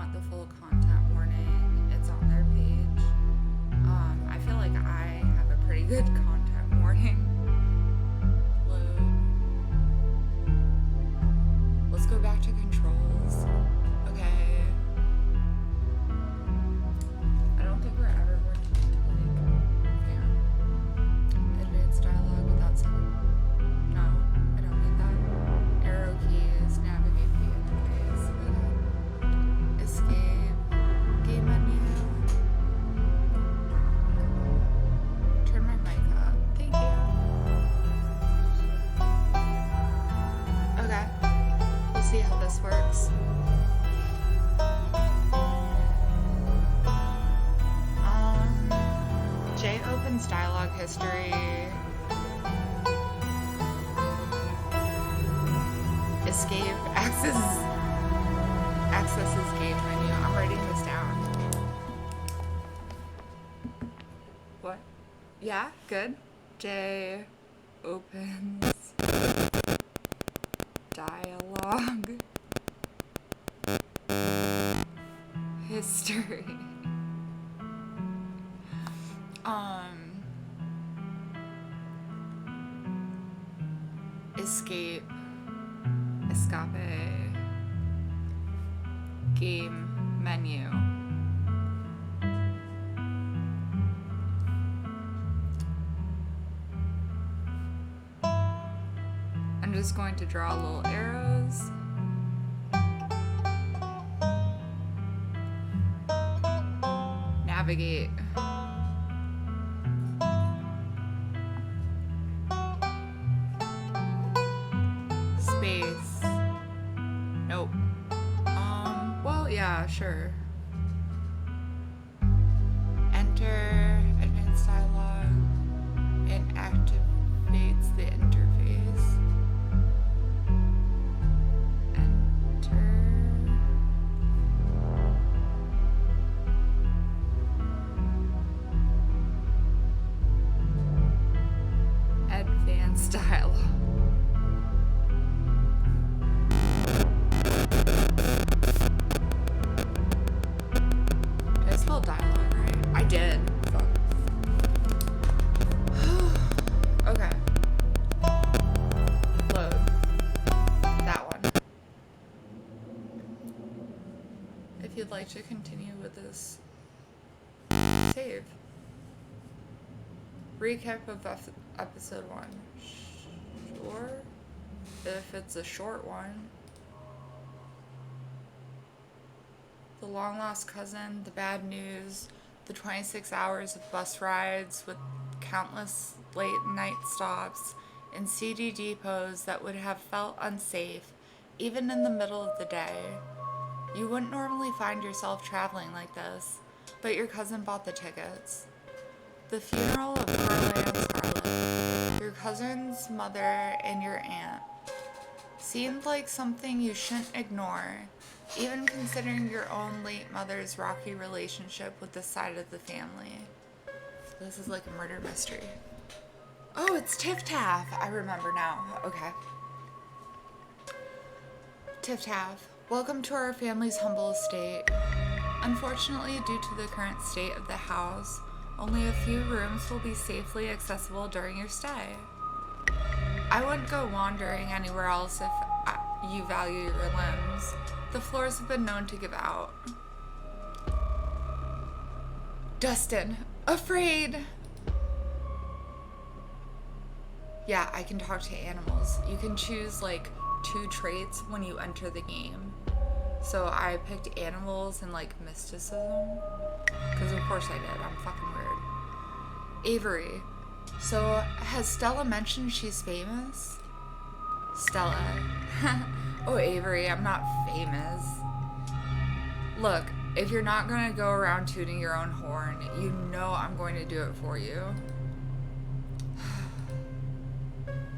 want the full content warning, it's on their page. I feel like I have a pretty good content warning. Load. Let's go back to controls. Okay. I don't think we're ever working to like advanced dialogue without someone. No, I don't need that. Arrow keys, navigate the interface. Okay. Escape. Game menu. Turn my mic up. Thank you. Okay. We'll see how this works. J opens dialogue history. Escape accesses gauge menu. I'm writing this down. What? Yeah, good. J opens dialogue history. Escape game menu. I'm just going to draw little arrows. Navigate. Space. Nope. Well, yeah, sure. Enter advanced dialogue. It activates the interface. Enter. Advanced dialogue. Did I spell dialogue right? I did. Fuck. Okay. Load. That one. If you'd like to continue with this save. Recap of episode 1. Sure. If it's a short one. The long lost cousin, the bad news, the 26 hours of bus rides with countless late night stops in CD depots that would have felt unsafe even in the middle of the day. You wouldn't normally find yourself traveling like this, but your cousin bought the tickets. The funeral of Scarlet and Scarlet, your cousin's mother and your aunt, seemed like something you shouldn't ignore, even considering your own late mother's rocky relationship with this side of the family. This is like a murder mystery. Oh, it's Tiff Taff. I remember now. Okay. Tiff Taff, welcome to our family's humble estate. Unfortunately, due to the current state of the house, only a few rooms will be safely accessible during your stay. I wouldn't go wandering anywhere else if you value your limbs. The floors have been known to give out. Dustin, afraid. Yeah, I can talk to animals. You can choose like 2 traits when you enter the game. So I picked animals and like mysticism. Because of course I did. I'm fucking weird. Avery. So has Stella mentioned she's famous? Stella. Oh, Avery, I'm not famous. Look, if you're not going to go around tooting your own horn, you know I'm going to do it for you.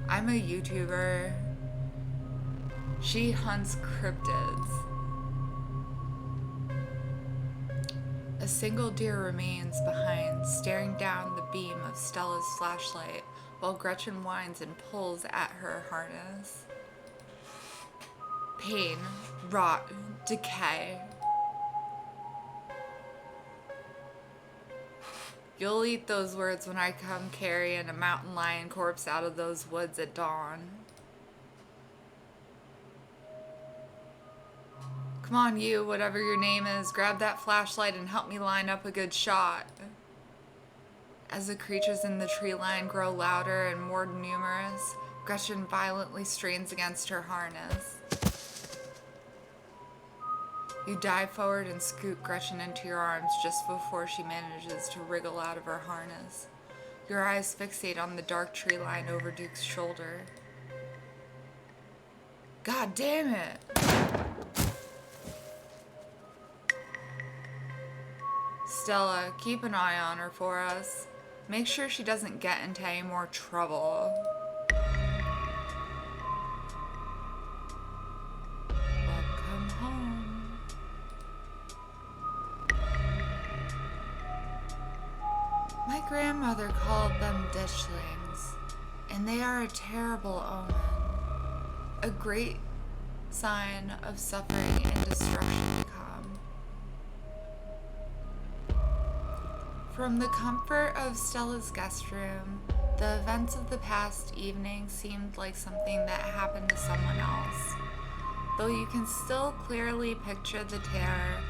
I'm a YouTuber. She hunts cryptids. A single deer remains behind, staring down the beam of Stella's flashlight while Gretchen whines and pulls at her harness. Pain, rot, decay. You'll eat those words when I come carrying a mountain lion corpse out of those woods at dawn. Come on, you, whatever your name is, grab that flashlight and help me line up a good shot. As the creatures in the tree line grow louder and more numerous, Gretchen violently strains against her harness. You dive forward and scoop Gretchen into your arms just before she manages to wriggle out of her harness. Your eyes fixate on the dark tree line over Duke's shoulder. God damn it! Stella, keep an eye on her for us. Make sure she doesn't get into any more trouble. Welcome home. My grandmother called them ditchlings, and they are a terrible omen. A great sign of suffering and destruction to come. From the comfort of Stella's guest room, the events of the past evening seemed like something that happened to someone else. Though you can still clearly picture the terror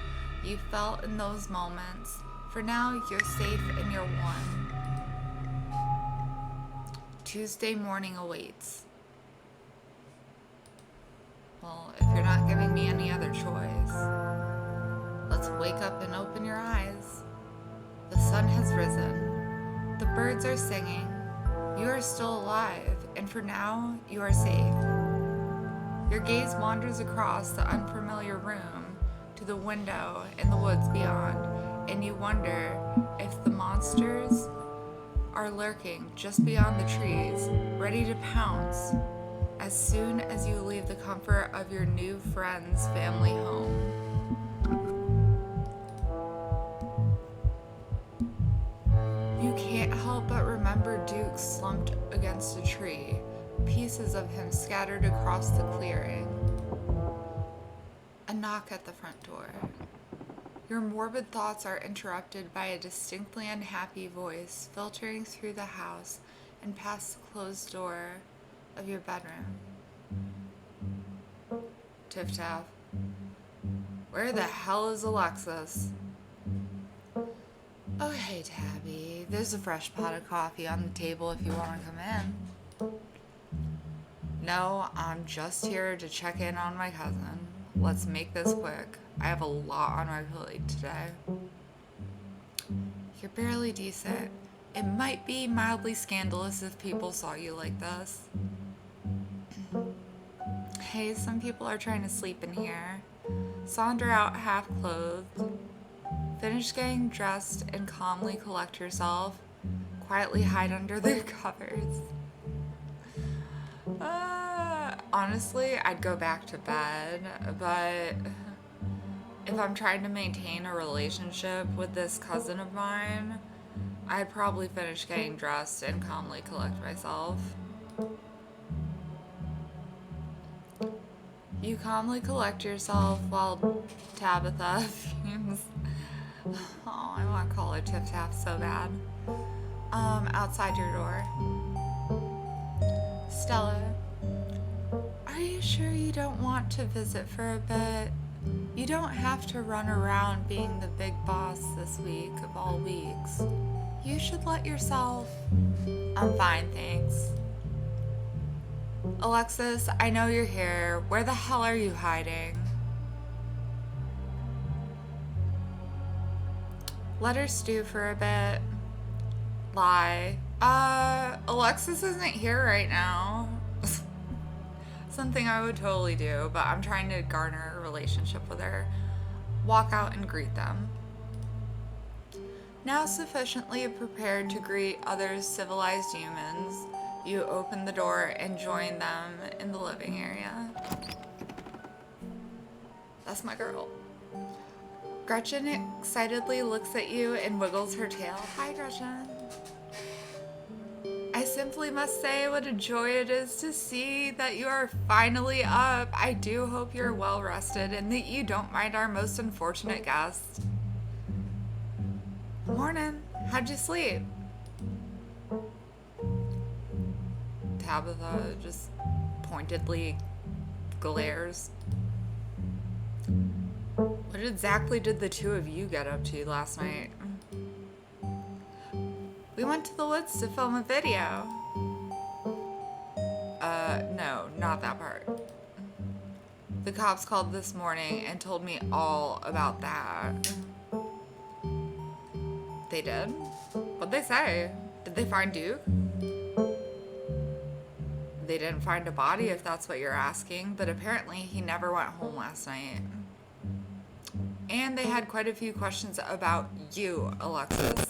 you felt in those moments, for now you're safe and you're warm. Tuesday morning awaits. Well, if you're not giving me any other choice, let's wake up and open your eyes. The sun has risen. The birds are singing. You are still alive, and for now, you are safe. Your gaze wanders across the unfamiliar room to the window in the woods beyond, and you wonder if the monsters are lurking just beyond the trees, ready to pounce as soon as you leave the comfort of your new friend's family home. You can't help but remember Duke slumped against a tree, pieces of him scattered across the clearing. A knock at the front door. Your morbid thoughts are interrupted by a distinctly unhappy voice filtering through the house and past the closed door of your bedroom. Tiff-taff. Where the hell is Alexis? Oh, hey, Tabby. There's a fresh pot of coffee on the table if you want to come in. No, I'm just here to check in on my cousin. Let's make this quick. I have a lot on my plate today. You're barely decent. It might be mildly scandalous if people saw you like this. Hey, some people are trying to sleep in here. Saunter out half clothed. Finish getting dressed and calmly collect yourself. Quietly hide under the covers. Honestly, I'd go back to bed, but if I'm trying to maintain a relationship with this cousin of mine, I'd probably finish getting dressed and calmly collect myself. You calmly collect yourself while Tabitha fumes. Oh, I want to call her Tiff-taff so bad. Outside your door. Stella, are you sure you don't want to visit for a bit? You don't have to run around being the big boss this week of all weeks. You should let yourself... I'm fine, thanks. Alexis, I know you're here. Where the hell are you hiding? Let her stew for a bit. Lie. Alexis isn't here right now. Something I would totally do, but I'm trying to garner a relationship with her. Walk out and greet them. Now sufficiently prepared to greet other civilized humans, you open the door and join them in the living area. That's my girl. Gretchen excitedly looks at you and wiggles her tail. Hi, Gretchen. I simply must say what a joy it is to see that you are finally up. I do hope you're well rested and that you don't mind our most unfortunate guest. Morning. How'd you sleep? Tabitha just pointedly glares. What exactly did the two of you get up to last night? We went to the woods to film a video. No, not that part. The cops called this morning and told me all about that. They did? What'd they say? Did they find Duke? They didn't find a body if that's what you're asking, but apparently he never went home last night. And they had quite a few questions about you, Alexis.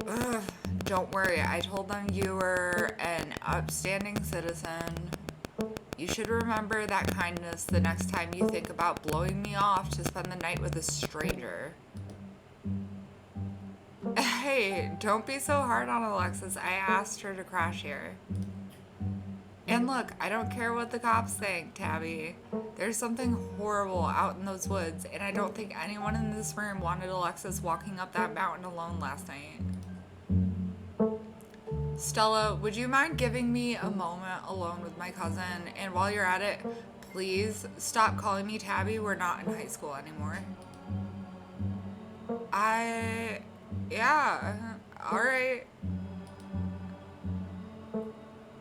Ugh, don't worry, I told them you were an upstanding citizen. You should remember that kindness the next time you think about blowing me off to spend the night with a stranger. Hey, don't be so hard on Alexis. I asked her to crash here. And look, I don't care what the cops think, Tabby. There's something horrible out in those woods, and I don't think anyone in this room wanted Alexis walking up that mountain alone last night. Stella, would you mind giving me a moment alone with my cousin? And while you're at it, please stop calling me Tabby. We're not in high school anymore. Yeah, alright.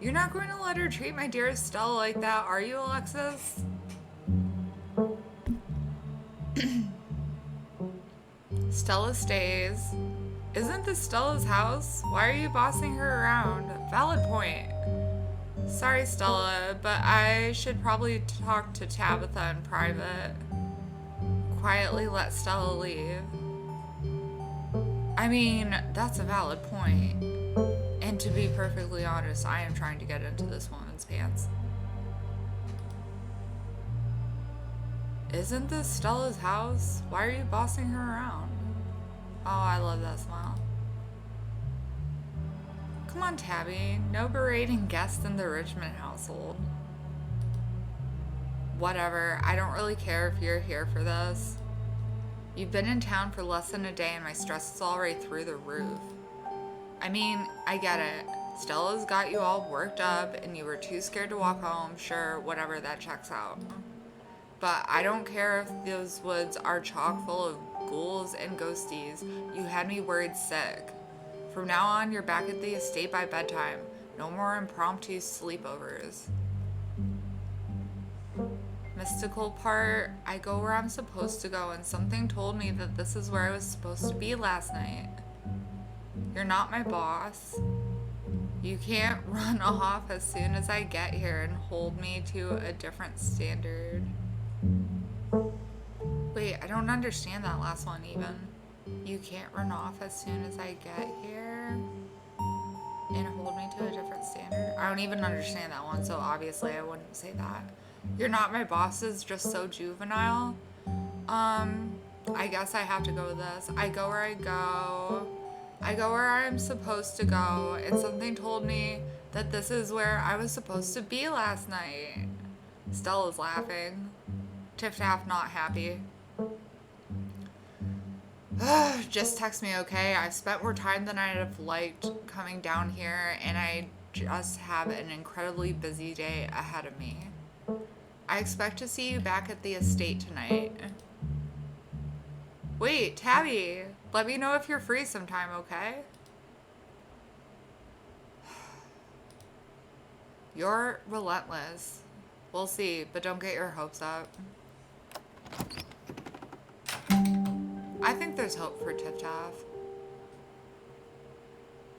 You're not going to let her treat my dearest Stella like that, are you, Alexis? Stella stays. Isn't this Stella's house? Why are you bossing her around? Valid point. Sorry, Stella, but I should probably talk to Tabitha in private. Quietly let Stella leave. I mean, that's a valid point. And to be perfectly honest, I am trying to get into this woman's pants. Isn't this Stella's house? Why are you bossing her around? Oh, I love that smile. Come on, Tabby. No berating guests in the Richmond household. Whatever. I don't really care if you're here for this. You've been in town for less than a day and my stress is already through the roof. I mean, I get it. Stella's got you all worked up and you were too scared to walk home. Sure, whatever, that checks out. But I don't care if those woods are chock full of ghouls and ghosties. You had me worried sick. From now on, you're back at the estate by bedtime. No more impromptu sleepovers. Mystical part, I go where I'm supposed to go and something told me that this is where I was supposed to be last night. You're not my boss. You can't run off as soon as I get here and hold me to a different standard. Wait, I don't understand that last one even. You can't run off as soon as I get here and hold me to a different standard. I don't even understand that one, so obviously I wouldn't say that. You're not my boss is just so juvenile. I guess I have to go with this. I go where I go. I go where I'm supposed to go, and something told me that this is where I was supposed to be last night. Stella's laughing. Tiff-Taff not happy. Just text me, okay? I've spent more time than I'd have liked coming down here, and I just have an incredibly busy day ahead of me. I expect to see you back at the estate tonight. Wait, Tabby, let me know if you're free sometime, okay? You're relentless. We'll see, but don't get your hopes up. I think there's hope for Tiff-Taff.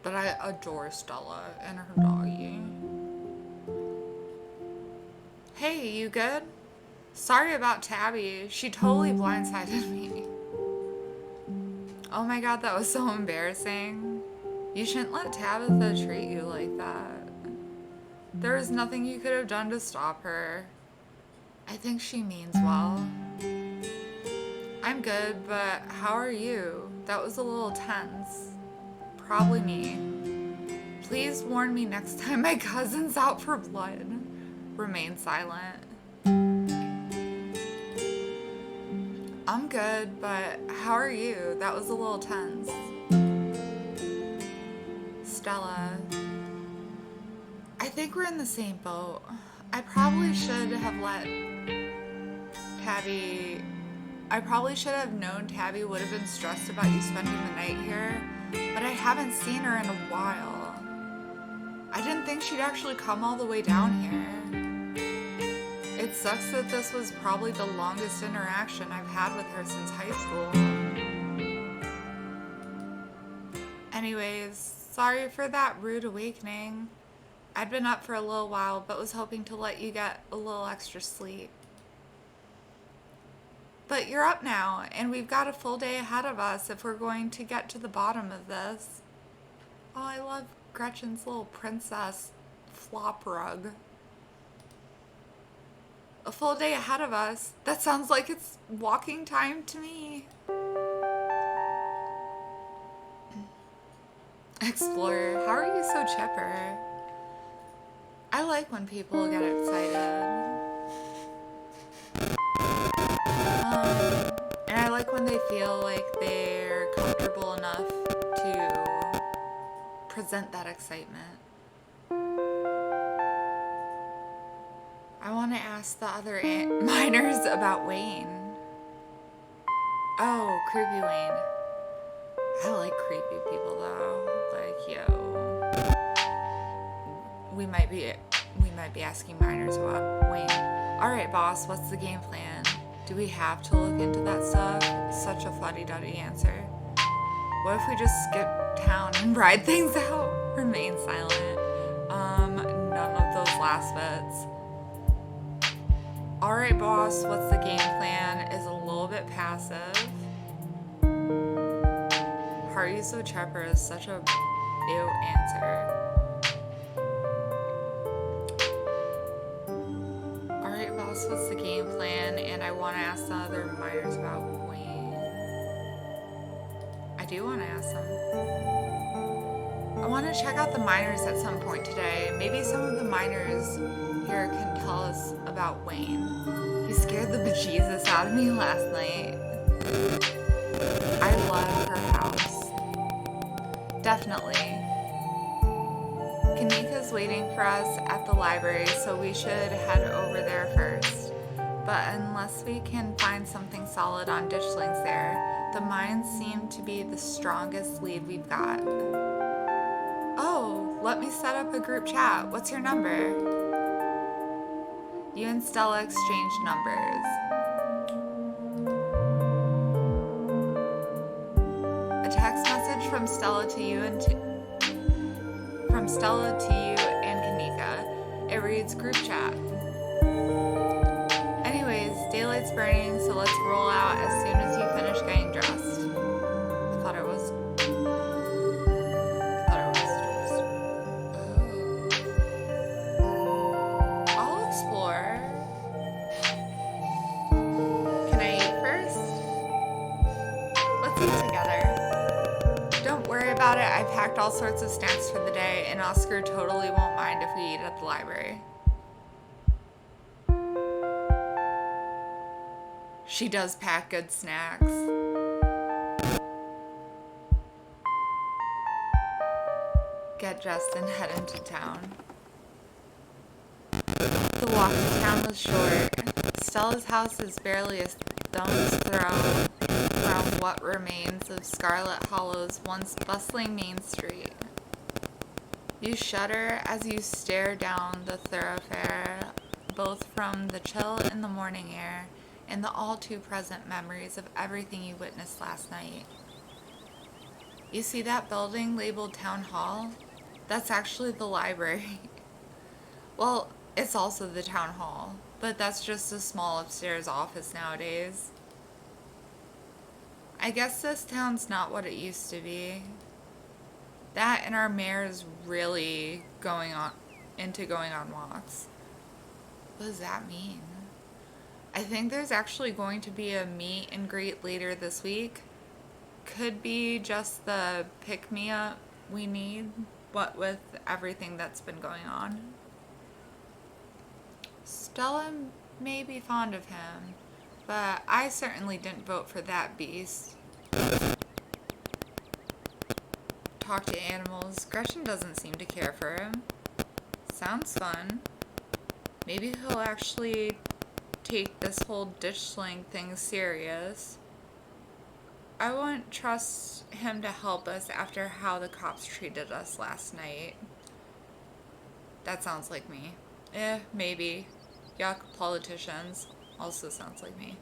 But I adore Stella and her doggy. Hey, you good? Sorry about Tabby. She totally blindsided me. Oh my god, that was so embarrassing. You shouldn't let Tabitha treat you like that. There was nothing you could have done to stop her. I think she means well. I'm good, but how are you? That was a little tense. Probably me. Please warn me next time my cousin's out for blood. Remain silent. I'm good, but how are you? That was a little tense. Stella, I think we're in the same boat. I probably should have let Tabby... I probably should have known Tabby would have been stressed about you spending the night here, but I haven't seen her in a while. I didn't think she'd actually come all the way down here. It sucks that this was probably the longest interaction I've had with her since high school. Anyways, sorry for that rude awakening. I'd been up for a little while, but was hoping to let you get a little extra sleep. But you're up now, and we've got a full day ahead of us if we're going to get to the bottom of this. Oh, I love Gretchen's little princess flop rug. A full day ahead of us? That sounds like it's walking time to me. Explorer, how are you so chipper? I like when people get excited. And I like when they feel like they're comfortable enough to present that excitement. I want to ask the other miners about Wayne. Oh, creepy Wayne. I like creepy people though. Like, yo. We might be asking miners about Wayne. Alright, boss, what's the game plan? Do we have to look into that stuff? Such a fuddy-duddy answer. What if we just skip town and ride things out? Remain silent. None of those last bits. Alright, boss, what's the game plan? Is a little bit passive. How are you so chipper is such a ew answer. Alright, boss, what's the game plan? And I want to ask the other miners about Wayne. I do want to ask them. I want to check out the miners at some point today. Maybe some of the miners here can tell us about Wayne. He scared the bejesus out of me last night. I love her house. Definitely. Kanika's waiting for us at the library, so we should head over there first. But unless we can find something solid on ditchlings there, the mines seem to be the strongest lead we've got. Oh, let me set up a group chat. What's your number? You and Stella exchanged numbers. A text message from Stella to you and Kanika. It reads group chat. Anyways, daylight's burning, so let's roll out as soon as you finish getting dressed. I thought it was just... Oh. I'll explore. Can I eat first? Let's eat together. Don't worry about it. I packed all sorts of snacks for the day, and Oscar totally won't mind if we eat at the library. She does pack good snacks. Get dressed and head into town. The walk to town was short. Stella's house is barely a stone's throw from what remains of Scarlet Hollow's once bustling main street. You shudder as you stare down the thoroughfare, both from the chill in the morning air and the all-too-present memories of everything you witnessed last night. You see that building labeled Town Hall? That's actually the library. Well, it's also the Town Hall, but that's just a small upstairs office nowadays. I guess this town's not what it used to be. That and our mayor's really going on walks. What does that mean? I think there's actually going to be a meet and greet later this week. Could be just the pick-me-up we need, what with everything that's been going on. Stella may be fond of him, but I certainly didn't vote for that beast. Talk to animals. Gretchen doesn't seem to care for him. Sounds fun. Maybe he'll actually take this whole ditch sling thing serious. I wouldn't trust him to help us after how the cops treated us last night. That sounds like me. Maybe. Yuck, politicians. Also sounds like me.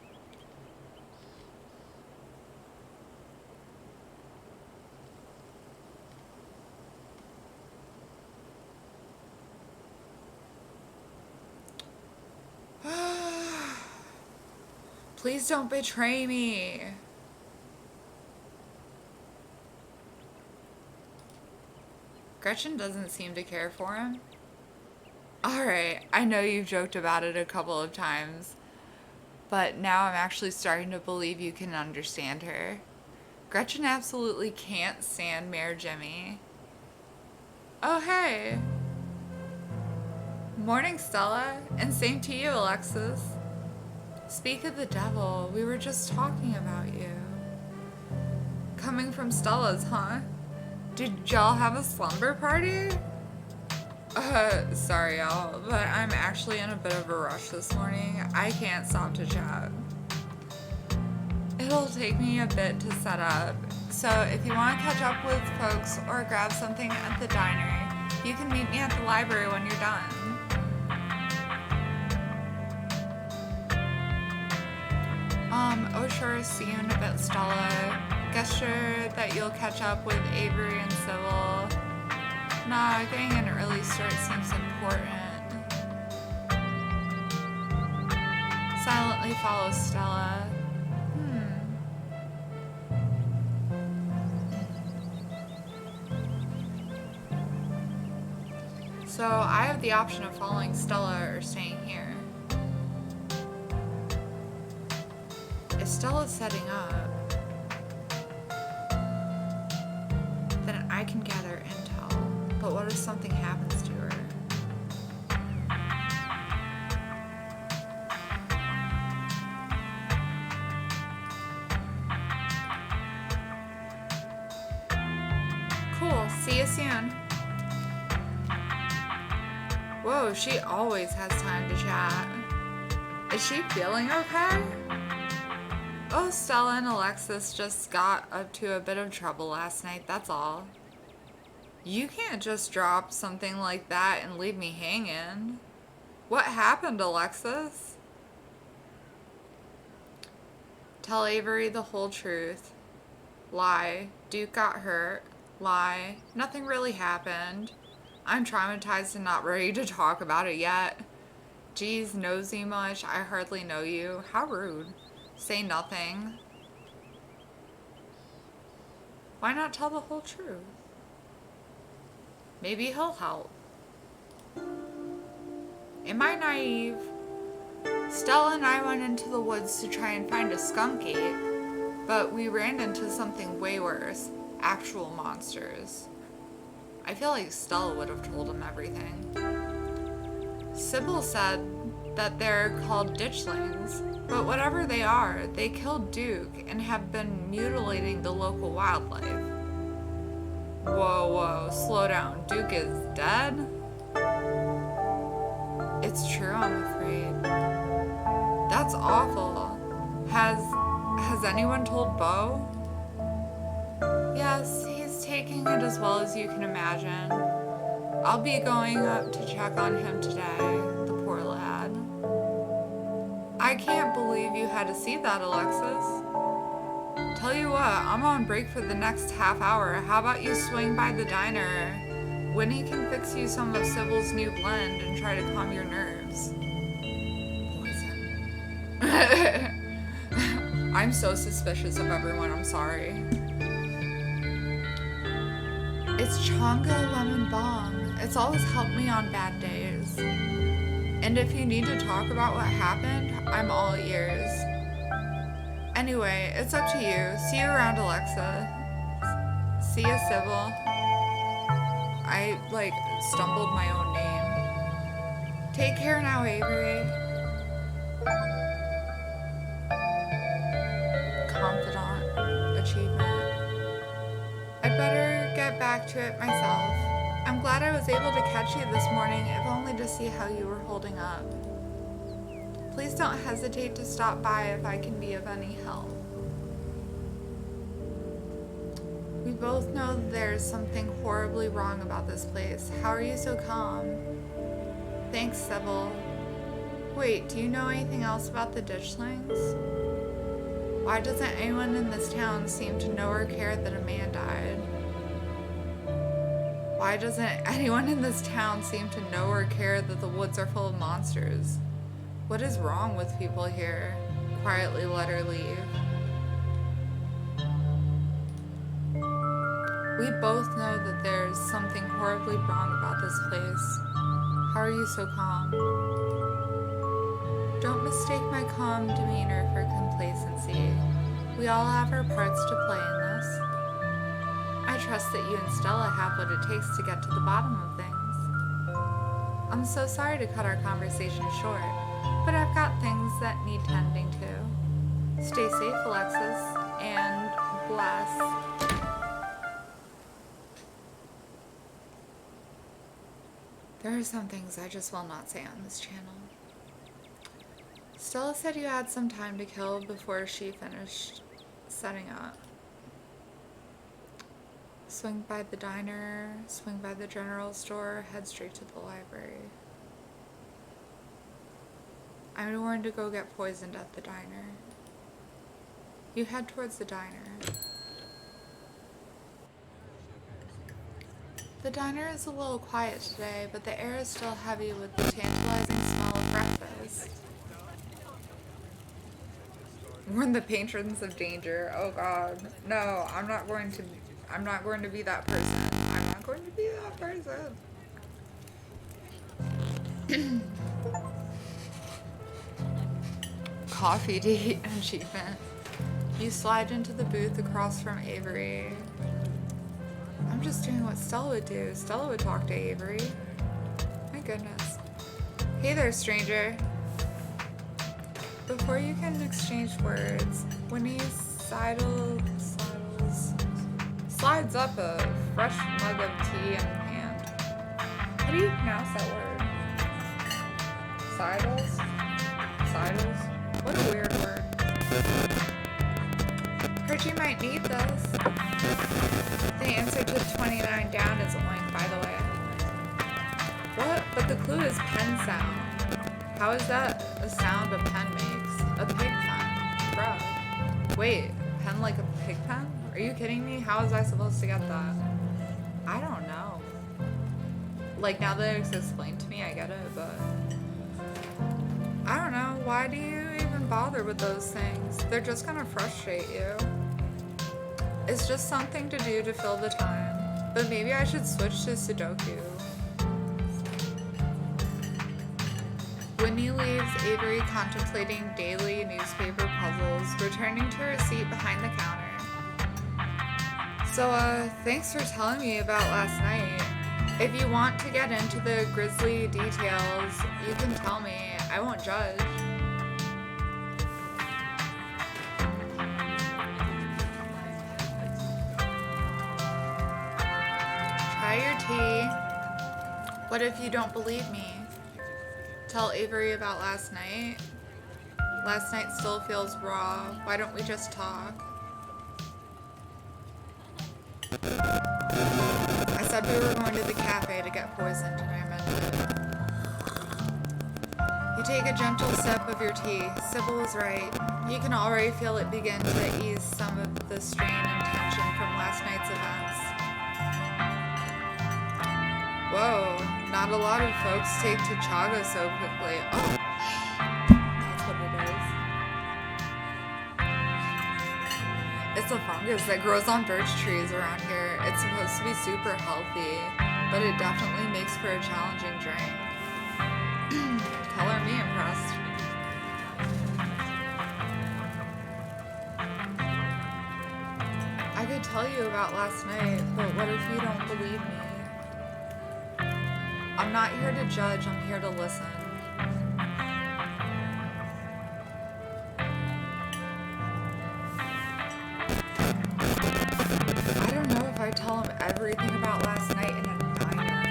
Please don't betray me. Gretchen doesn't seem to care for him. Alright, I know you've joked about it a couple of times, but now I'm actually starting to believe you can understand her. Gretchen absolutely can't stand Mayor Jimmy. Oh, hey. Morning, Stella, and same to you, Alexis. Speak of the devil, we were just talking about you. Coming from Stella's, huh? Did y'all have a slumber party? Sorry y'all, but I'm actually in a bit of a rush this morning. I can't stop to chat. It'll take me a bit to set up, so if you want to catch up with folks or grab something at the diner, you can meet me at the library when you're done. Oh sure, see you in a bit, Stella. Guess sure that you'll catch up with Avery and Sybil. Nah, getting an early start seems important. Silently follow Stella. So I have the option of following Stella or staying here. If Stella's setting up, then I can gather intel. But what if something happens to her? Cool, see you soon. Whoa, she always has time to chat. Is she feeling okay? Oh, Stella and Alexis just got up to a bit of trouble last night, that's all. You can't just drop something like that and leave me hanging. What happened, Alexis? Tell Avery the whole truth. Lie. Duke got hurt. Lie. Nothing really happened. I'm traumatized and not ready to talk about it yet. Geez, nosy much? I hardly know you. How rude. Say nothing. Why not tell the whole truth? Maybe he'll help. Am I naive? Stella and I went into the woods to try and find a skunk gate, but we ran into something way worse. Actual monsters. I feel like Stella would have told him everything. Sybil said that they're called ditchlings, but whatever they are, they killed Duke and have been mutilating the local wildlife. Whoa, whoa, slow down. Duke is dead? It's true, I'm afraid. That's awful. Has anyone told Beau? Yes, he's taking it as well as you can imagine. I'll be going up to check on him today, the poor lad. I can't believe you had to see that, Alexis. Tell you what, I'm on break for the next half hour. How about you swing by the diner? Winnie can fix you some of Sybil's new blend and try to calm your nerves. Poison. I'm so suspicious of everyone, I'm sorry. It's Chonga Lemon Balm. It's always helped me on bad days. And if you need to talk about what happened, I'm all ears. Anyway, it's up to you. See you around, Alexa. See ya, Sybil. I, stumbled my own name. Take care now, Avery. back to it myself. I'm glad I was able to catch you this morning, if only to see how you were holding up. Please don't hesitate to stop by if I can be of any help. We both know there's something horribly wrong about this place. How are you so calm? Thanks, Sybil. Wait, do you know anything else about the ditchlings? Why doesn't anyone in this town seem to know or care that a man died? Why doesn't anyone in this town seem to know or care that the woods are full of monsters? What is wrong with people here? Quietly let her leave. We both know that there's something horribly wrong about this place. How are you so calm? Don't mistake my calm demeanor for complacency. We all have our parts to play in this. I trust that you and Stella have what it takes to get to the bottom of things. I'm so sorry to cut our conversation short, but I've got things that need tending to. Stay safe, Alexis, and bless. There are some things I just will not say on this channel. Stella said you had some time to kill before she finished setting up. Swing by the diner, swing by the general store, head straight to the library. I'm going to go get poisoned at the diner. You head towards the diner. The diner is a little quiet today, but the air is still heavy with the tantalizing smell of breakfast. Warn the patrons of danger. Oh God. No, I'm not going to be that person. I'm not going to be that person. Coffee date achievement. You slide into the booth across from Avery. I'm just doing what Stella would do. Stella would talk to Avery. My goodness. Hey there, stranger. Before you can exchange words, Winnie slides up a fresh mug of tea in her hand. How do you pronounce that word? Sidles? Sidles? What a weird word. Heard you might need this. The answer to 29 down is oink, by the way. What? But the clue is pen sound. How is that a sound a pen makes? A pig pen. Bruh. Wait, pen like a pig pen? Are you kidding me? How was I supposed to get that? I don't know. Like, now that it's explained to me, I get it, but I don't know. Why do you even bother with those things? They're just gonna frustrate you. It's just something to do to fill the time. But maybe I should switch to Sudoku. Winnie leaves Avery contemplating daily newspaper puzzles, returning to her seat behind the counter. So, thanks for telling me about last night. If you want to get into the grisly details, you can tell me. I won't judge. Try your tea. What if you don't believe me? Tell Avery about last night. Last night still feels raw. Why don't we just talk? I said we were going to the cafe to get poisoned, and I meant it. You take a gentle sip of your tea. Sybil was right. You can already feel it begin to ease some of the strain and tension from last night's events. Whoa, not a lot of folks take to chaga so quickly. Oh, that's what it is. It's a fungus that grows on birch trees around here. It's supposed to be super healthy, but it definitely makes for a challenging drink. Color me impressed. I could tell you about last night, but what if you don't believe me? I'm not here to judge, I'm here to listen. I don't know if I tell him everything. everything about last night in a diner.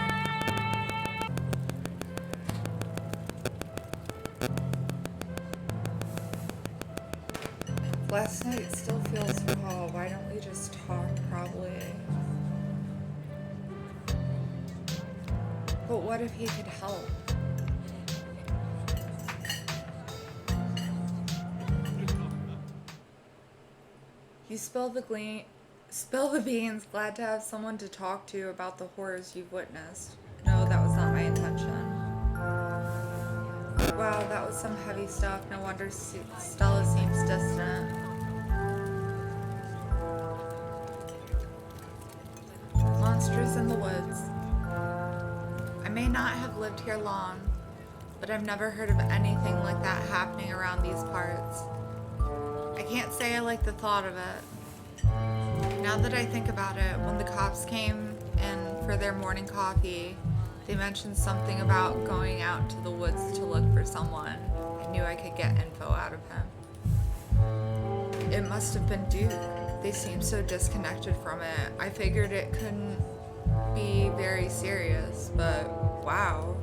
Last night still feels raw. Why don't we just talk, probably? But what if he could help? You spill the beans. Glad to have someone to talk to about the horrors you've witnessed. No, that was not my intention. Wow, that was some heavy stuff. No wonder Stella seems distant. Monsters in the woods. I may not have lived here long, but I've never heard of anything like that happening around these parts. I can't say I like the thought of it. Now that I think about it, when the cops came in for their morning coffee, they mentioned something about going out to the woods to look for someone. I knew I could get info out of him. It must have been Duke. They seemed so disconnected from it. I figured it couldn't be very serious, but wow.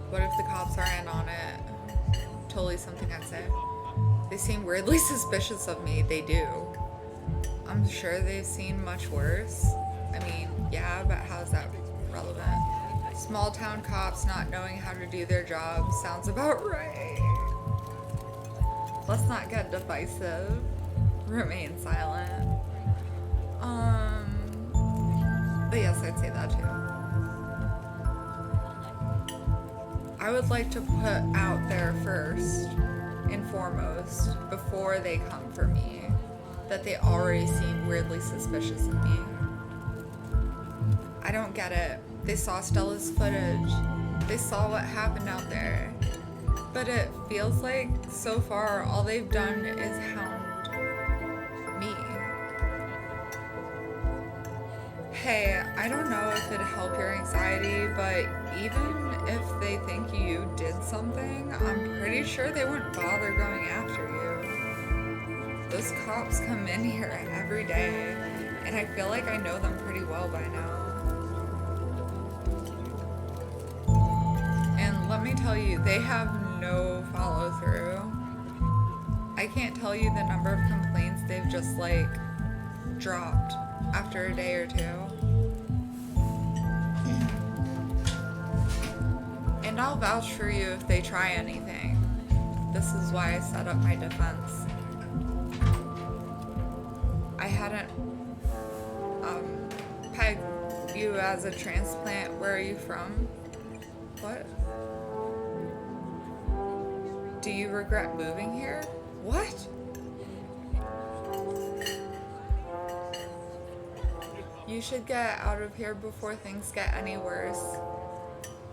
What if the cops are in on it? Totally something I'd say. They seem weirdly suspicious of me. They do. I'm sure they've seen much worse. I mean, yeah, but how's that relevant? Small town cops not knowing how to do their job sounds about right. Let's not get divisive. Remain silent. But yes, I'd say that too. I would like to put out there first and foremost, before they come for me, that they already seem weirdly suspicious of me. I don't get it. They saw Stella's footage. They saw what happened out there. But it feels like, so far, all they've done is hound me. Hey, I don't know if it'd help your anxiety, but even if they think you did something, I'm pretty sure they wouldn't bother going after you. Those cops come in here every day, and I feel like I know them pretty well by now. And let me tell you, they have no follow through. I can't tell you the number of complaints they've just like dropped after a day or two. And I'll vouch for you if they try anything. This is why I set up my defense. I hadn't pegged you as a transplant. Where are you from? What? Do you regret moving here? What? You should get out of here before things get any worse.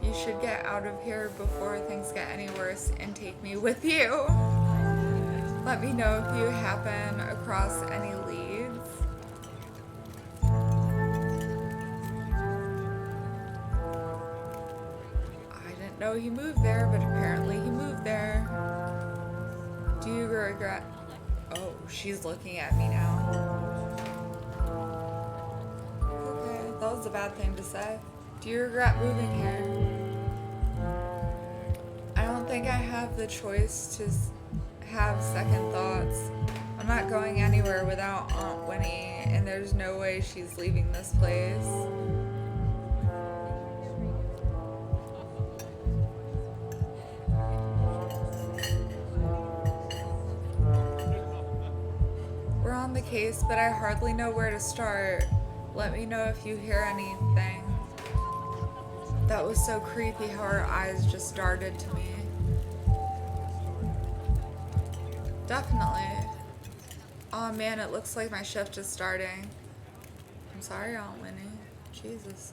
You should get out of here before things get any worse and take me with you. Let me know if you happen across any leads. I didn't know he moved there, but apparently he moved there. Do you regret? Oh, she's looking at me now. Okay, that was a bad thing to say. Do you regret moving here? I don't think I have the choice to have second thoughts. I'm not going anywhere without Aunt Winnie, and there's no way she's leaving this place. We're on the case, but I hardly know where to start. Let me know if you hear anything. That was so creepy how her eyes just darted to me. Definitely. Oh man, it looks like my shift is starting. I'm sorry, Aunt Winnie. Jesus.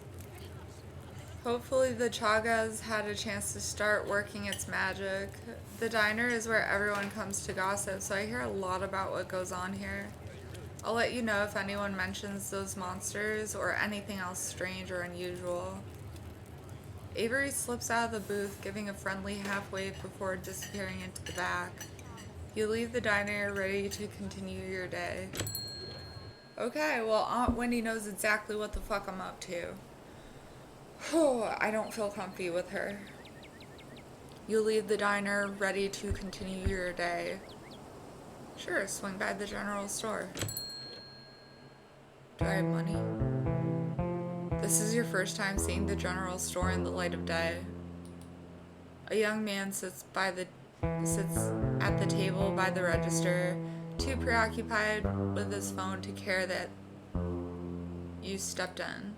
Hopefully the Chagas had a chance to start working its magic. The diner is where everyone comes to gossip, so I hear a lot about what goes on here. I'll let you know if anyone mentions those monsters or anything else strange or unusual. Avery slips out of the booth, giving a friendly half wave before disappearing into the back. You leave the diner ready to continue your day. Okay, well, Aunt Wendy knows exactly what the fuck I'm up to. Oh, I don't feel comfy with her. You leave the diner ready to continue your day. Sure, swing by the general store. Do I have money? This is your first time seeing the general store in the light of day. A young man sits at the table by the register, too preoccupied with his phone to care that you stepped in.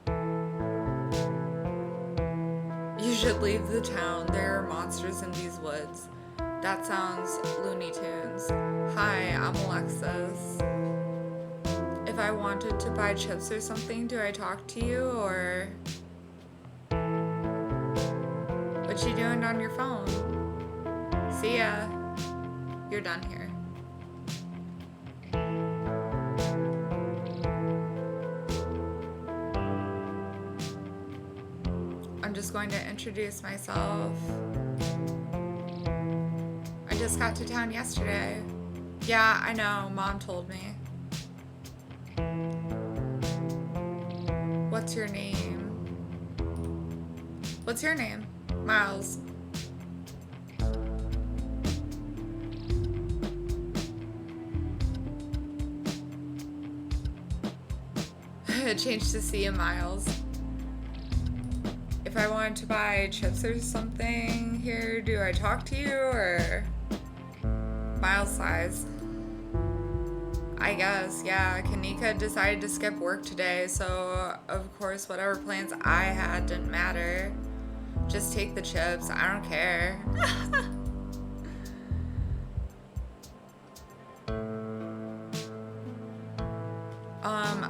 You should leave the town. There are monsters in these woods. That sounds Looney Tunes. Hi, I'm Alexis. If I wanted to buy chips or something, do I talk to you, or what you doing on your phone? See ya. You're done here. I'm just going to introduce myself. I just got to town yesterday. Yeah, I know, Mom told me. What's your name? What's your name? Miles. It changed to C and Miles. If I wanted to buy chips or something here, do I talk to you, or Miles size? I guess, yeah. Kanika decided to skip work today, so of course whatever plans I had didn't matter. Just take the chips, I don't care.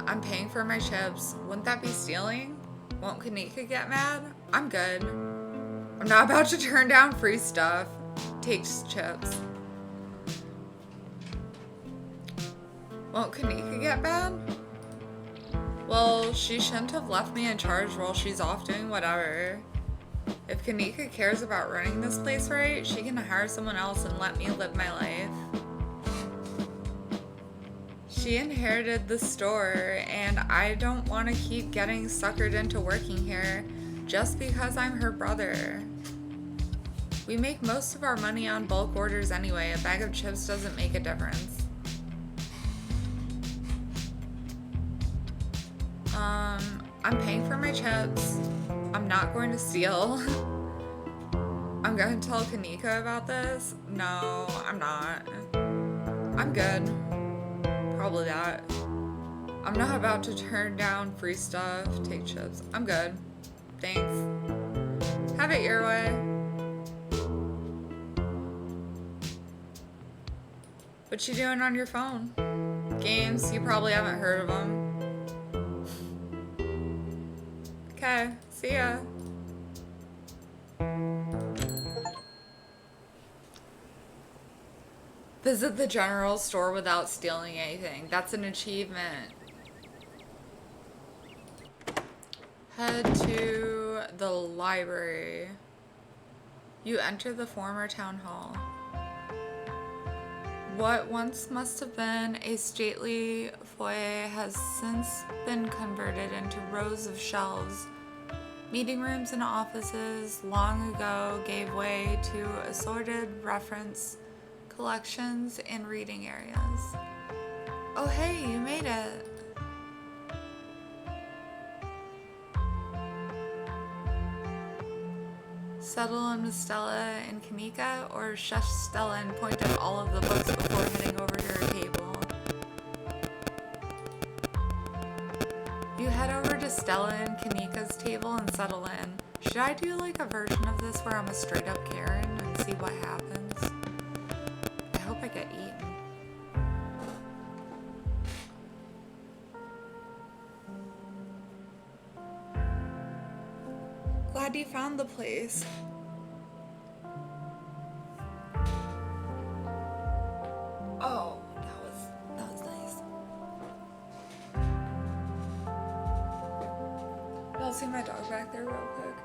I'm paying for my chips. Wouldn't that be stealing? Won't Kanika get mad? I'm good. I'm not about to turn down free stuff. Takes chips. Won't Kanika get mad? Well, she shouldn't have left me in charge while she's off doing whatever. If Kanika cares about running this place right, she can hire someone else and let me live my life. She inherited the store, and I don't want to keep getting suckered into working here just because I'm her brother. We make most of our money on bulk orders anyway. A bag of chips doesn't make a difference. I'm paying for my chips. I'm not going to steal. I'm going to tell Kanika about this. No, I'm not. I'm good. Probably that. I'm not about to turn down free stuff, take chips. I'm good. Thanks. Have it your way. What you doing on your phone? Games? You probably haven't heard of them. Okay, see ya. Visit the general store without stealing anything. That's an achievement. Head to the library. You enter the former town hall. What once must have been a stately foyer has since been converted into rows of shelves. Meeting rooms and offices long ago gave way to assorted reference collections and reading areas. Oh hey, you made it. Settle in with Stella and Kanika, or shush Stella and point at all of the books before heading over to her table. You head over to Stella and Kanika's table and settle in. Should I do like a version of this where I'm a straight up Karen and see what happens? I hope I get eaten. Glad you found the place. Oh, that was nice. Y'all see my dog back there real quick?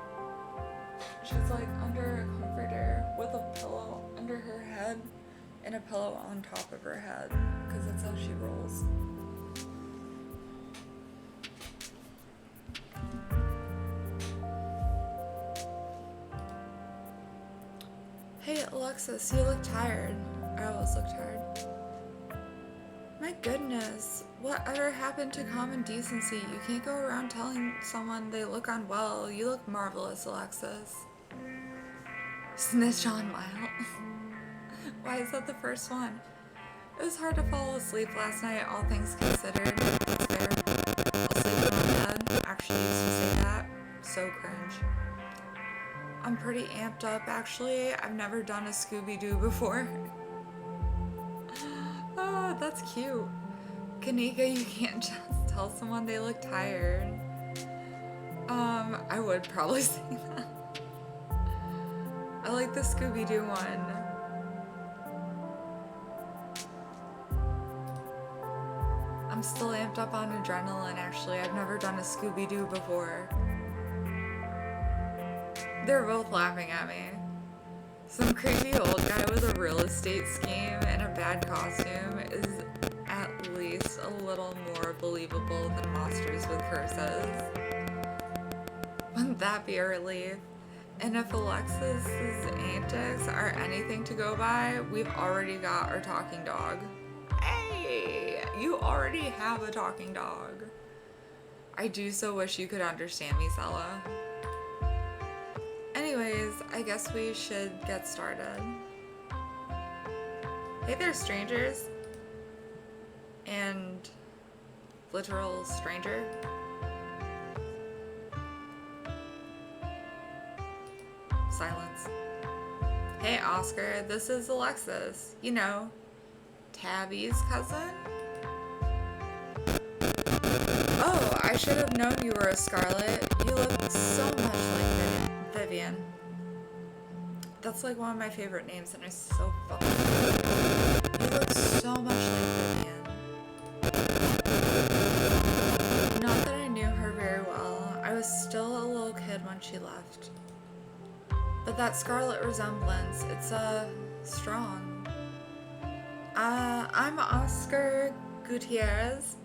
She's like under a comforter with a pillow under her head and a pillow on top of her head, because that's how she rolls. Alexis, you look tired. I always look tired. My goodness, whatever happened to common decency? You can't go around telling someone they look unwell. You look marvelous, Alexis. Snitch on Mile. Why is that the first one? It was hard to fall asleep last night, all things considered. That's fair. I'll sleep in my bed. Actually used to say that. So cringe. I'm pretty amped up, actually. I've never done a Scooby-Doo before. Oh, that's cute. Kanika, you can't just tell someone they look tired. I would probably say that. I like the Scooby-Doo one. I'm still amped up on adrenaline, actually. I've never done a Scooby-Doo before. They're both laughing at me. Some creepy old guy with a real estate scheme and a bad costume is at least a little more believable than monsters with curses. Wouldn't that be a relief? And if Alexis's antics are anything to go by, we've already got our talking dog. Hey, you already have a talking dog. I do so wish you could understand me, Sella. Anyways, I guess we should get started. Hey there, strangers. And literal stranger. Silence. Hey, Oscar, this is Alexis. You know, Tabby's cousin? Oh, I should have known you were a Scarlet. You look so much like Vivian. That's like one of my favorite names, and I'm so fucking good. You look so much like Vivian. Not that I knew her very well. I was still a little kid when she left. But that Scarlet resemblance, it's strong. I'm Oscar Gutierrez,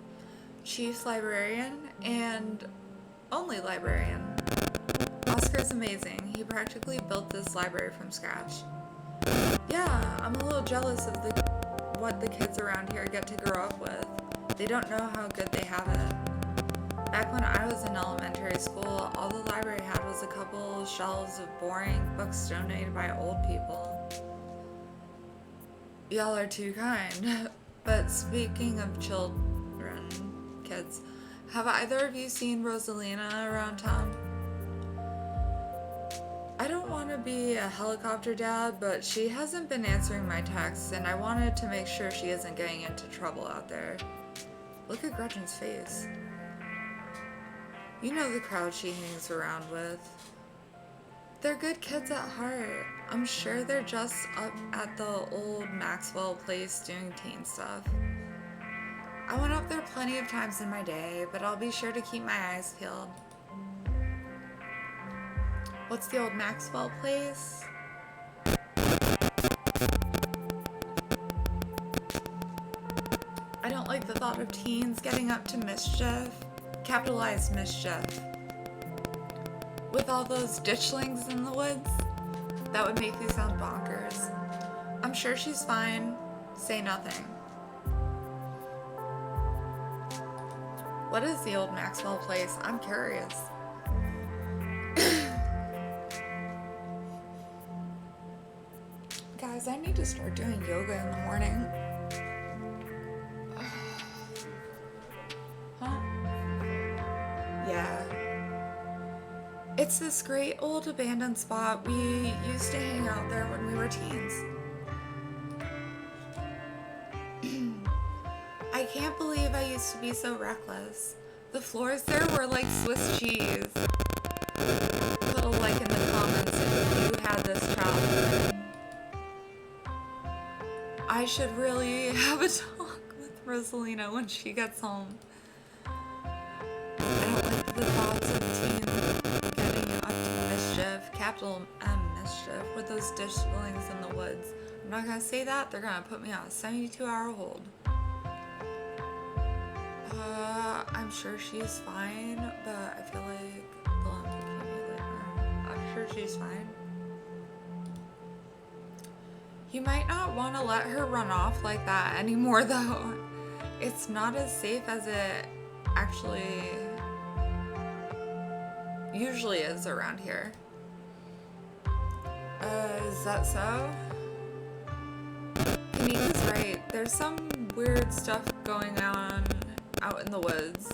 Chief's librarian and only librarian. Oscar's amazing. He practically built this library from scratch. Yeah, I'm a little jealous of what the kids around here get to grow up with. They don't know how good they have it. Back when I was in elementary school, all the library had was a couple shelves of boring books donated by old people. Y'all are too kind. But speaking of kids, have either of you seen Rosalina around town? I don't want to be a helicopter dad, but she hasn't been answering my texts, and I wanted to make sure she isn't getting into trouble out there. Look at Gretchen's face. You know the crowd she hangs around with. They're good kids at heart. I'm sure they're just up at the old Maxwell place doing teen stuff. I went up there plenty of times in my day, but I'll be sure to keep my eyes peeled. What's the old Maxwell place? I don't like the thought of teens getting up to mischief. Capitalized mischief. With all those ditchlings in the woods? That would make you sound bonkers. I'm sure she's fine. Say nothing. What is the old Maxwell place? I'm curious. Guys, I need to start doing yoga in the morning. Yeah. It's this great old abandoned spot. We used to hang out there when we were teens. I can't believe I used to be so reckless. The floors there were like Swiss cheese. Put a like in the comments if you had this childhood. I should really have a talk with Rosalina when she gets home. I don't like the thoughts of teens getting up to mischief, capital M mischief, with those ditchlings in the woods. I'm not gonna say that, they're gonna put me on a 72-hour hold. I'm sure she's fine, but I feel like they'll implicate me later. I'm sure she's fine. You might not want to let her run off like that anymore, though. It's not as safe as it actually usually is around here. Is that so? Kanika's right. There's some weird stuff going on out in the woods.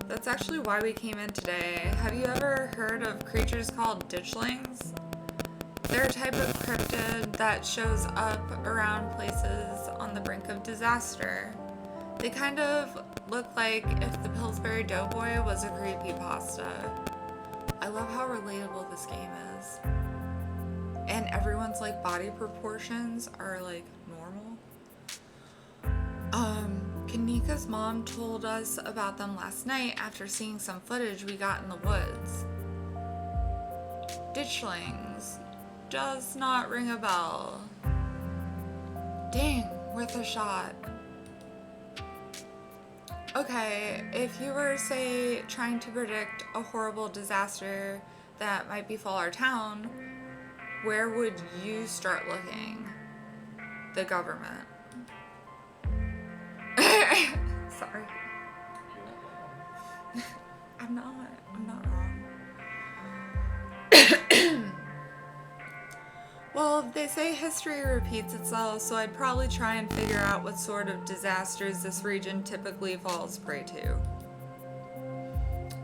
That's actually why we came in today. Have you ever heard of creatures called ditchlings? They're a type of cryptid that shows up around places on the brink of disaster. They kind of look like if the Pillsbury Doughboy was a creepypasta. I love how relatable this game is. And everyone's like body proportions are like normal. Kanika's mom told us about them last night after seeing some footage we got in the woods. Ditchlings. Does not ring a bell. Dang, worth a shot. Okay, if you were, say, trying to predict a horrible disaster that might befall our town, where would you start looking? The government. Sorry. I'm not wrong. Well, they say history repeats itself, so I'd probably try and figure out what sort of disasters this region typically falls prey to.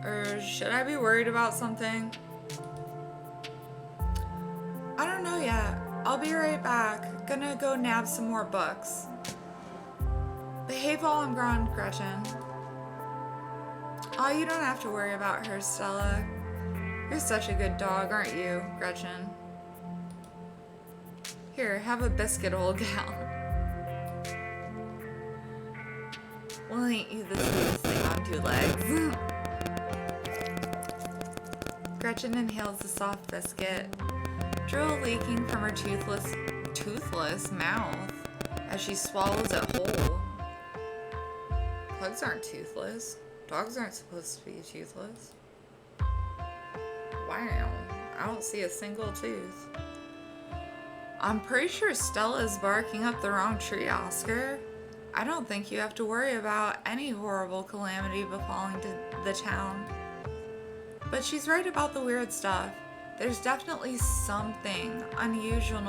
Or should I be worried about something? I don't know yet. I'll be right back. Gonna go nab some more books. Behave while I'm gone, Gretchen. Oh, you don't have to worry about her, Stella. You're such a good dog, aren't you, Gretchen? Here, have a biscuit, old gal. Well, ain't you the sweetest thing on two legs? Gretchen inhales the soft biscuit, drool leaking from her toothless mouth as she swallows it whole. Pugs aren't toothless. Dogs aren't supposed to be toothless. Wow, I don't see a single tooth. I'm pretty sure Stella's barking up the wrong tree, Oscar. I don't think you have to worry about any horrible calamity befalling the town. But she's right about the weird stuff. There's definitely something unusual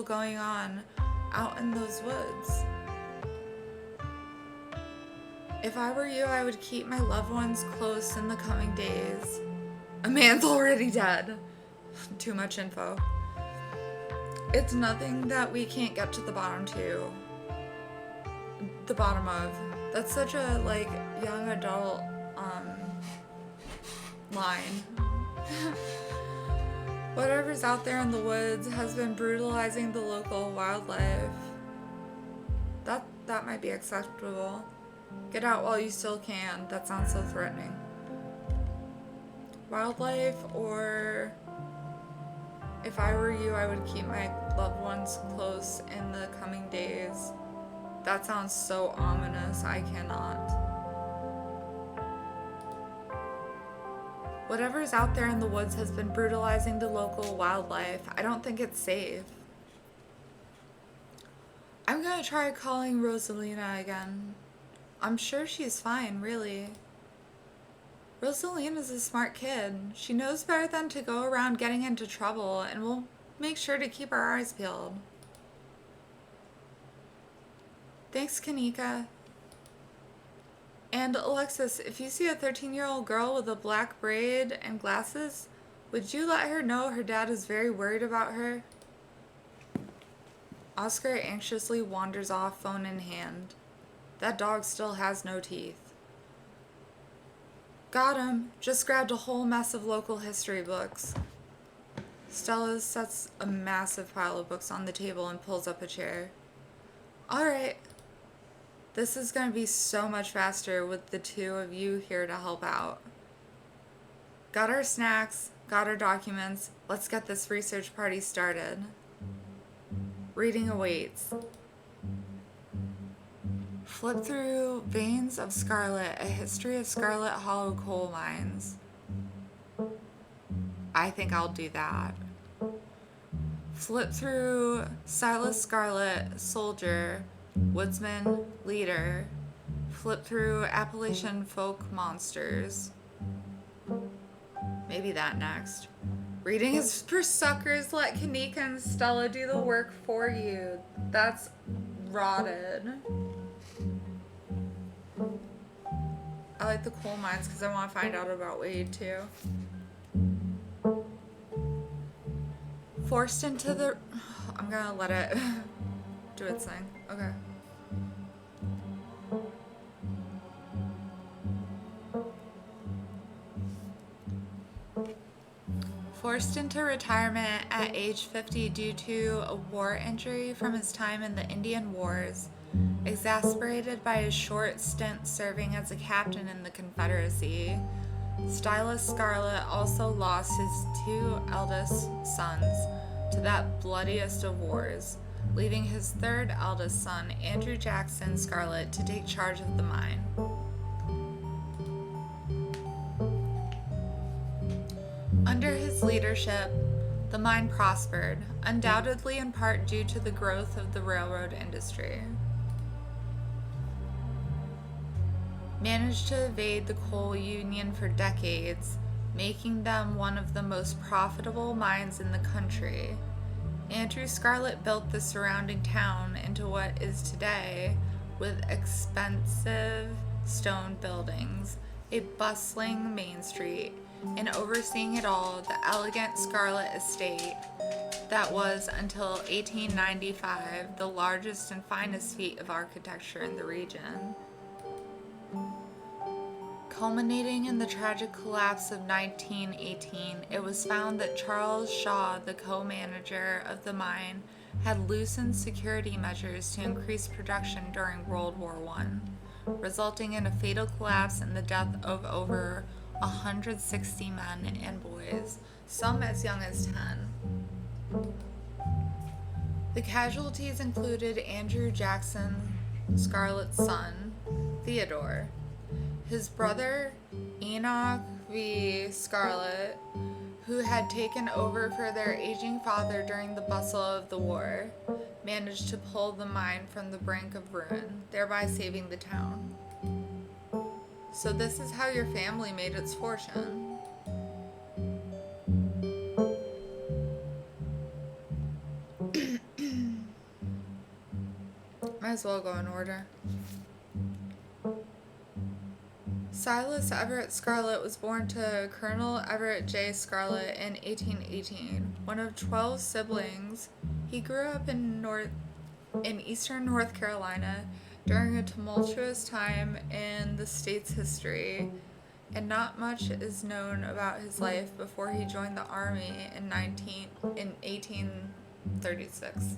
going on out in those woods. If I were you, I would keep my loved ones close in the coming days. A man's already dead. Too much info. It's nothing that we can't get to the bottom of. That's such a like young adult line. Whatever's out there in the woods has been brutalizing the local wildlife. That might be acceptable. Get out while you still can. That sounds so threatening. Wildlife, or if I were you, I would keep my loved ones close in the coming days. That sounds so ominous. I cannot. Whatever's out there in the woods has been brutalizing the local wildlife. I don't think it's safe. I'm gonna try calling Rosalina again. I'm sure she's fine, really. Rosalina's a smart kid. She knows better than to go around getting into trouble, and we'll make sure to keep our eyes peeled. Thanks, Kanika. And Alexis, if you see a 13-year-old girl with a black braid and glasses, would you let her know her dad is very worried about her? Oscar anxiously wanders off, phone in hand. That dog still has no teeth. Got him. Just grabbed a whole mess of local history books. Stella sets a massive pile of books on the table and pulls up a chair. Alright. This is going to be so much faster with the two of you here to help out. Got our snacks, got our documents. Let's get this research party started. Reading awaits. Flip through Veins of Scarlet, a history of Scarlet Hollow coal mines. I think I'll do that. Flip through Silas Scarlet, soldier, woodsman, leader. Flip through Appalachian folk monsters. Maybe that next. Reading is for suckers. Let Kanika and Stella do the work for you. That's rotted. I like the coal mines because I want to find out about Wade too. Forced into the... I'm gonna let it do its thing. Okay. Forced into retirement at age 50 due to a war injury from his time in the Indian Wars, exasperated by his short stint serving as a captain in the Confederacy, Silas Scarlet also lost his two eldest sons to that bloodiest of wars, leaving his third eldest son, Andrew Jackson Scarlet, to take charge of the mine. Under his leadership, the mine prospered, undoubtedly in part due to the growth of the railroad industry. Managed to evade the coal union for decades, making them one of the most profitable mines in the country. Andrew Scarlet built the surrounding town into what is today, with expensive stone buildings, a bustling main street, and overseeing it all, the elegant Scarlet Estate that was, until 1895, the largest and finest feat of architecture in the region. Culminating in the tragic collapse of 1918, it was found that Charles Shaw, the co-manager of the mine, had loosened security measures to increase production during World War I, resulting in a fatal collapse and the death of over 160 men and boys, some as young as 10. The casualties included Andrew Jackson Scarlet's son, Theodore, his brother Enoch V. Scarlet, who had taken over for their aging father during the bustle of the war, managed to pull the mine from the brink of ruin, thereby saving the town. So this is how your family made its fortune. Might as well go in order. Silas Everett Scarlet was born to Colonel Everett J. Scarlet in 1818. One of 12 siblings, he grew up in eastern North Carolina during a tumultuous time in the state's history, and not much is known about his life before he joined the army in 1836.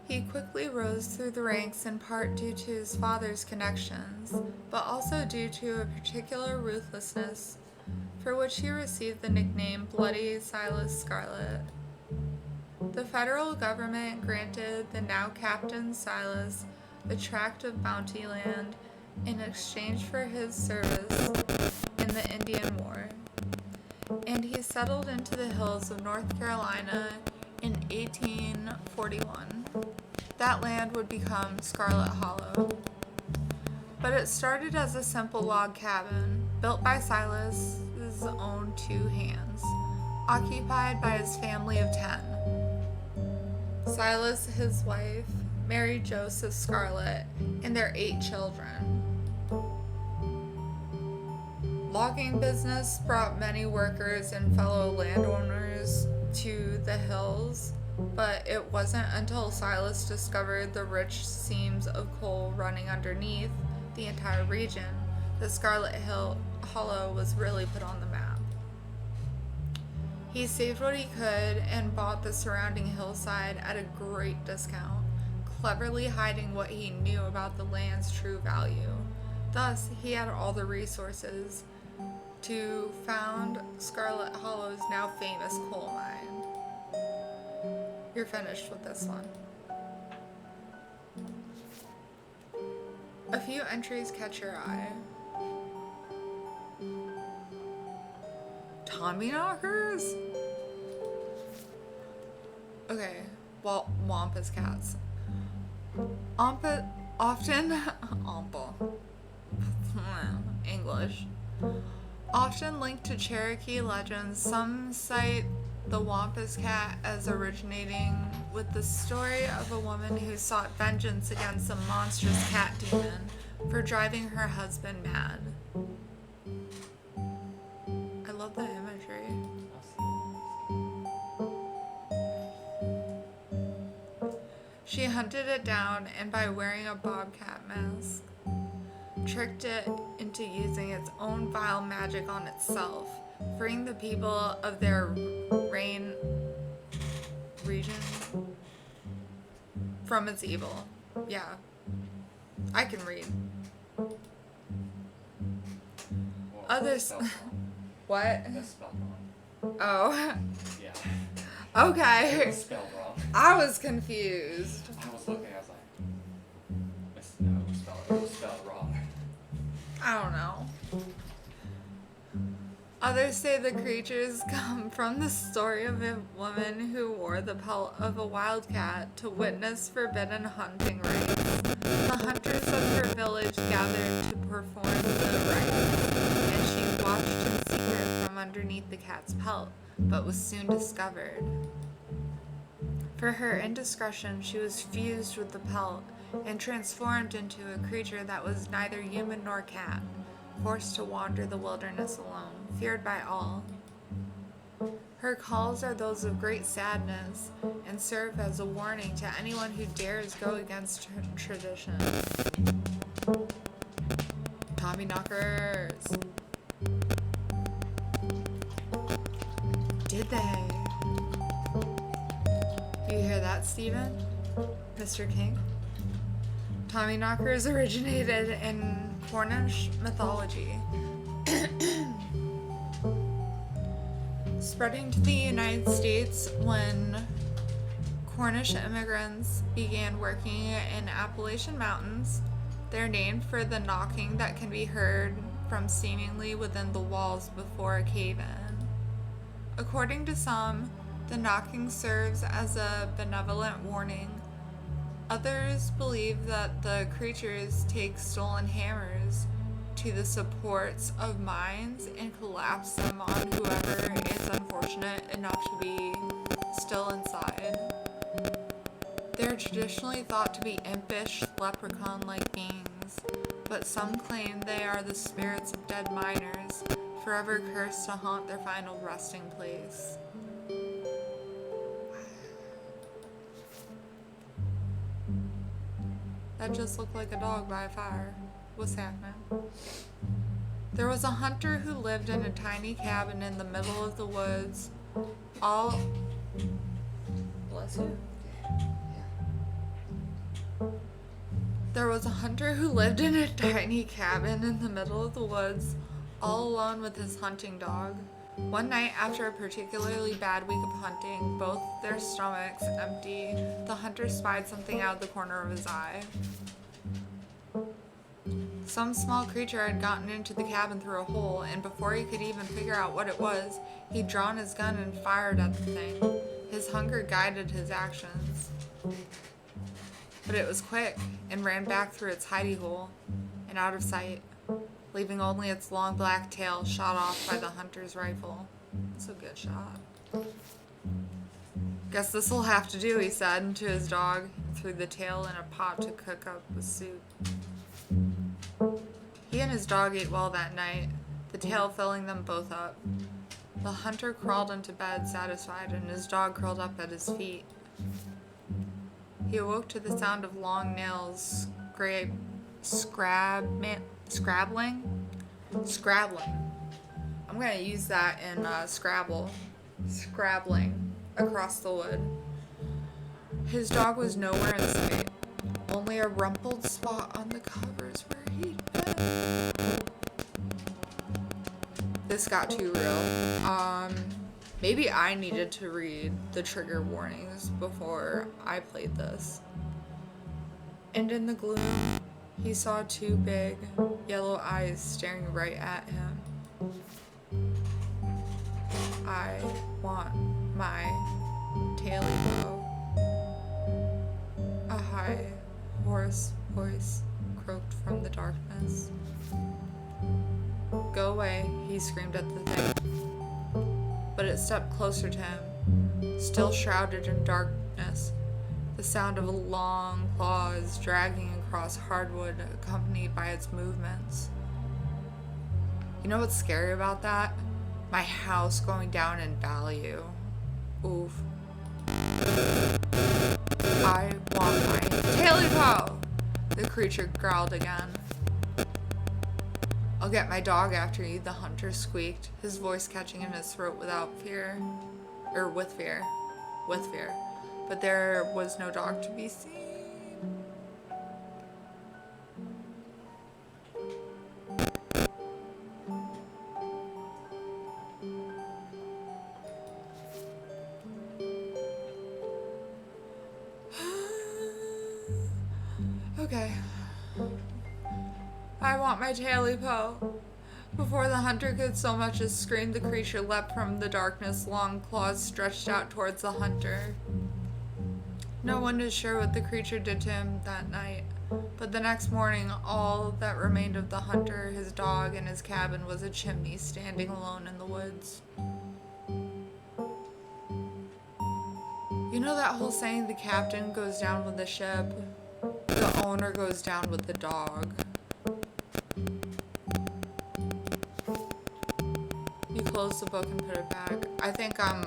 He quickly rose through the ranks in part due to his father's connections, but also due to a particular ruthlessness for which he received the nickname Bloody Silas Scarlet. The federal government granted the now Captain Silas a tract of bounty land in exchange for his service in the Indian War, and he settled into the hills of North Carolina in 1841. That land would become Scarlet Hollow. But it started as a simple log cabin, built by Silas's own two hands, occupied by his family of 10. Silas, his wife, Mary Joseph Scarlet, and their 8 children. Logging business brought many workers and fellow landowners to the hills, but it wasn't until Silas discovered the rich seams of coal running underneath the entire region that Scarlet Hollow was really put on the map. He saved what he could and bought the surrounding hillside at a great discount, cleverly hiding what he knew about the land's true value. Thus, he had all the resources to found Scarlet Hollow's now famous coal mine. You're finished with this one. A few entries catch your eye. Tommy knockers? Okay, well, Wampus cats. Often, English. Often linked to Cherokee legends, some cite the Wampus cat as originating with the story of a woman who sought vengeance against a monstrous cat demon for driving her husband mad. I love the imagery. She hunted it down and by wearing a bobcat mask, tricked it into using its own vile magic on itself, freeing the people of their region from its evil. Yeah, I can read. Others. What? That's spelled wrong. Oh. Yeah. Okay. It's spelled wrong. I was confused. I was looking, I was like, no, it was spelled wrong. I don't know. Others say the creatures come from the story of a woman who wore the pelt of a wildcat to witness forbidden hunting rites. The hunters of her village gathered to perform the rites, and she watched in secret from underneath the cat's pelt, but was soon discovered. For her indiscretion, she was fused with the pelt and transformed into a creature that was neither human nor cat, forced to wander the wilderness alone, feared by all. Her calls are those of great sadness and serve as a warning to anyone who dares go against tradition. Tommy knockers. Did they? You hear that, Steven? Mr. King? Tommy knockers originated in Cornish mythology, spreading to the United States when Cornish immigrants began working in Appalachian Mountains. They're named for the knocking that can be heard from seemingly within the walls before a cave-in. According to some, the knocking serves as a benevolent warning. Others believe that the creatures take stolen hammers to the supports of mines and collapse them on whoever is unfortunate enough to be still inside. They are traditionally thought to be impish, leprechaun-like beings, but some claim they are the spirits of dead miners, forever cursed to haunt their final resting place. That just looked like a dog by a fire. What's happening? There was a hunter who lived in a tiny cabin in the middle of the woods. Bless you. There was a hunter who lived in a tiny cabin in the middle of the woods, all alone with his hunting dog. One night, after a particularly bad week of hunting, both their stomachs empty, the hunter spied something out of the corner of his eye. Some small creature had gotten into the cabin through a hole, and before he could even figure out what it was, he'd drawn his gun and fired at the thing. His hunger guided his actions. But it was quick, and ran back through its hidey hole, and out of sight, leaving only its long black tail shot off by the hunter's rifle. It's a good shot. Guess this'll have to do, he said to his dog, and threw the tail in a pot to cook up the soup. He and his dog ate well that night, the tail filling them both up. The hunter crawled into bed satisfied, and his dog curled up at his feet. He awoke to the sound of long nails scrabbling. I'm gonna use that in Scrabble. Scrabbling across the wood. His dog was nowhere in sight. Only a rumpled spot on the covers where he'd been. This got too real. Maybe I needed to read the trigger warnings before I played this. And in the gloom, he saw two big yellow eyes staring right at him. I want my taily bow. hoarse voice croaked from the darkness. "Go away," he screamed at the thing. But it stepped closer to him, still shrouded in darkness. The sound of long claws dragging across hardwood, accompanied by its movements. You know what's scary about that? My house going down in value. Oof. "I want my tailipo!" The creature growled again. "I'll get my dog after you," the hunter squeaked, his voice catching in his throat without fear. With fear. With fear. But there was no dog to be seen. Okay. "I want my tailipo." Before the hunter could so much as scream, the creature leapt from the darkness, long claws stretched out towards the hunter. No one is sure what the creature did to him that night, but the next morning all that remained of the hunter, his dog, and his cabin was a chimney standing alone in the woods. You know that whole saying, the captain goes down with the ship, the owner goes down with the dog. You close the book and put it back. I think I'm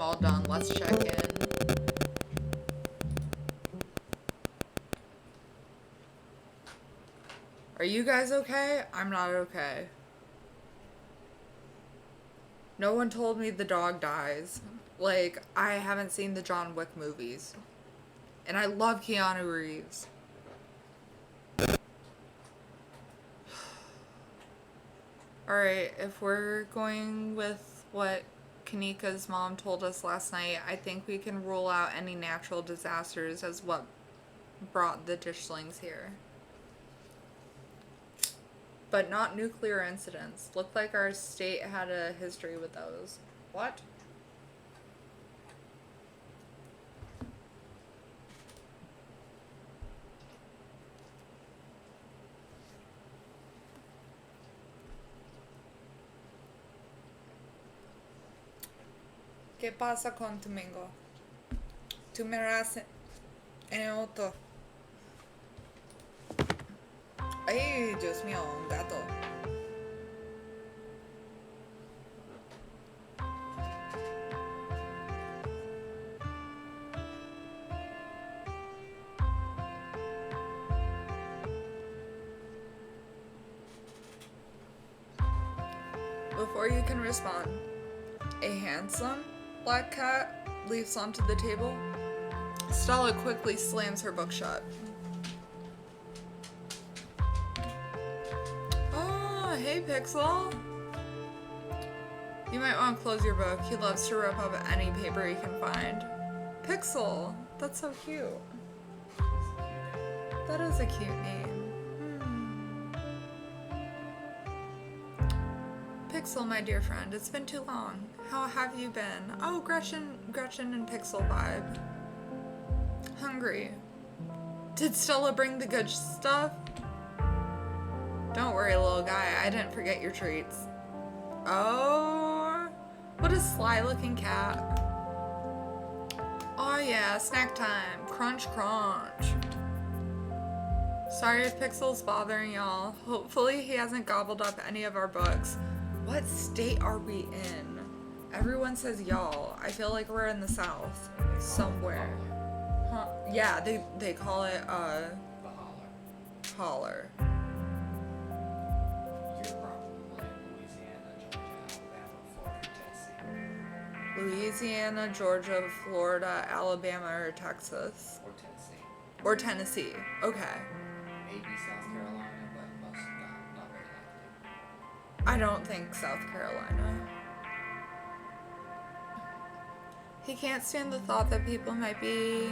all done. Let's check in. Are you guys okay? I'm not okay. No one told me the dog dies. Like, I haven't seen the John Wick movies. And I love Keanu Reeves. Alright, if we're going with what Kanika's mom told us last night, I think we can rule out any natural disasters as what brought the dishlings here. But not nuclear incidents. Looked like our state had a history with those. What? ¿Qué pasa con tu mingo? Tú miras en otro. Ay, Dios mío, un gato. Before you can respond, a handsome black cat leaps onto the table. Stella quickly slams her book shut. Oh, hey Pixel. You might want to close your book. He loves to rip up any paper he can find. Pixel, that's so cute. That is a cute name. Pixel, my dear friend, it's been too long. How have you been? Oh, Gretchen and Pixel vibe. Hungry. Did Stella bring the good stuff? Don't worry, little guy, I didn't forget your treats. Oh, what a sly looking cat. Oh yeah, snack time. Crunch, crunch. Sorry if Pixel's bothering y'all. Hopefully he hasn't gobbled up any of our books. What state are we in? Everyone says y'all. I feel like we're in the South. Somewhere. Huh? Yeah, they call it, The holler. holler. You're probably in Louisiana, Georgia, Florida, Alabama, or Texas. Or Tennessee. Or Tennessee. Okay. Maybe South Carolina, but most not very likely. I don't think South Carolina. He can't stand the thought that people might pay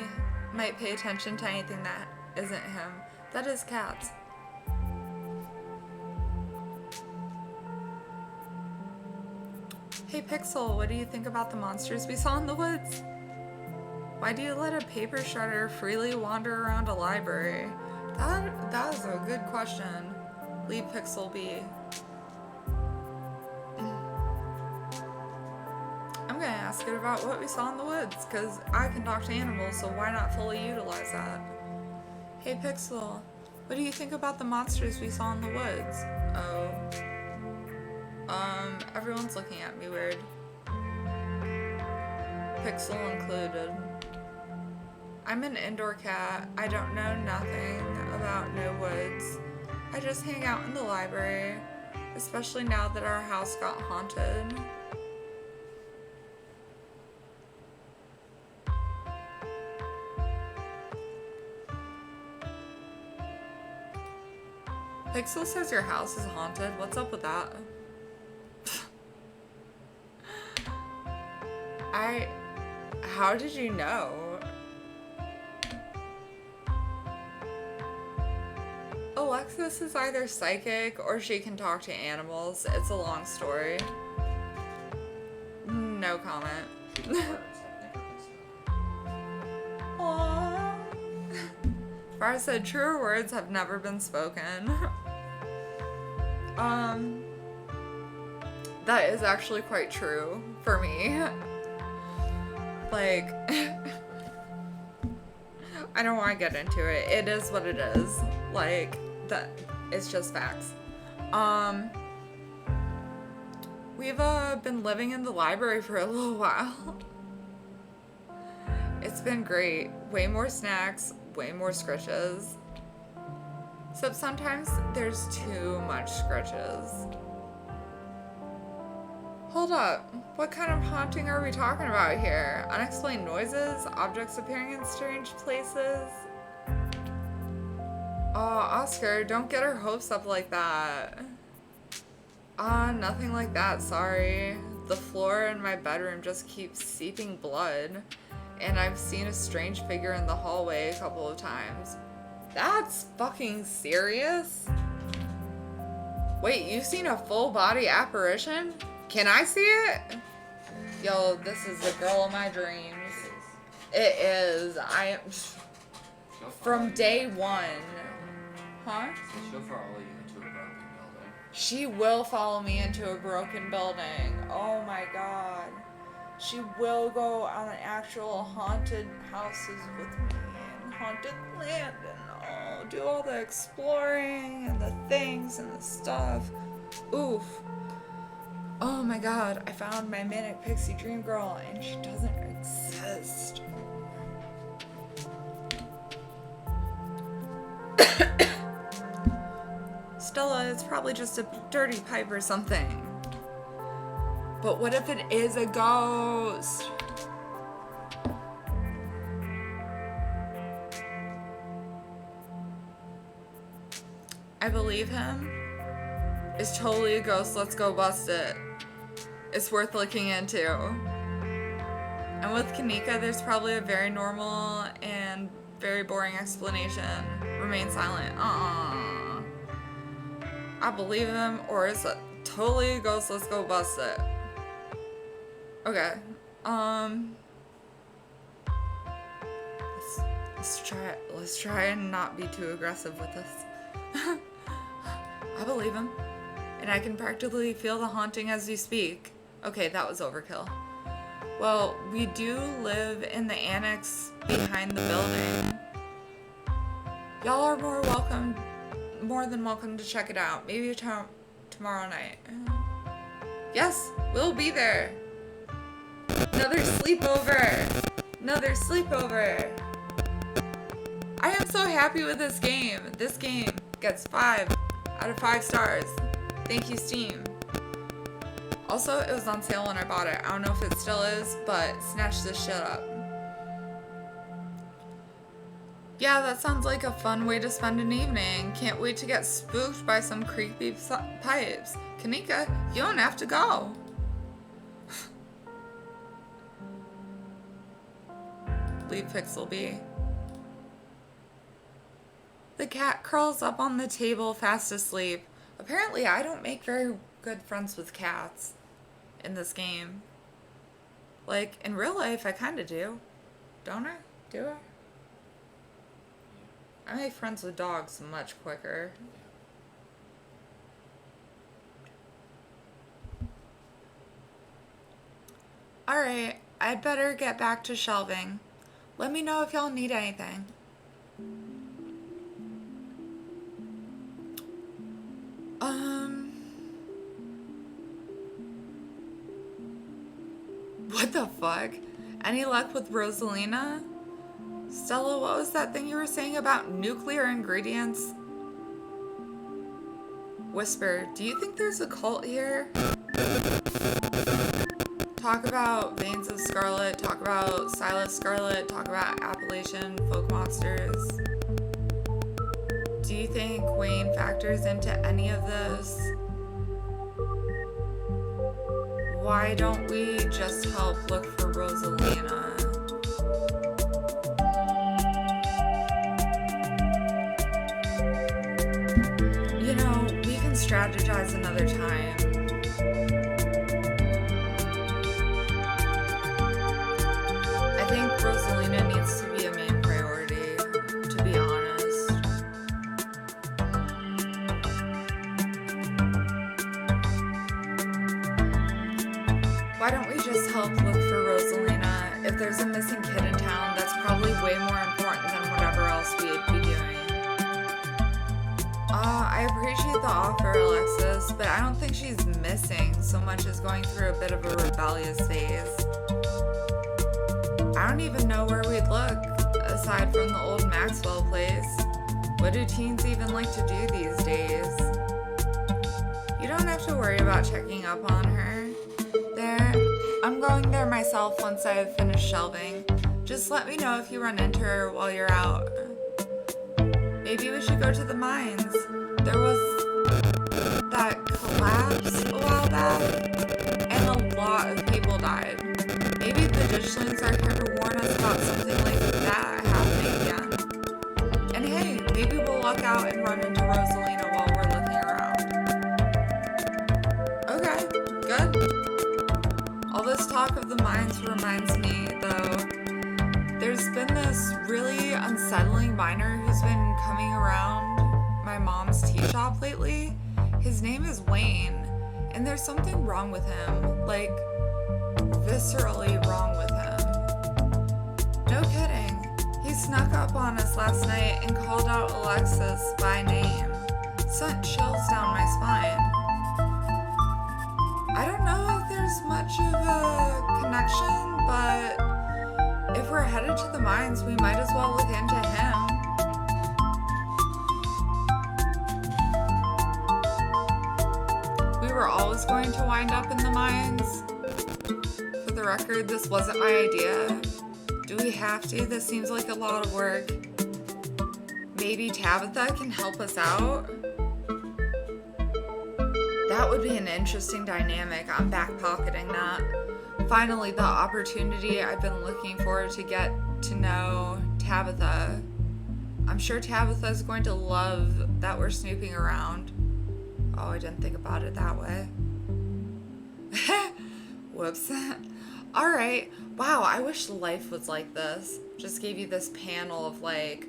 attention to anything that isn't him. That is cats. Hey Pixel, what do you think about the monsters we saw in the woods? Why do you let a paper shredder freely wander around a library? That is a good question. Leave Pixel be. I'm gonna ask it about what we saw in the woods, because I can talk to animals, so why not fully utilize that? Hey Pixel, what do you think about the monsters we saw in the woods? Oh. Everyone's looking at me weird. Pixel included. I'm an indoor cat. I don't know nothing about no woods. I just hang out in the library, especially now that our house got haunted. Pixel says your house is haunted. What's up with that? How did you know? Alexis is either psychic or she can talk to animals. It's a long story. No comment. Aww. Farah said truer words have never been spoken. That is actually quite true for me. Like, I don't want to get into it. It is what it is. Like, that, it's just facts. We've been living in the library for a little while. It's been great. Way more snacks, way more scritches. Except sometimes there's too much scritches. Hold up. What kind of haunting are we talking about here? Unexplained noises? Objects appearing in strange places? Oh, Oscar, don't get her hopes up like that. Nothing like that, sorry. The floor in my bedroom just keeps seeping blood. And I've seen a strange figure in the hallway a couple of times. That's fucking serious? Wait, you've seen a full body apparition? Can I see it? Yo, this is the girl of my dreams. It is. I am from day one. Huh? She'll follow you into a broken building. She will follow me into a broken building. Oh my god. She will go on actual haunted houses with me and haunted land and all. Do all the exploring and the things and the stuff. Oof. Oh my god, I found my manic pixie dream girl and she doesn't exist. Stella, it's probably just a dirty pipe or something. But what if it is a ghost? I believe him. It's totally a ghost, let's go bust it. It's worth looking into. And with Kanika, there's probably a very normal and very boring explanation. Remain silent. I believe him, or it's a totally a ghost, let's go bust it. Okay. Let's try and not be too aggressive with this. I believe him. And I can practically feel the haunting as we speak. Okay, that was overkill. Well, we do live in the annex behind the building. Y'all are more than welcome to check it out. Maybe tomorrow night. Yes, we'll be there. Another sleepover. Another sleepover. I am so happy with this game. This game gets 5 out of 5 stars. Thank you, Steam. Also, it was on sale when I bought it. I don't know if it still is, but snatch this shit up. Yeah, that sounds like a fun way to spend an evening. Can't wait to get spooked by some creepy pipes. Kanika, you don't have to go. Leave Pixel be. The cat curls up on the table fast asleep. Apparently, I don't make very good friends with cats in this game. Like, in real life, I kind of do. Don't I? Do I? I make friends with dogs much quicker. Alright, I'd better get back to shelving. Let me know if y'all need anything. What the fuck? Any luck with Rosalina? Stella, what was that thing you were saying about nuclear ingredients? Whisper, do you think there's a cult here? Talk about Veins of Scarlet, talk about Silas Scarlet, talk about Appalachian folk monsters. Do you think Wayne factors into any of this? Why don't we just help look for Rosalina? You know, we can strategize another time. I think Rosalina needs to be a main priority, to be honest. Why don't we just help look for Rosalina? If there's a missing kid in town, that's probably way more important than whatever else we'd be doing. I appreciate the offer, Alexis, but I don't think she's missing so much as going through a bit of a rebellious phase. I don't even know where we'd look, aside from the old Maxwell place. What do teens even like to do these days? You don't have to worry about checking up on her. There, I'm going there myself once I've finished shelving. Just let me know if you run into her while you're out. Maybe we should go to the mines. There was that collapse a while back, and a lot of people died. Maybe the Ditchlings are here to warn us about something like that happening again. And hey, maybe we'll luck out and run into Rosalina while we're looking around. Okay, good. All this talk of the mines reminds me, though, there's been this really unsettling miner who's been coming around my mom's tea shop lately. His name is Wayne, and there's something wrong with him, like viscerally wrong with him. No kidding. He snuck up on us last night and called out Alexis by name. Sent chills down my spine. I don't know if there's much of a connection, but if we're headed to the mines, we might as well look into him. We were always going to wind up in the mines. For the record, this wasn't my idea. Do we have to? This seems like a lot of work. Maybe Tabitha can help us out? That would be an interesting dynamic. I'm back-pocketing that. Finally, the opportunity I've been looking for to get to know Tabitha. I'm sure Tabitha is going to love that we're snooping around. Oh, I didn't think about it that way. Whoops. Alright. Wow, I wish life was like this. Just gave you this panel of like,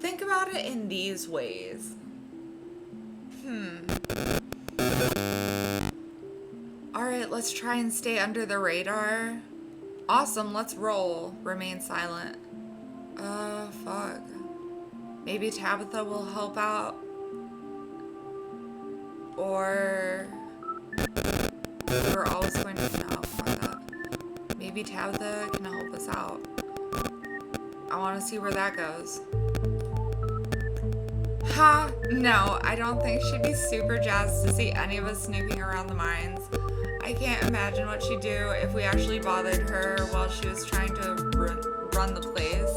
think about it in these ways. Alright, let's try and stay under the radar. Awesome, let's roll. Remain silent. Fuck. Maybe Tabitha will help out. Or we're always going to no, fuck that. Maybe Tabitha can help us out. I want to see where that goes. Ha! No, I don't think she'd be super jazzed to see any of us snooping around the mines. I can't imagine what she'd do if we actually bothered her while she was trying to run the place.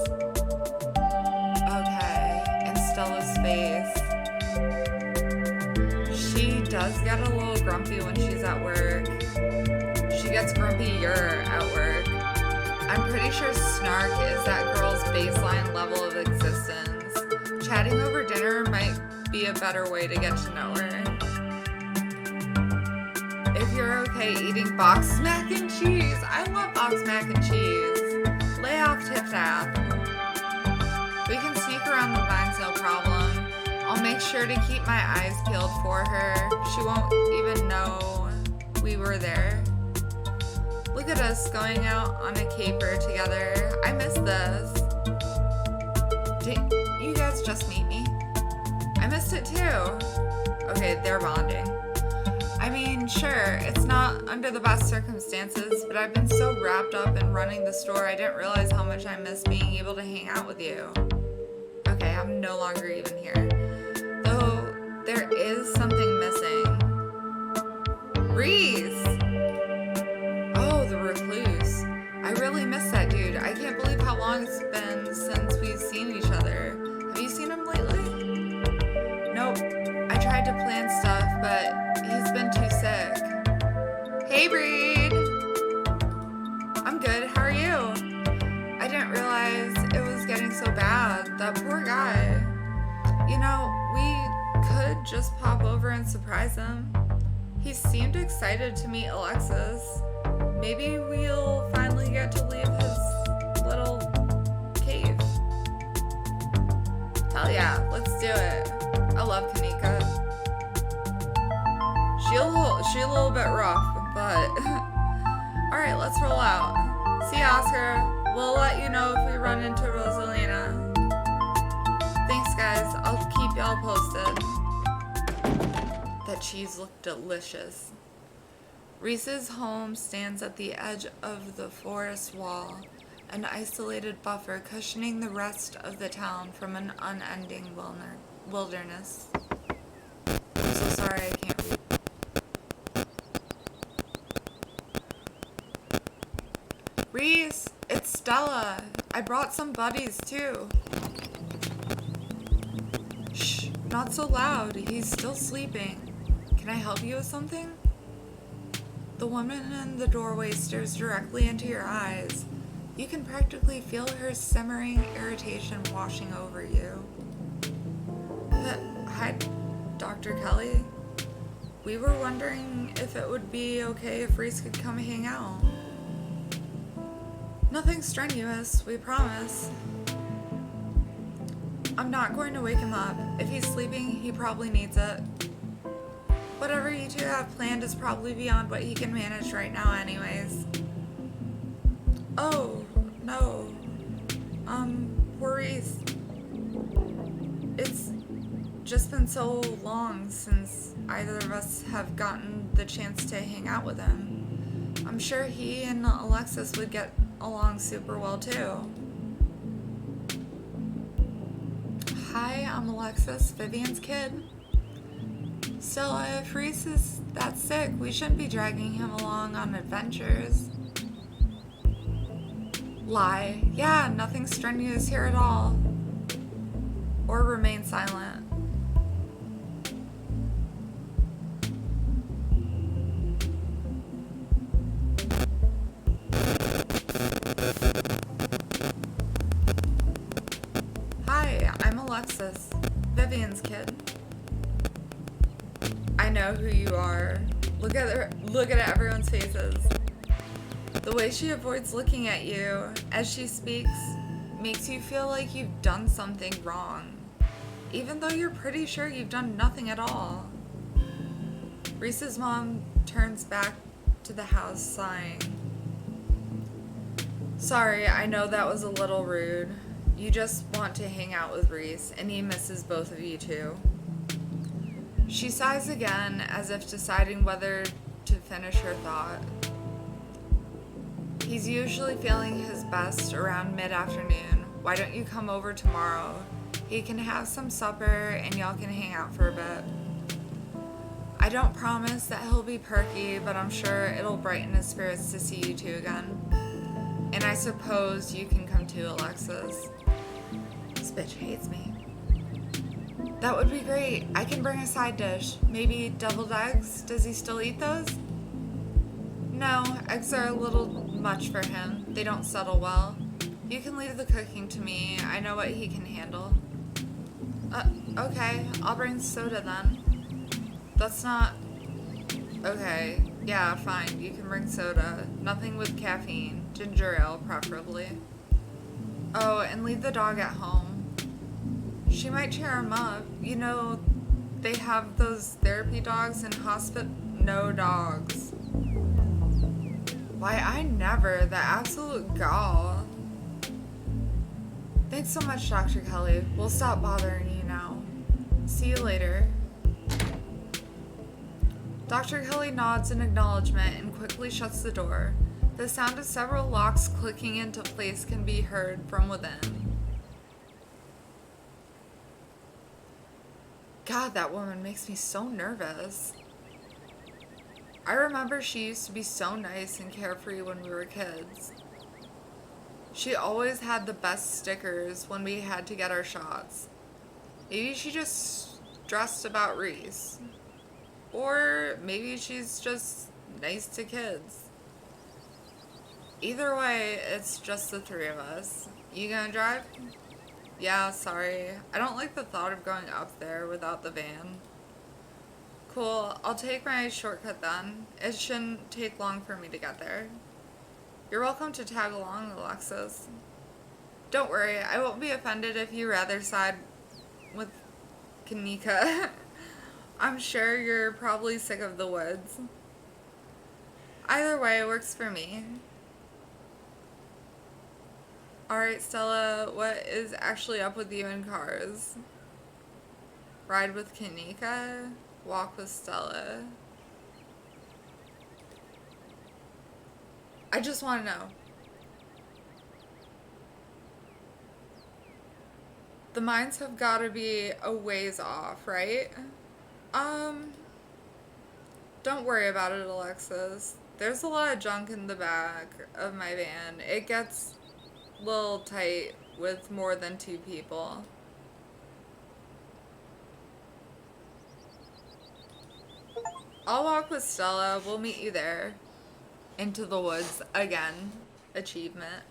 Okay, and Stella's face. She does get a little grumpy when she's at work. She gets grumpier at work. I'm pretty sure snark is that girl's baseline level of existence. Chatting over dinner might be a better way to get to know her. If you're okay eating box mac and cheese. I love box mac and cheese. Lay off tip-tap. We can sneak around the vines, no problem. I'll make sure to keep my eyes peeled for her. She won't even know we were there. Look at us going out on a caper together. I miss this. Did you guys just meet me? I missed it too. Okay, they're bonding. I mean, sure, it's not under the best circumstances, but I've been so wrapped up in running the store, I didn't realize how much I missed being able to hang out with you. Okay, I'm no longer even here. Though, there is something missing. Reese! Oh, the recluse. I really miss that dude. I can't believe how long it's been since we've seen each other. Have you seen him lately? Nope. I tried to plan stuff, but he's been too sick. Hey, Breed! I'm good. How are you? I didn't realize it was getting so bad. That poor guy. You know, we could just pop over and surprise him. He seemed excited to meet Alexis. Maybe we'll finally get to leave his little cave. Hell yeah, let's do it. I love Kanika. She a little bit rough, but alright, let's roll out. See ya, Oscar. We'll let you know if we run into Rosalina. Thanks, guys. I'll keep y'all posted. That cheese looked delicious. Reese's home stands at the edge of the forest wall, an isolated buffer cushioning the rest of the town from an unending wilderness. I'm so sorry I can't read. Reese, it's Stella. I brought some buddies too. Shh, not so loud. He's still sleeping. Can I help you with something? The woman in the doorway stares directly into your eyes. You can practically feel her simmering irritation washing over you. Hi, Dr. Kelly. We were wondering if it would be okay if Reese could come hang out. Nothing strenuous, we promise. I'm not going to wake him up. If he's sleeping, he probably needs it. Whatever you two have planned is probably beyond what he can manage right now anyways. Oh, no. Poor Reese. It's just been so long since either of us have gotten the chance to hang out with him. I'm sure he and Alexis would get along super well too. Hi, I'm Alexis, Vivian's kid. Still, if Reese is that sick, we shouldn't be dragging him along on adventures. Lie. Yeah, nothing strenuous here at all. Or remain silent. Hi, I'm Alexis, Vivian's kid. I know who you are. Look at her, look at everyone's faces. The way she avoids looking at you as she speaks makes you feel like you've done something wrong, even though you're pretty sure you've done nothing at all. Reese's mom turns back to the house, sighing. Sorry, I know that was a little rude. You just want to hang out with Reese, and he misses both of you too. She sighs again, as if deciding whether to finish her thought. He's usually feeling his best around mid-afternoon. Why don't you come over tomorrow? He can have some supper, and y'all can hang out for a bit. I don't promise that he'll be perky, but I'm sure it'll brighten his spirits to see you two again. And I suppose you can come too, Alexis. This bitch hates me. That would be great. I can bring a side dish. Maybe deviled eggs? Does he still eat those? No, eggs are a little much for him. They don't settle well. You can leave the cooking to me. I know what he can handle. Okay. I'll bring soda then. That's not... Okay. Yeah, fine. You can bring soda. Nothing with caffeine. Ginger ale, preferably. Oh, and leave the dog at home. She might cheer him up. You know, they have those therapy dogs in hospital. No dogs. Why, I never. The absolute gall. Thanks so much, Dr. Kelly. We'll stop bothering you now. See you later. Dr. Kelly nods in acknowledgement and quickly shuts the door. The sound of several locks clicking into place can be heard from within. God, that woman makes me so nervous. I remember she used to be so nice and carefree when we were kids. She always had the best stickers when we had to get our shots. Maybe she just stressed about Reese. Or maybe she's just nice to kids. Either way, it's just the three of us. You gonna drive? Yeah, sorry. I don't like the thought of going up there without the van. Cool, I'll take my shortcut then. It shouldn't take long for me to get there. You're welcome to tag along, Alexis. Don't worry, I won't be offended if you rather side with Kanika. I'm sure you're probably sick of the woods. Either way, it works for me. Alright, Stella, what is actually up with you in cars? Ride with Kanika? Walk with Stella? I just want to know. The mines have got to be a ways off, right? Don't worry about it, Alexis. There's a lot of junk in the back of my van. It gets a little tight with more than 2 people. I'll walk with Stella. We'll meet you there. Into the woods again. Achievement.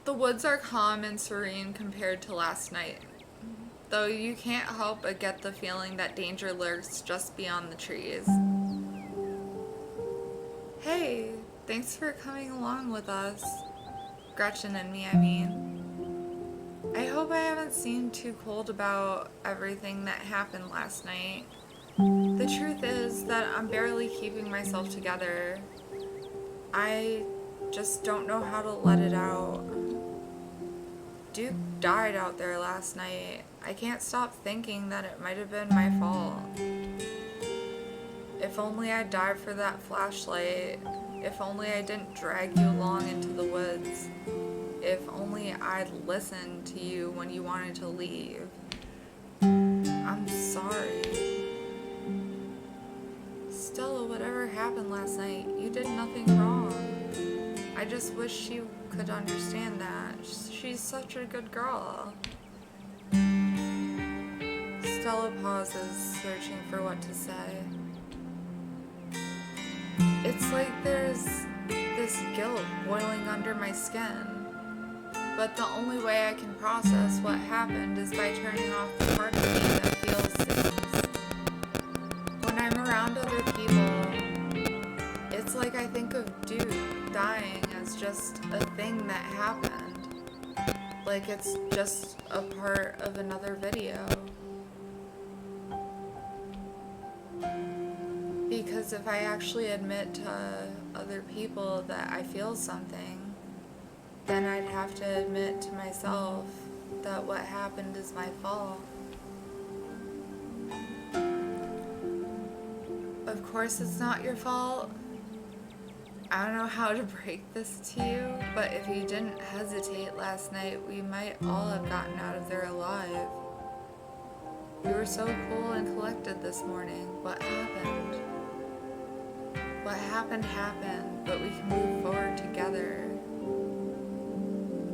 The woods are calm and serene compared to last night, though you can't help but get the feeling that danger lurks just beyond the trees. Hey, thanks for coming along with us. Gretchen and me, I mean. I hope I haven't seemed too cold about everything that happened last night. The truth is that I'm barely keeping myself together. I just don't know how to let it out. Duke died out there last night. I can't stop thinking that it might have been my fault. If only I'd dived for that flashlight. If only I didn't drag you along into the woods. If only I'd listened to you when you wanted to leave. I'm sorry. Stella, whatever happened last night, you did nothing wrong. I just wish you could understand that. She's such a good girl. Stella pauses, searching for what to say. It's like there's this guilt boiling under my skin. But the only way I can process what happened is by turning off the part of me that feels things. When I'm around other people, it's like I think of Duke dying as just a thing that happened. Like it's just a part of another video. Because if I actually admit to other people that I feel something, then I'd have to admit to myself that what happened is my fault. Of course it's not your fault. I don't know how to break this to you, but if you didn't hesitate last night, we might all have gotten out of there alive. You were so cool and collected this morning. What happened? What happened happened, but we can move forward together.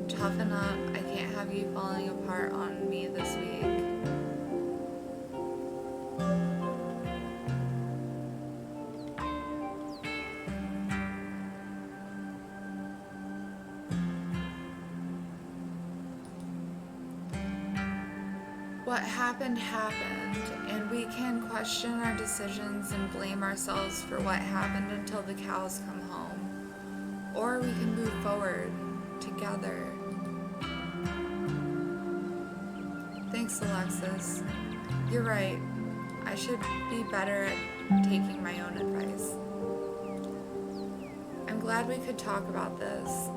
Toughen up. I can't have you falling apart on me this week. What happened happened, and we can question our decisions and blame ourselves for what happened until the cows come home. Or we can move forward together. Thanks, Alexis. You're right. I should be better at taking my own advice. I'm glad we could talk about this,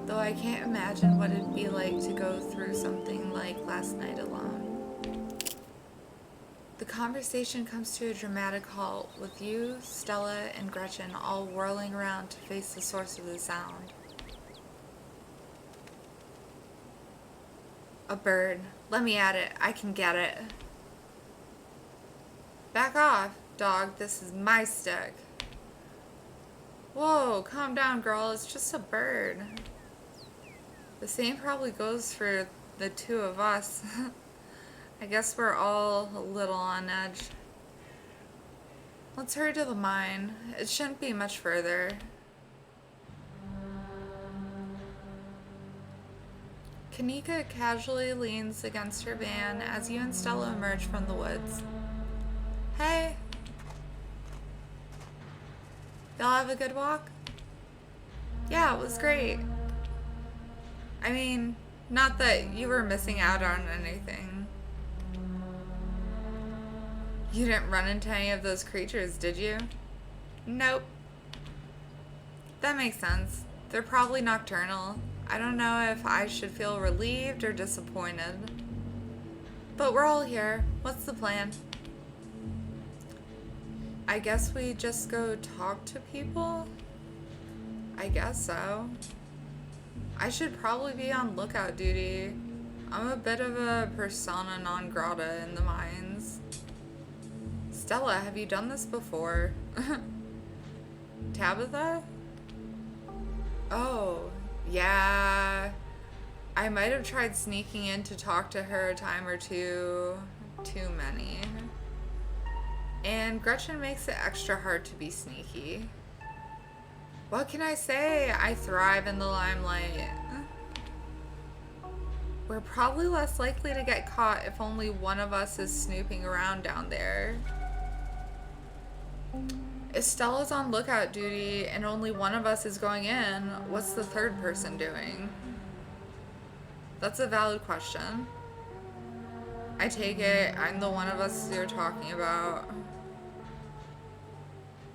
though I can't imagine what it'd be like to go through something like last night alone. The conversation comes to a dramatic halt with you, Stella, and Gretchen all whirling around to face the source of the sound. A bird. Let me at it. I can get it. Back off, dog. This is my stick. Whoa, calm down, girl. It's just a bird. The same probably goes for the two of us. I guess we're all a little on edge. Let's hurry to the mine. It shouldn't be much further. Kanika casually leans against her van as you and Stella emerge from the woods. Hey. Y'all have a good walk? Yeah, it was great. I mean, not that you were missing out on anything. You didn't run into any of those creatures, did you? Nope. That makes sense. They're probably nocturnal. I don't know if I should feel relieved or disappointed. But we're all here. What's the plan? I guess we just go talk to people? I guess so. I should probably be on lookout duty. I'm a bit of a persona non grata in the mines. Stella, have you done this before? Tabitha? Oh, yeah. I might have tried sneaking in to talk to her a time or two. Too many. And Gretchen makes it extra hard to be sneaky. What can I say? I thrive in the limelight. We're probably less likely to get caught if only one of us is snooping around down there. If Stella's on lookout duty and only one of us is going in, what's the third person doing? That's a valid question. I take it I'm the one of us you're talking about.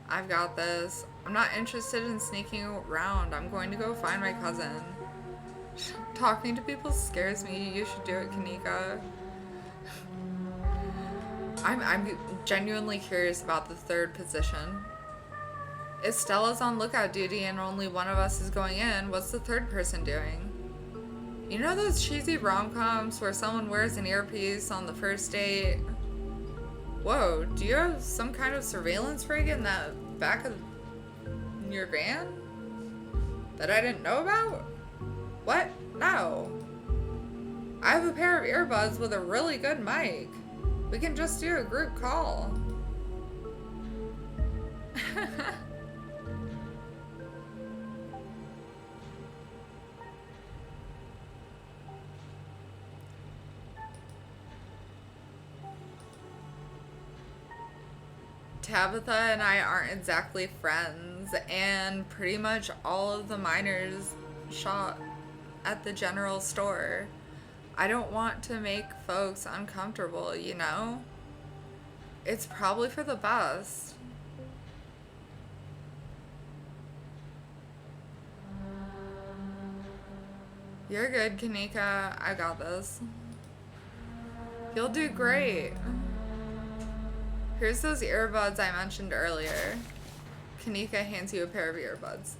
I've got this. I'm not interested in sneaking around. I'm going to go find my cousin. Talking to people scares me. You should do it, Kanika. I'm genuinely curious about the third position. If Stella's on lookout duty and only one of us is going in, what's the third person doing? You know those cheesy rom-coms where someone wears an earpiece on the first date? Whoa, do you have some kind of surveillance rig in the back of your van that I didn't know about? What? No. I have a pair of earbuds with a really good mic. We can just do a group call. Tabitha and I aren't exactly friends, and pretty much all of the miners shop at the general store. I don't want to make folks uncomfortable, you know? It's probably for the best. You're good, Kanika. I got this. You'll do great. Here's those earbuds I mentioned earlier. Kanika hands you a pair of earbuds.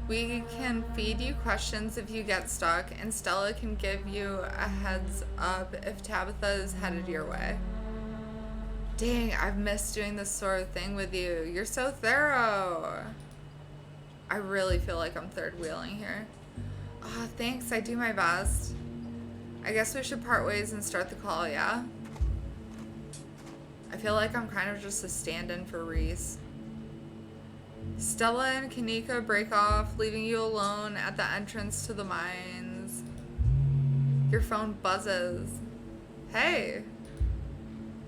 We can feed you questions if you get stuck, and Stella can give you a heads up if Tabitha is headed your way. Dang, I've missed doing this sort of thing with you. You're so thorough. I really feel like I'm third wheeling here. Oh, thanks, I do my best. I guess we should part ways and start the call, yeah? I feel like I'm kind of just a stand-in for Reese. Stella and Kanika break off, leaving you alone at the entrance to the mines. Your phone buzzes. Hey!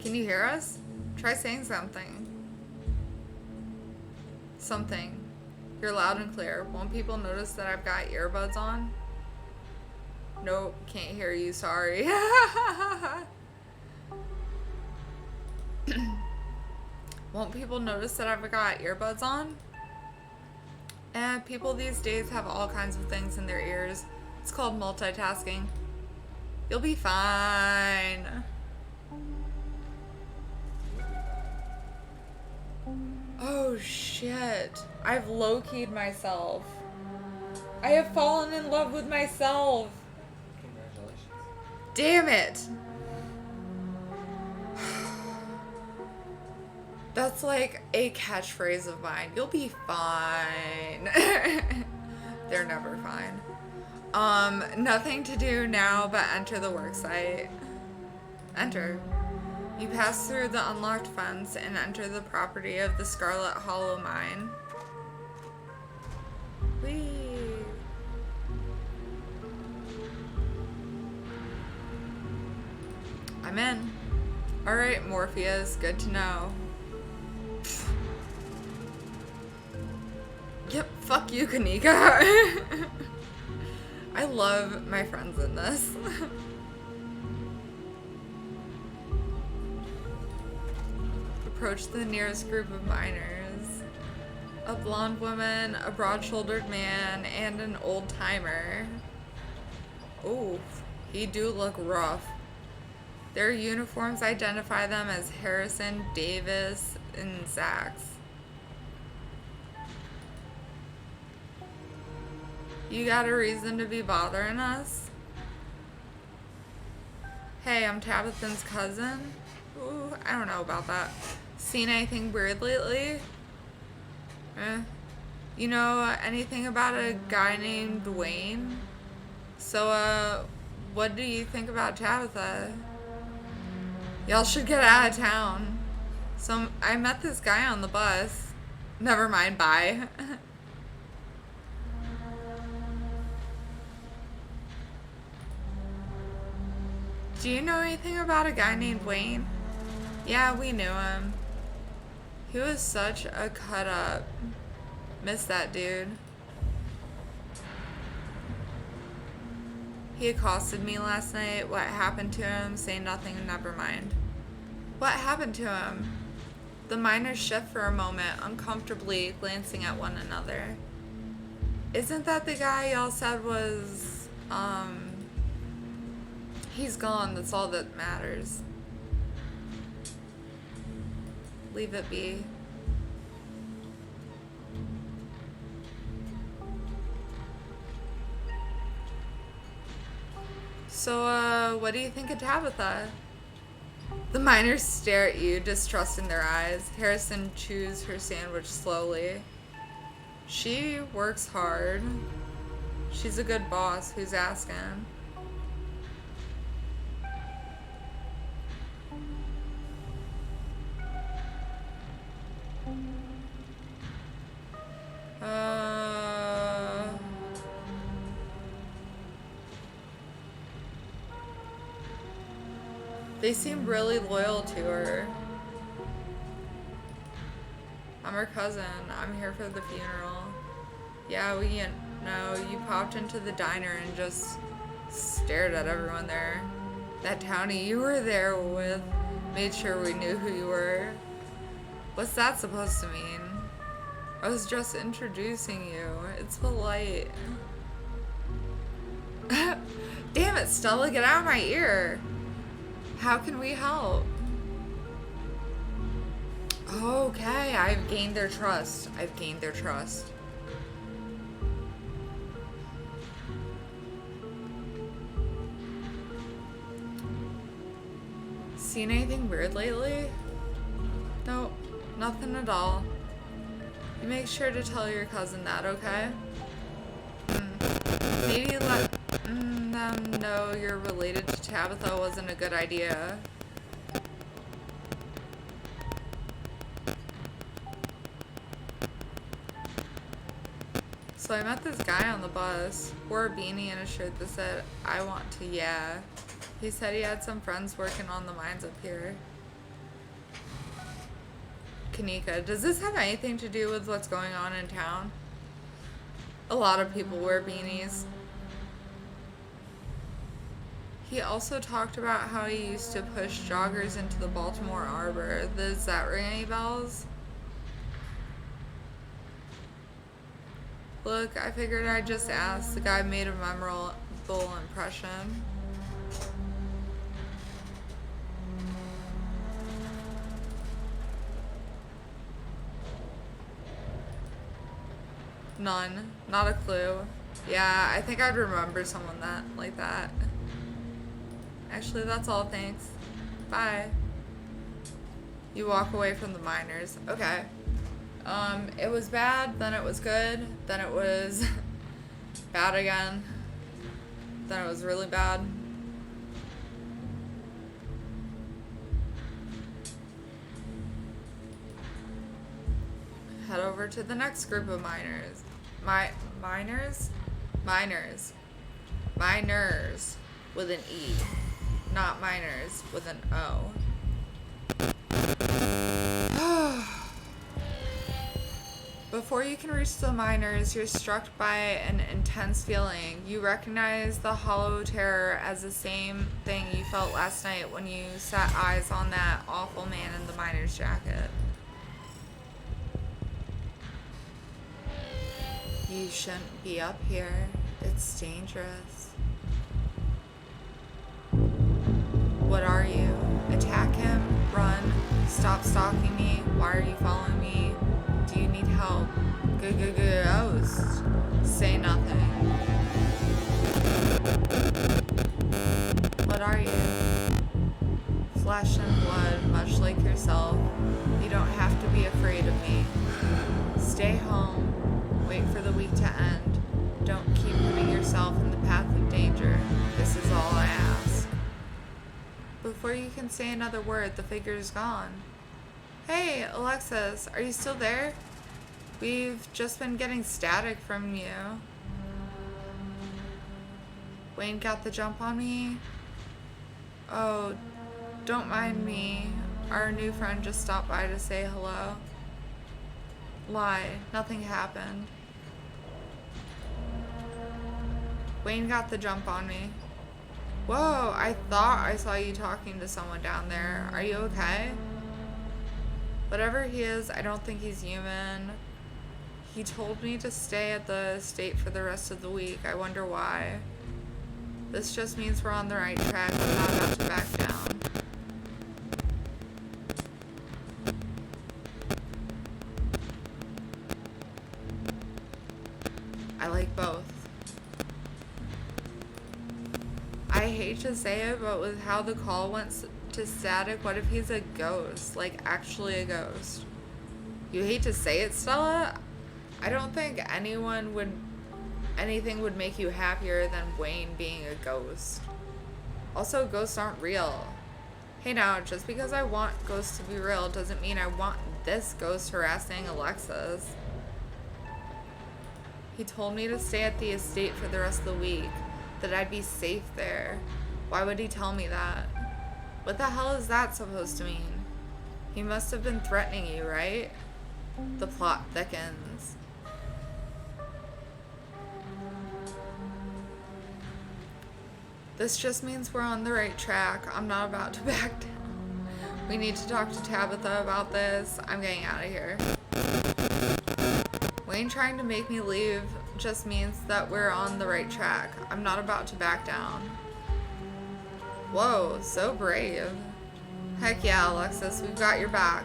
Can you hear us? Try saying something. Something. You're loud and clear. Won't people notice that I've got earbuds on? Nope, can't hear you, sorry. Won't people notice that I've got earbuds on? People these days have all kinds of things in their ears. It's called multitasking. You'll be fine. Oh shit. I've low-keyed myself. I have fallen in love with myself. Congratulations. Damn it. That's like a catchphrase of mine. You'll be fine. They're never fine. Nothing to do now but enter the worksite. Enter. You pass through the unlocked fence and enter the property of the Scarlet Hollow Mine. Whee! I'm in. Alright, Morpheus, good to know. Yep, fuck you, Kanika. I love my friends in this. Approach the nearest group of miners. A blonde woman, a broad-shouldered man, and an old-timer. Oh, he do look rough. Their uniforms identify them as Harrison, Davis, and Sachs. You got a reason to be bothering us? Hey, I'm Tabitha's cousin. Ooh, I don't know about that. Seen anything weird lately? You know anything about a guy named Wayne? So, what do you think about Tabitha? Y'all should get out of town. So, I met this guy on the bus. Never mind, bye. Do you know anything about a guy named Wayne? Yeah, we knew him. He was such a cut up. Miss that dude. He accosted me last night. What happened to him? Say nothing, never mind. What happened to him? The miners shift for a moment, uncomfortably glancing at one another. Isn't that the guy y'all said was, he's gone, that's all that matters. Leave it be. So, what do you think of Tabitha? The miners stare at you, distrust in their eyes. Harrison chews her sandwich slowly. She works hard. She's a good boss. Who's asking? They seem really loyal to her. I'm her cousin. I'm here for the funeral. Yeah, we know. You popped into the diner and just stared at everyone there. That townie you were there with made sure we knew who you were. What's that supposed to mean? I was just introducing you. It's polite. Damn it, Stella, get out of my ear. How can we help? Okay, I've gained their trust. I've gained their trust. Seen anything weird lately? Nope, nothing at all. You make sure to tell your cousin that, okay? Maybe let them know you're related to Tabitha wasn't a good idea. So I met this guy on the bus, wore a beanie and a shirt that said, I want to, yeah. He said he had some friends working on the mines up here. Kanika, does this have anything to do with what's going on in town? A lot of people wear beanies. He also talked about how he used to push joggers into the Baltimore Arbor. Does that ring any bells? Look, I figured I'd just ask. The guy made a memorable impression. None. Not a clue. Yeah, I think I'd remember someone like that. Actually, that's all. Thanks. Bye. You walk away from the miners. Okay. It was bad, then it was good, then it was bad again, then it was really bad. Head over to the next group of miners. Miners with an E, not miners with an O. Before you can reach the miners, you're struck by an intense feeling. You recognize the hollow terror as the same thing you felt last night when you set eyes on that awful man in the miner's jacket. You shouldn't be up here. It's dangerous. What are you? Attack him? Run? Stop stalking me? Why are you following me? Do you need help? Ghost. Say nothing. What are you? Flesh and blood, much like yourself. You don't have to be afraid of me. Stay home. Wait for the week to end. Don't keep putting yourself in the path of danger. This is all I ask. Before you can say another word, the figure is gone. Hey, Alexis, are you still there? We've just been getting static from you. Wayne got the jump on me? Oh, don't mind me. Our new friend just stopped by to say hello. Lie, nothing happened. Wayne got the jump on me. Whoa, I thought I saw you talking to someone down there. Are you okay? Whatever he is, I don't think he's human. He told me to stay at the estate for the rest of the week. I wonder why. This just means we're on the right track. I'm not about to back down. I like both. I hate to say it, but with how the call went to static, what if he's a ghost? Like, actually a ghost? You hate to say it, Stella? I don't think anything would make you happier than Wayne being a ghost. Also, ghosts aren't real. Hey now, just because I want ghosts to be real doesn't mean I want this ghost harassing Alexis. He told me to stay at the estate for the rest of the week, that I'd be safe there. Why would he tell me that? What the hell is that supposed to mean? He must have been threatening you, right? The plot thickens. This just means we're on the right track. I'm not about to back down. We need to talk to Tabitha about this. I'm getting out of here. Wayne trying to make me leave just means that we're on the right track. I'm not about to back down. Whoa, so brave. Heck yeah, Alexis, we've got your back.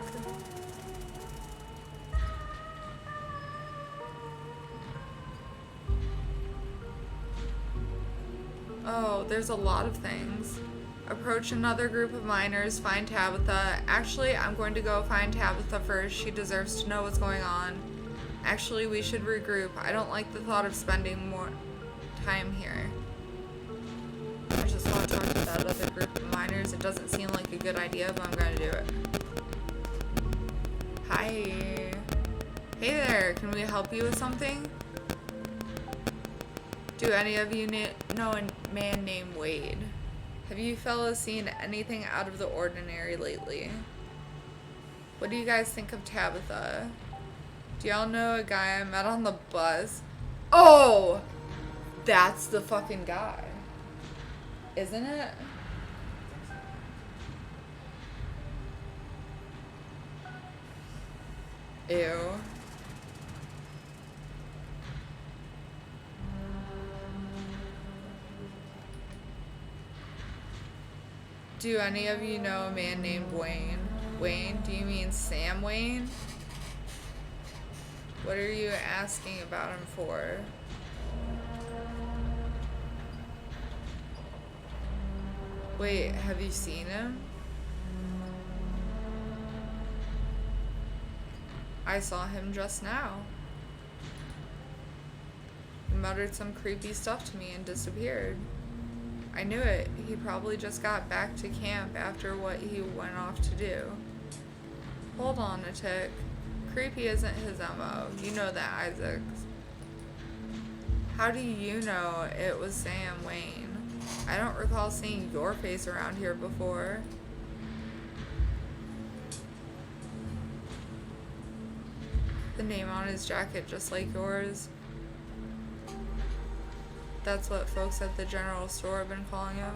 Oh, there's a lot of things. Approach another group of miners, find Tabitha. Actually, I'm going to go find Tabitha first. She deserves to know what's going on. Actually, we should regroup. I don't like the thought of spending more time here. I just want to talk to that other group of miners. It doesn't seem like a good idea, but I'm going to do it. Hi. Hey there, can we help you with something? Do any of you know a man named Wade? Have you fellas seen anything out of the ordinary lately? What do you guys think of Tabitha? Do y'all know a guy I met on the bus? Oh! That's the fucking guy. Isn't it? Ew. Do any of you know a man named Wayne? Wayne? Do you mean Sam Wayne? What are you asking about him for? Wait, have you seen him? I saw him just now. He muttered some creepy stuff to me and disappeared. I knew it. He probably just got back to camp after what he went off to do. Hold on a tick. Creepy isn't his MO. You know that, Isaac. How do you know it was Sam Wayne? I don't recall seeing your face around here before. The name on his jacket just like yours. That's what folks at the general store have been calling him.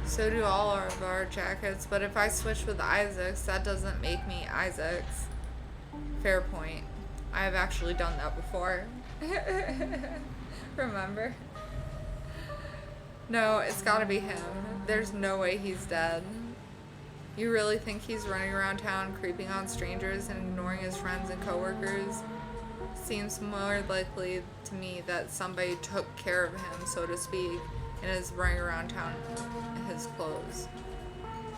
So do all of our jackets, but if I switch with Isaac's, that doesn't make me Isaac's. Fair point. I have actually done that before. Remember? No, it's gotta be him. There's no way he's dead. You really think he's running around town creeping on strangers and ignoring his friends and coworkers? Seems more likely to me that somebody took care of him, so to speak, and is running around town in his clothes.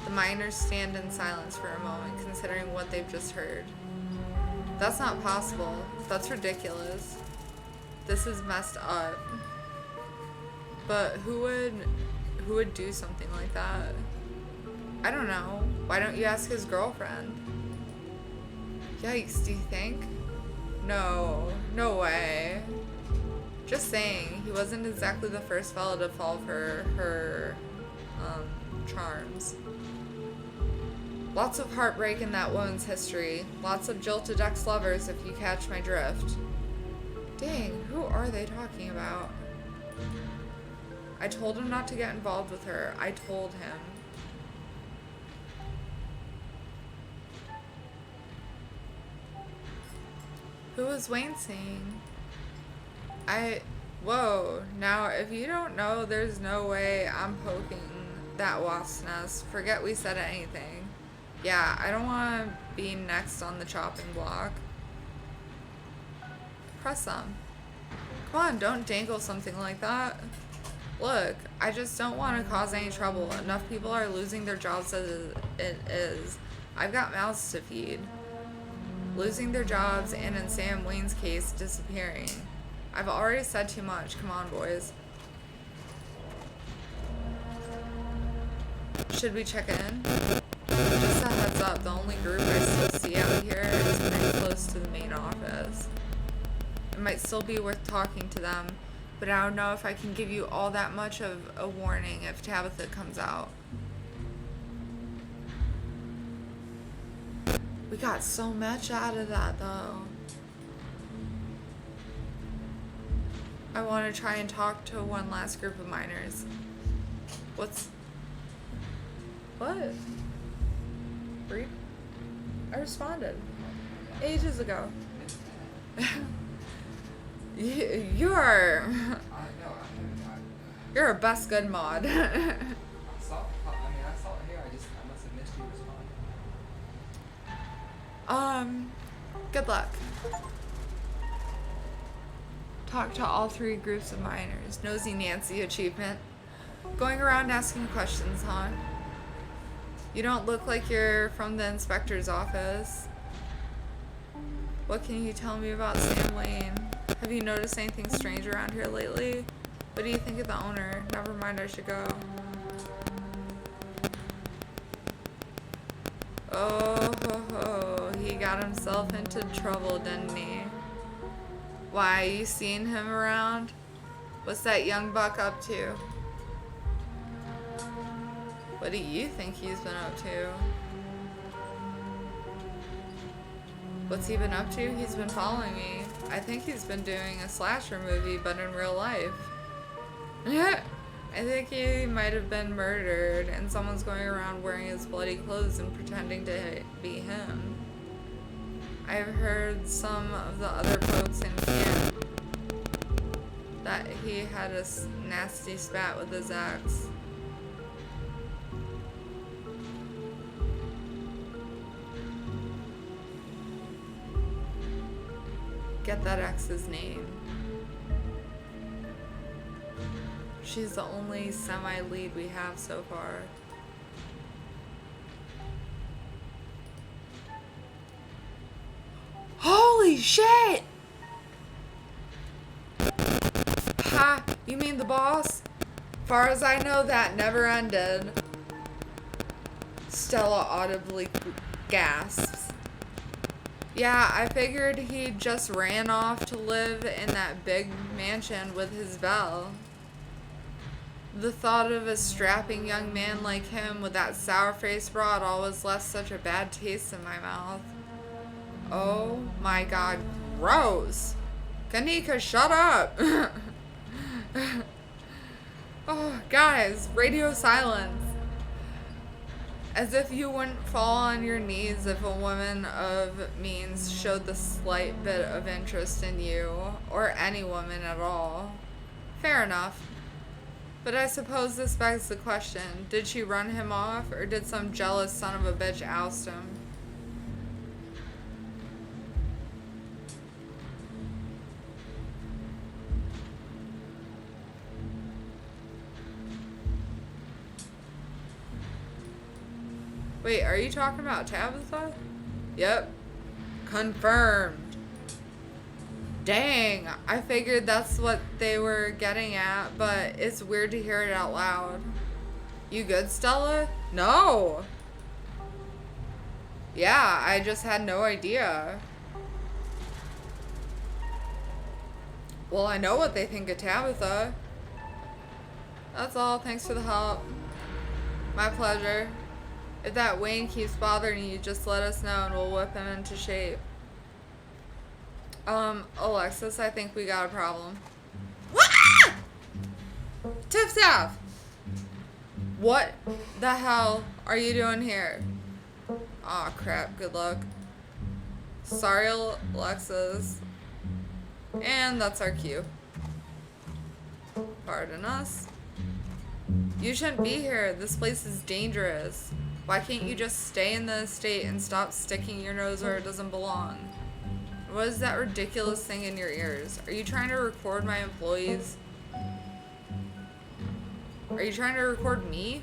The miners stand in silence for a moment, considering what they've just heard. That's not possible. That's ridiculous. This is messed up. But who would do something like that? I don't know. Why don't you ask his girlfriend? Yikes, do you think? No, no way. Just saying, he wasn't exactly the first fella to fall for her charms. Lots of heartbreak in that woman's history. Lots of jilted ex-lovers, if you catch my drift. Dang, who are they talking about? I told him not to get involved with her. I told him. Who was Wayne seeing? Whoa, now if you don't know, there's no way I'm poking that wasp's nest. Forget we said anything. Yeah, I don't want to be next on the chopping block. Press them. Come on, don't dangle something like that. Look, I just don't want to cause any trouble. Enough people are losing their jobs as it is. I've got mouths to feed. Losing their jobs, and in Sam Wayne's case, disappearing. I've already said too much. Come on, boys. Should we check in? Just a heads up, the only group I still see out here is pretty close to the main office. It might still be worth talking to them, but I don't know if I can give you all that much of a warning if Tabitha comes out. We got so much out of that, though. I want to try and talk to one last group of miners. What? Read? I responded. Ages ago. You're a best good mod. I saw it here. I must have missed you responding. Good luck. Talk to all three groups of miners. Nosy Nancy achievement. Going around asking questions, huh? You don't look like you're from the inspector's office. What can you tell me about Sam Wayne? Have you noticed anything strange around here lately? What do you think of the owner? Never mind, I should go. Oh, ho, ho. He got himself into trouble, didn't he? Why, you seen him around? What's that young buck up to? What do you think he's been up to? What's he been up to? He's been following me. I think he's been doing a slasher movie, but in real life. I think he might have been murdered, and someone's going around wearing his bloody clothes and pretending to be him. I've heard some of the other folks in camp that he had a nasty spat with his ex. Get that ex's name. She's the only semi-lead we have so far. Holy shit! Ha! You mean the boss? Far as I know, that never ended. Stella audibly gasps. Yeah, I figured he just ran off to live in that big mansion with his Belle. The thought of a strapping young man like him with that sour-faced broad always left such a bad taste in my mouth. Oh my god, gross! Kanika, shut up! Oh, guys, radio silence. As if you wouldn't fall on your knees if a woman of means showed the slight bit of interest in you, or any woman at all. Fair enough. But I suppose this begs the question, did she run him off, or did some jealous son of a bitch oust him? Wait, are you talking about Tabitha? Yep. Confirmed. Dang, I figured that's what they were getting at, but it's weird to hear it out loud. You good, Stella? No. Yeah, I just had no idea. Well, I know what they think of Tabitha. That's all. Thanks for the help. My pleasure. If that Wayne keeps bothering you, just let us know and we'll whip him into shape. Alexis, I think we got a problem. Tiff Taff! What the hell are you doing here? Aw, crap. Good luck. Sorry, Alexis. And that's our cue. Pardon us. You shouldn't be here. This place is dangerous. Why can't you just stay in the estate and stop sticking your nose where it doesn't belong? What is that ridiculous thing in your ears? Are you trying to record my employees? Are you trying to record me?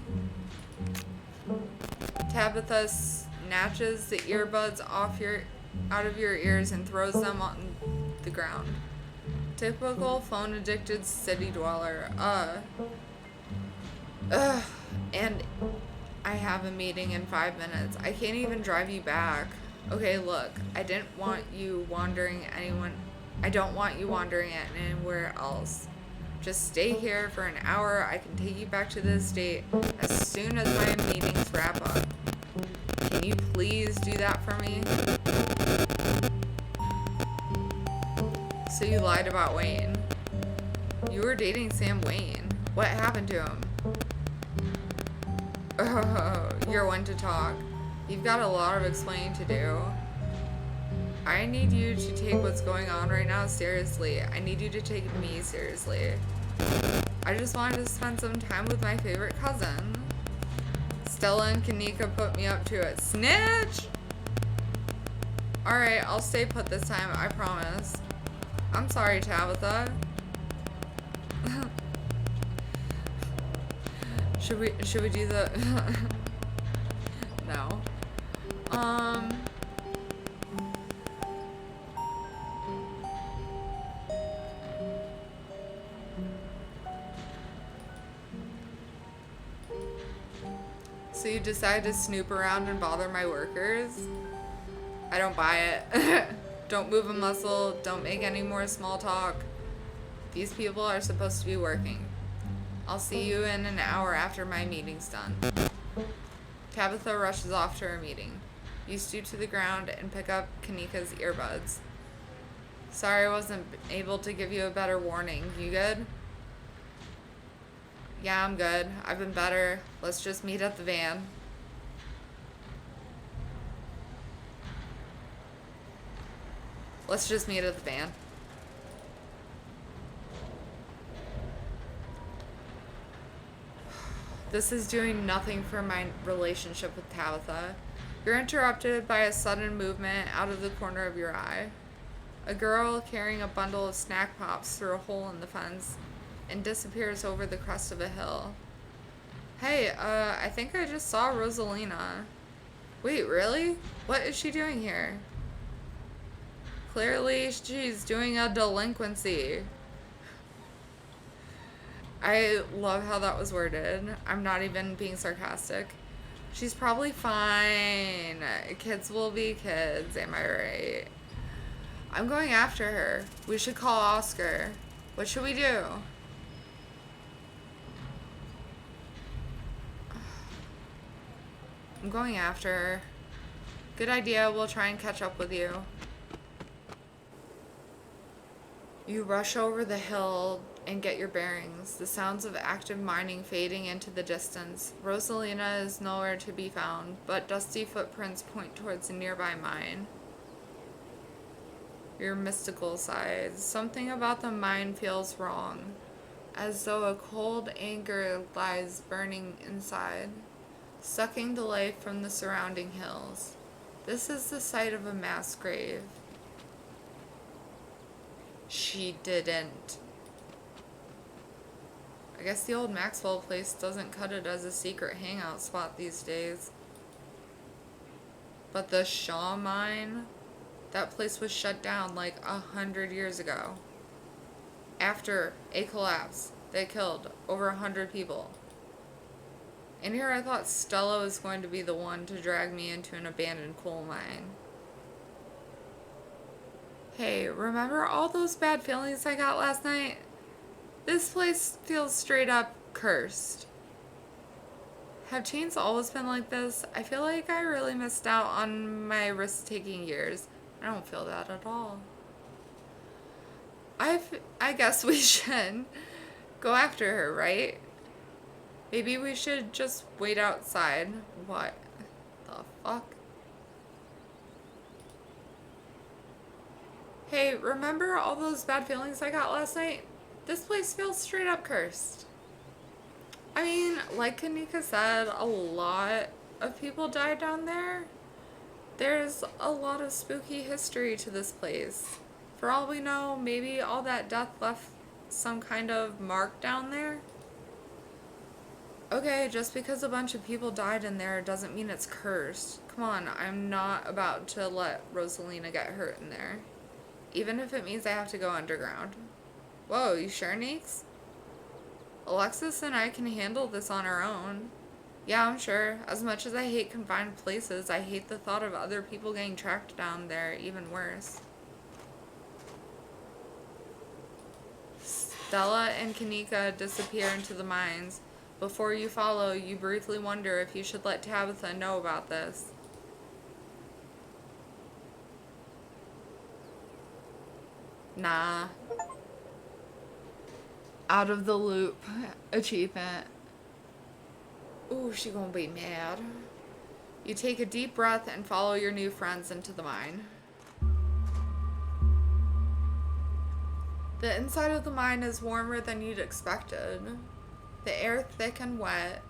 Tabitha snatches the earbuds out of your ears and throws them on the ground. Typical phone-addicted city dweller. And I have a meeting in 5 minutes. I can't even drive you back. Okay, look, I don't want you wandering anywhere else. Just stay here for an hour. I can take you back to the estate as soon as my meetings wrap up. Can you please do that for me? So you lied about Wayne. You were dating Sam Wayne. What happened to him? Oh, you're one to talk. You've got a lot of explaining to do. I need you to take what's going on right now seriously. I need you to take me seriously. I just wanted to spend some time with my favorite cousin. Stella and Kanika put me up to it. Snitch! Alright, I'll stay put this time, I promise. I'm sorry, Tabitha. Should we do the no. So you decide to snoop around and bother my workers? I don't buy it. Don't move a muscle, don't make any more small talk. These people are supposed to be working. I'll see you in an hour after my meeting's done. Tabitha rushes off to her meeting. You stoop to the ground and pick up Kanika's earbuds. Sorry I wasn't able to give you a better warning. You good? Yeah, I'm good. I've been better. Let's just meet at the van. Let's just meet at the van. This is doing nothing for my relationship with Tabitha. You're interrupted by a sudden movement out of the corner of your eye. A girl carrying a bundle of snack pops through a hole in the fence and disappears over the crest of a hill. Hey, I think I just saw Rosalina. Wait, really? What is she doing here? Clearly, she's doing a delinquency. I love how that was worded. I'm not even being sarcastic. She's probably fine. Kids will be kids, am I right? I'm going after her. We should call Oscar. What should we do? I'm going after her. Good idea. We'll try and catch up with you. You rush over the hill and get your bearings, the sounds of active mining fading into the distance. Rosalina is nowhere to be found, but dusty footprints point towards a nearby mine. Your mystical sighs. Something about the mine feels wrong, as though a cold anger lies burning inside, sucking the life from the surrounding hills. This is the site of a mass grave. She didn't. I guess the old Maxwell place doesn't cut it as a secret hangout spot these days. But the Shaw mine, that place was shut down like 100 years ago. After a collapse, they killed over 100 people. And here I thought Stella was going to be the one to drag me into an abandoned coal mine. Hey, remember all those bad feelings I got last night? This place feels straight up cursed. Have teens always been like this? I feel like I really missed out on my risk-taking years. I don't feel that at all. I guess we should go after her, right? Maybe we should just wait outside. What the fuck? Hey, remember all those bad feelings I got last night? This place feels straight up cursed. I mean, like Kanika said, a lot of people died down there. There's a lot of spooky history to this place. For all we know, maybe all that death left some kind of mark down there. Okay, just because a bunch of people died in there doesn't mean it's cursed. Come on, I'm not about to let Rosalina get hurt in there. Even if it means I have to go underground. Whoa, you sure, Neeks? Alexis and I can handle this on our own. Yeah, I'm sure. As much as I hate confined places, I hate the thought of other people getting trapped down there even worse. Stella and Kanika disappear into the mines. Before you follow, you briefly wonder if you should let Tabitha know about this. Nah. Out of the loop achievement. Ooh, she gonna be mad. You take a deep breath and follow your new friends into the mine. The inside of the mine is warmer than you'd expected. The air thick and wet.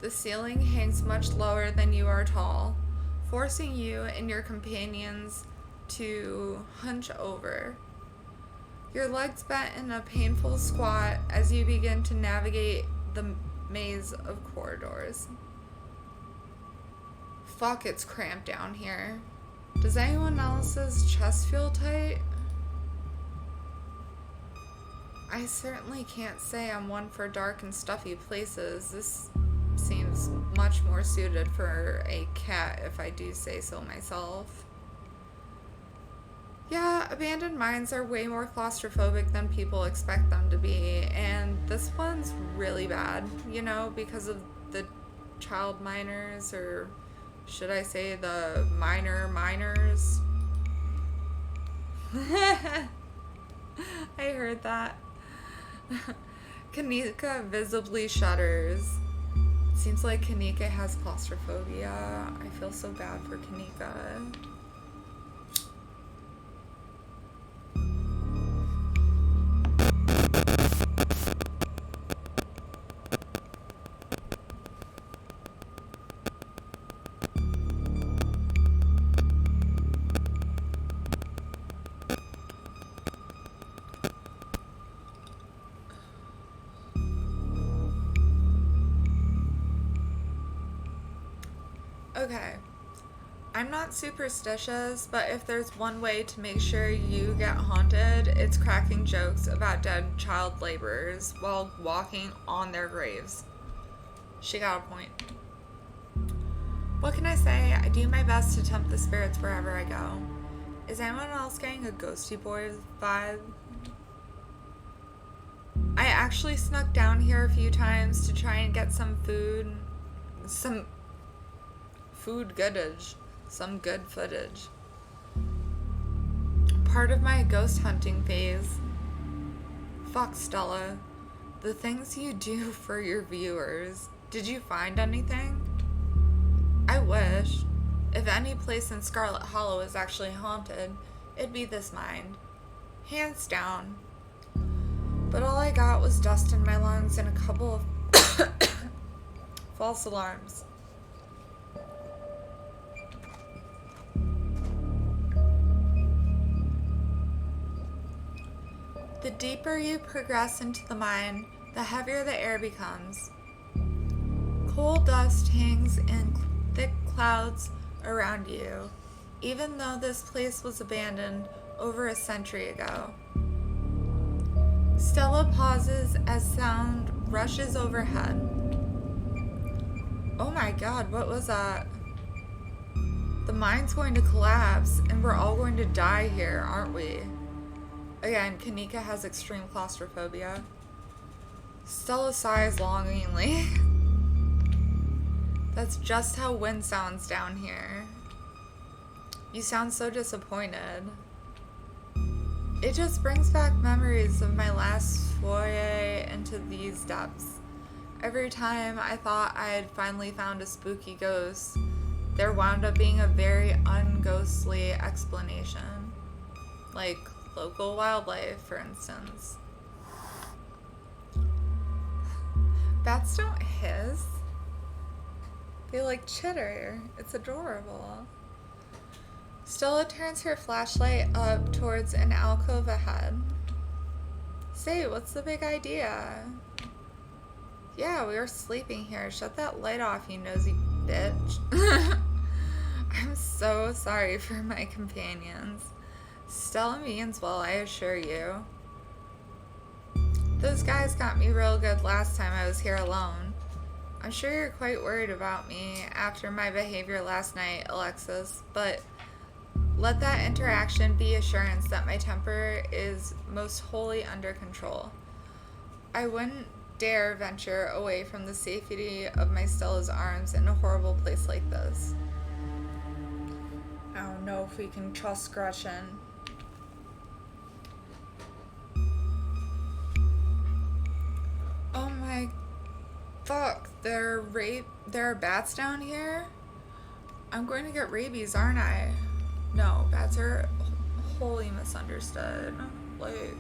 The ceiling hangs much lower than you are tall, forcing you and your companions to hunch over. Your legs bent in a painful squat as you begin to navigate the maze of corridors. Fuck, it's cramped down here. Does anyone else's chest feel tight? I certainly can't say I'm one for dark and stuffy places. This seems much more suited for a cat, if I do say so myself. Yeah, abandoned mines are way more claustrophobic than people expect them to be, and this one's really bad, you know, because of the child minors, or should I say the minors? I heard that. Kanika visibly shudders. Seems like Kanika has claustrophobia. I feel so bad for Kanika. Okay, I'm not superstitious, but if there's one way to make sure you get haunted, it's cracking jokes about dead child laborers while walking on their graves. She got a point. What can I say? I do my best to tempt the spirits wherever I go. Is anyone else getting a Ghosty Boy vibe? I actually snuck down here a few times to try and get some food. Some good footage. Part of my ghost hunting phase. Fuck, Stella. The things you do for your viewers. Did you find anything? I wish. If any place in Scarlet Hollow is actually haunted, it'd be this mine. Hands down. But all I got was dust in my lungs and a couple of false alarms. The deeper you progress into the mine, the heavier the air becomes. Coal dust hangs in thick clouds around you, even though this place was abandoned over a century ago. Stella pauses as sound rushes overhead. Oh my god, what was that? The mine's going to collapse, and we're all going to die here, aren't we? Again, Kanika has extreme claustrophobia. Stella sighs longingly. That's just how wind sounds down here. You sound so disappointed. It just brings back memories of my last foray into these depths. Every time I thought I had finally found a spooky ghost, there wound up being a very unghostly explanation. Like local wildlife, for instance. Bats don't hiss. They like chitter. It's adorable. Stella turns her flashlight up towards an alcove ahead. Say, what's the big idea? Yeah, we were sleeping here. Shut that light off, you nosy bitch. I'm so sorry for my companions. Stella means well, I assure you. Those guys got me real good last time I was here alone. I'm sure you're quite worried about me after my behavior last night, Alexis, but let that interaction be assurance that my temper is most wholly under control. I wouldn't dare venture away from the safety of my Stella's arms in a horrible place like this. I don't know if we can trust Gretchen. Oh my fuck, there are bats down here? I'm going to get rabies, aren't I? No, bats are wholly misunderstood. Like,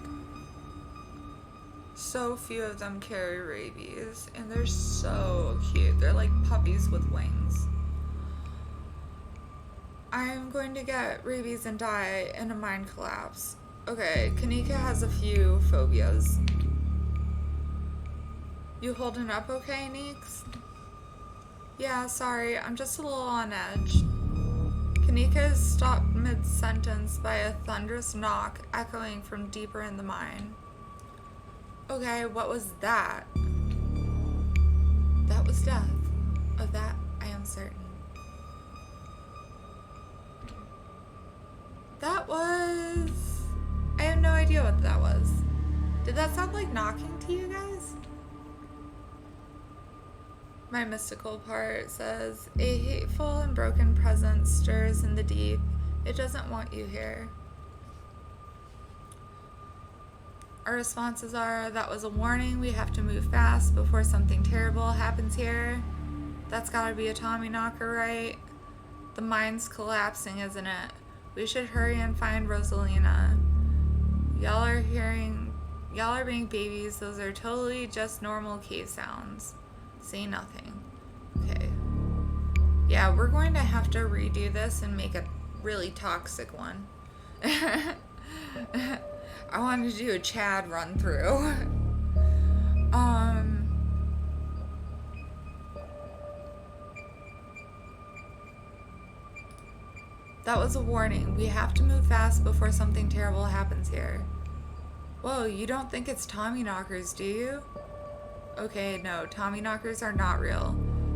so few of them carry rabies, and they're so cute. They're like puppies with wings. I'm going to get rabies and die in a mine collapse. Okay, Kanika has a few phobias. You holding up okay, Neeks? Yeah, sorry, I'm just a little on edge. Kanika is stopped mid-sentence by a thunderous knock echoing from deeper in the mine. Okay, what was that? That was death. Of that, I am certain. That was... I have no idea what that was. Did that sound like knocking to you guys? My mystical part says, a hateful and broken presence stirs in the deep. It doesn't want you here. Our responses are, that was a warning, we have to move fast before something terrible happens here. That's gotta be a Tommy knocker, right? The mine's collapsing, isn't it? We should hurry and find Rosalina. Y'all are being babies, those are totally just normal cave sounds. Say nothing. Okay. Yeah, we're going to have to redo this and make a really toxic one. I wanted to do a Chad run through. That was a warning. We have to move fast before something terrible happens here. Whoa, you don't think it's Tommy knockers, do you? Okay, no, Tommy knockers are not real.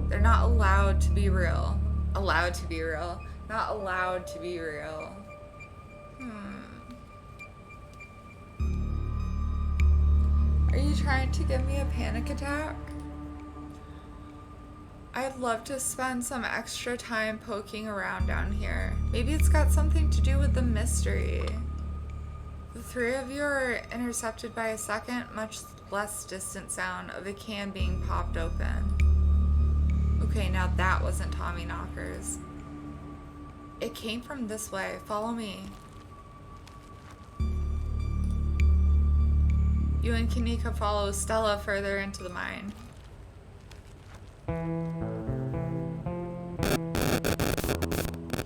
They're not allowed to be real. Allowed to be real. Not allowed to be real. Are you trying to give me a panic attack? I'd love to spend some extra time poking around down here. Maybe it's got something to do with the mystery. The three of you are intercepted by a second, much less distant sound of a can being popped open. Okay, now that wasn't Tommy knockers. It came from this way. Follow me. You and Kanika follow Stella further into the mine.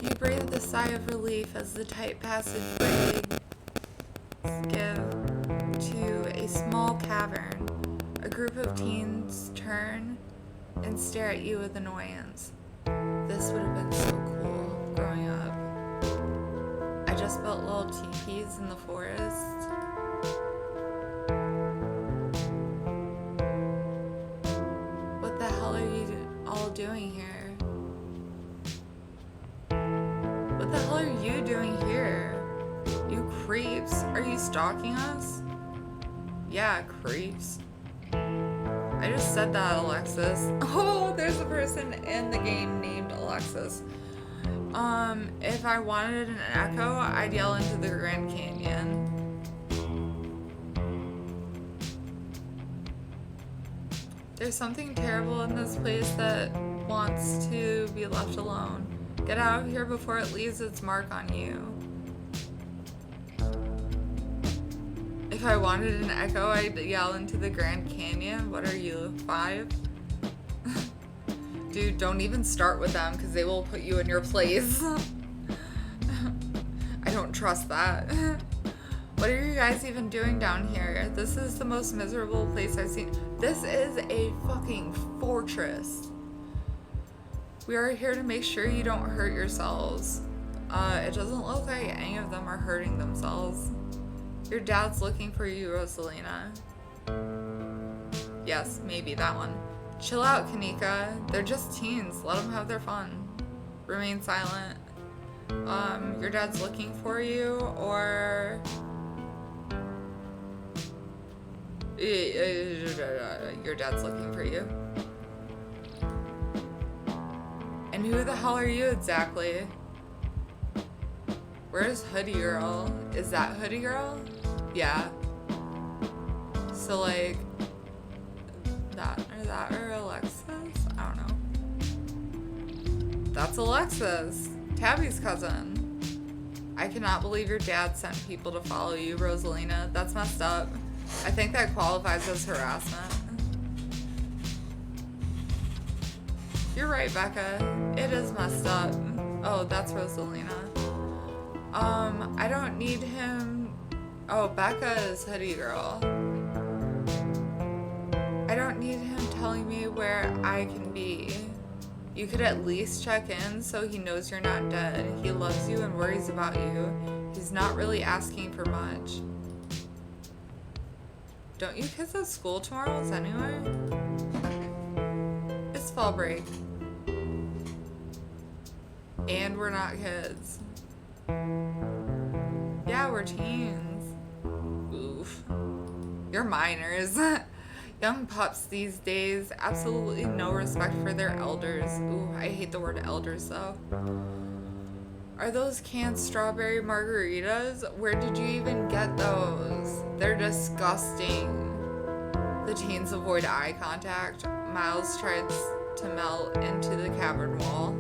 You breathe a sigh of relief as the tight passageway give to a small cavern. A group of teens turn and stare at you with annoyance. This would have been so cool growing up. I just built little teepees in the forest. What the hell are you all doing here? What the hell are you doing here? You creeps. Are you stalking us? Yeah, creeps. I just said that, Alexis. Oh, there's a person in the game named Alexis. If I wanted an echo, I'd yell into the Grand Canyon. There's something terrible in this place that wants to be left alone. Get out of here before it leaves its mark on you. If I wanted an echo, I'd yell into the Grand Canyon. What are you, 5? Dude, don't even start with them because they will put you in your place. I don't trust that. What are you guys even doing down here? This is the most miserable place I've seen. This is a fucking fortress. We are here to make sure you don't hurt yourselves. It doesn't look like any of them are hurting themselves. Your dad's looking for you, Rosalina. Yes, maybe that one. Chill out, Kanika. They're just teens. Let them have their fun. Remain silent. Your dad's looking for you, or... Your dad's looking for you. And who the hell are you exactly? Where's Hoodie Girl? Is that Hoodie Girl? Yeah. So like that or Alexis? I don't know. That's Alexis, Tabby's cousin. I cannot believe your dad sent people to follow you, Rosalina. That's messed up. I think that qualifies as harassment. You're right, Becca. It is messed up. Oh, that's Rosalina. I don't need him. Oh, Becca is Hoodie Girl. I don't need him telling me where I can be. You could at least check in so he knows you're not dead. He loves you and worries about you. He's not really asking for much. Don't you kids have school tomorrow anyway? It's fall break. And we're not kids. Yeah, we're teens. Oof. You're minors. Young pups these days, absolutely no respect for their elders. Ooh, I hate the word elders though. Are those canned strawberry margaritas? Where did you even get those? They're disgusting. The teens avoid eye contact. Miles tries to melt into the cavern wall.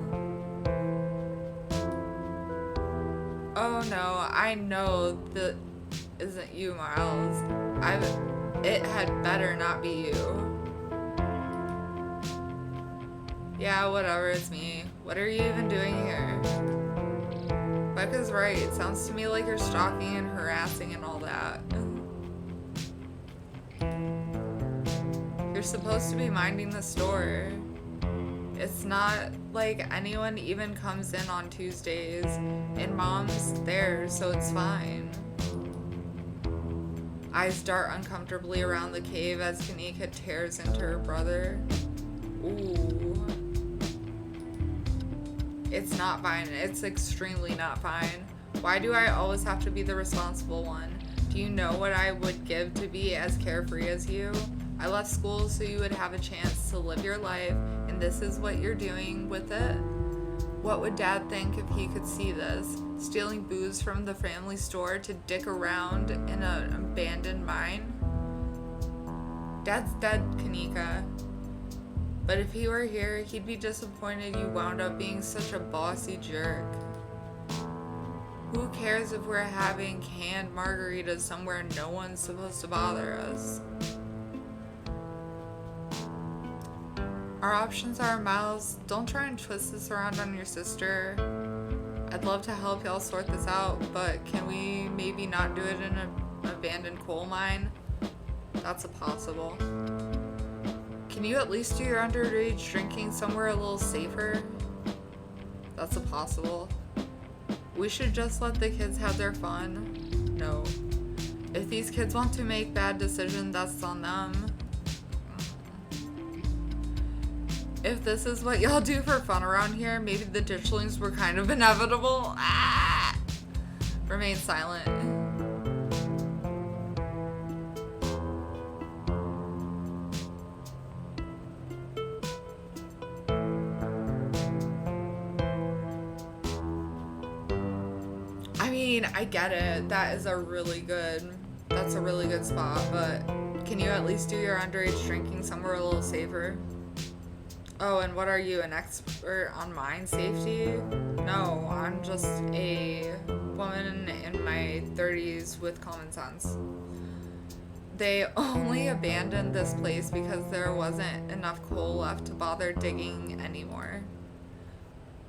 Oh no, I know that isn't you, Miles. It had better not be you. Yeah, whatever, it's me. What are you even doing here? Becca's right. It sounds to me like you're stalking and harassing and all that. You're supposed to be minding the store. It's not like anyone even comes in on Tuesdays, and Mom's there, so it's fine. Eyes dart uncomfortably around the cave as Kanika tears into her brother. Ooh. It's not fine. It's extremely not fine. Why do I always have to be the responsible one? Do you know what I would give to be as carefree as you? I left school so you would have a chance to live your life, and this is what you're doing with it? What would Dad think if he could see this? Stealing booze from the family store to dick around in an abandoned mine? Dad's dead, Kanika. But if he were here, he'd be disappointed you wound up being such a bossy jerk. Who cares if we're having canned margaritas somewhere no one's supposed to bother us? Our options are, Miles, don't try and twist this around on your sister. I'd love to help y'all sort this out, but can we maybe not do it in an abandoned coal mine? That's a possible. Can you at least do your underage drinking somewhere a little safer? That's a possible. We should just let the kids have their fun. No. If these kids want to make bad decisions, that's on them. If this is what y'all do for fun around here, maybe the ditchlings were kind of inevitable. Ah! Remain silent. I mean, I get it. That's a really good spot, but can you at least do your underage drinking somewhere a little safer? Oh, and what are you, an expert on mine safety? No, I'm just a woman in my 30s with common sense. They only abandoned this place because there wasn't enough coal left to bother digging anymore.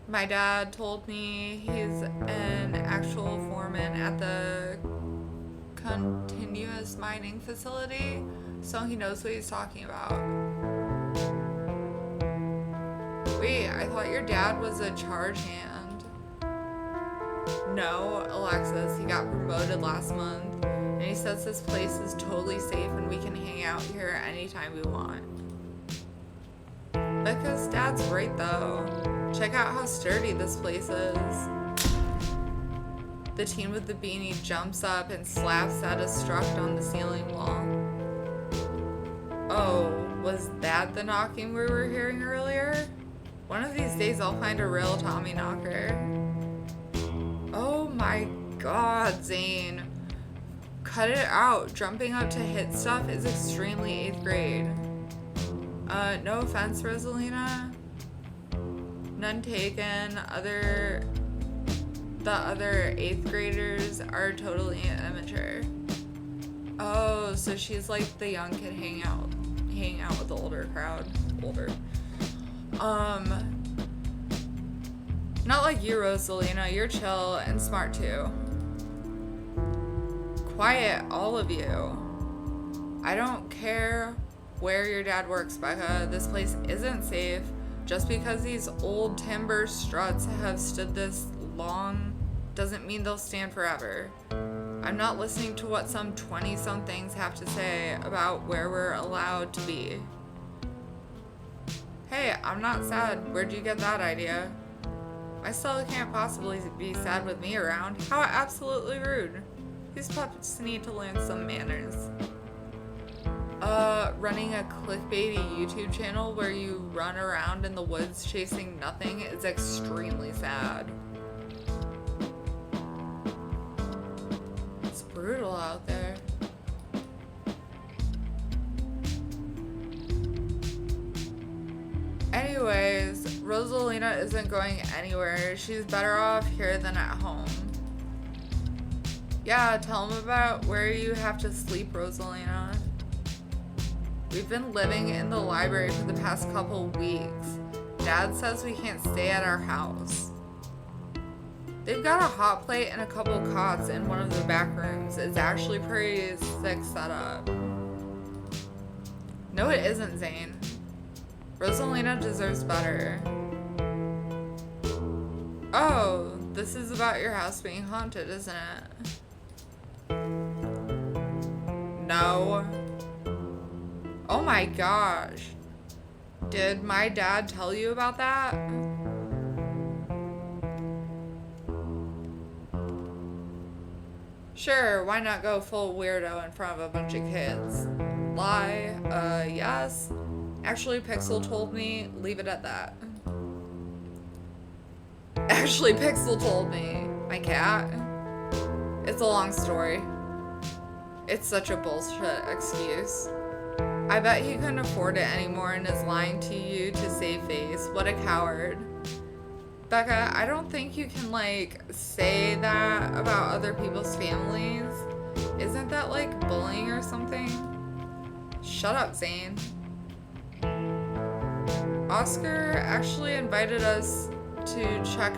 My dad told me he's an actual foreman at the continuous mining facility, so he knows what he's talking about. Wait, I thought your dad was a charge hand. No, Alexis, he got promoted last month, and he says this place is totally safe and we can hang out here anytime we want. Because Dad's right though. Check out how sturdy this place is. The teen with the beanie jumps up and slaps at a struct on the ceiling wall. Oh, was that the knocking we were hearing earlier? One of these days I'll find a real Tommy knocker. Oh my god, Zane. Cut it out. Jumping up to hit stuff is extremely 8th grade. No offense, Rosalina. None taken. The other 8th graders are totally immature. Oh, so she's like the young kid hanging out with the older crowd. Not like you, Rosalina. You're chill and smart too. Quiet, all of you. I don't care where your dad works, Becca. This place isn't safe. Just because these old timber struts have stood this long doesn't mean they'll stand forever. I'm not listening to what some 20-somethings have to say about where we're allowed to be. Hey, I'm not sad. Where'd you get that idea? My Stella can't possibly be sad with me around. How absolutely rude. These pups need to learn some manners. running a clickbaity YouTube channel where you run around in the woods chasing nothing is extremely sad. It's brutal out there. Anyways, Rosalina isn't going anywhere. She's better off here than at home. Yeah, tell them about where you have to sleep, Rosalina. We've been living in the library for the past couple weeks. Dad says we can't stay at our house. They've got a hot plate and a couple cots in one of the back rooms. It's actually pretty sick setup. No, it isn't, Zane. Rosalina deserves better. Oh, this is about your house being haunted, isn't it? No. Oh my gosh. Did my dad tell you about that? Sure, why not go full weirdo in front of a bunch of kids? Lie, yes. Actually, Pixel told me, leave it at that. Actually, Pixel told me, my cat. It's a long story. It's such a bullshit excuse. I bet he couldn't afford it anymore and is lying to you to save face. What a coward. Becca, I don't think you can, like, say that about other people's families. Isn't that, like, bullying or something? Shut up, Zane. Oscar actually invited us to check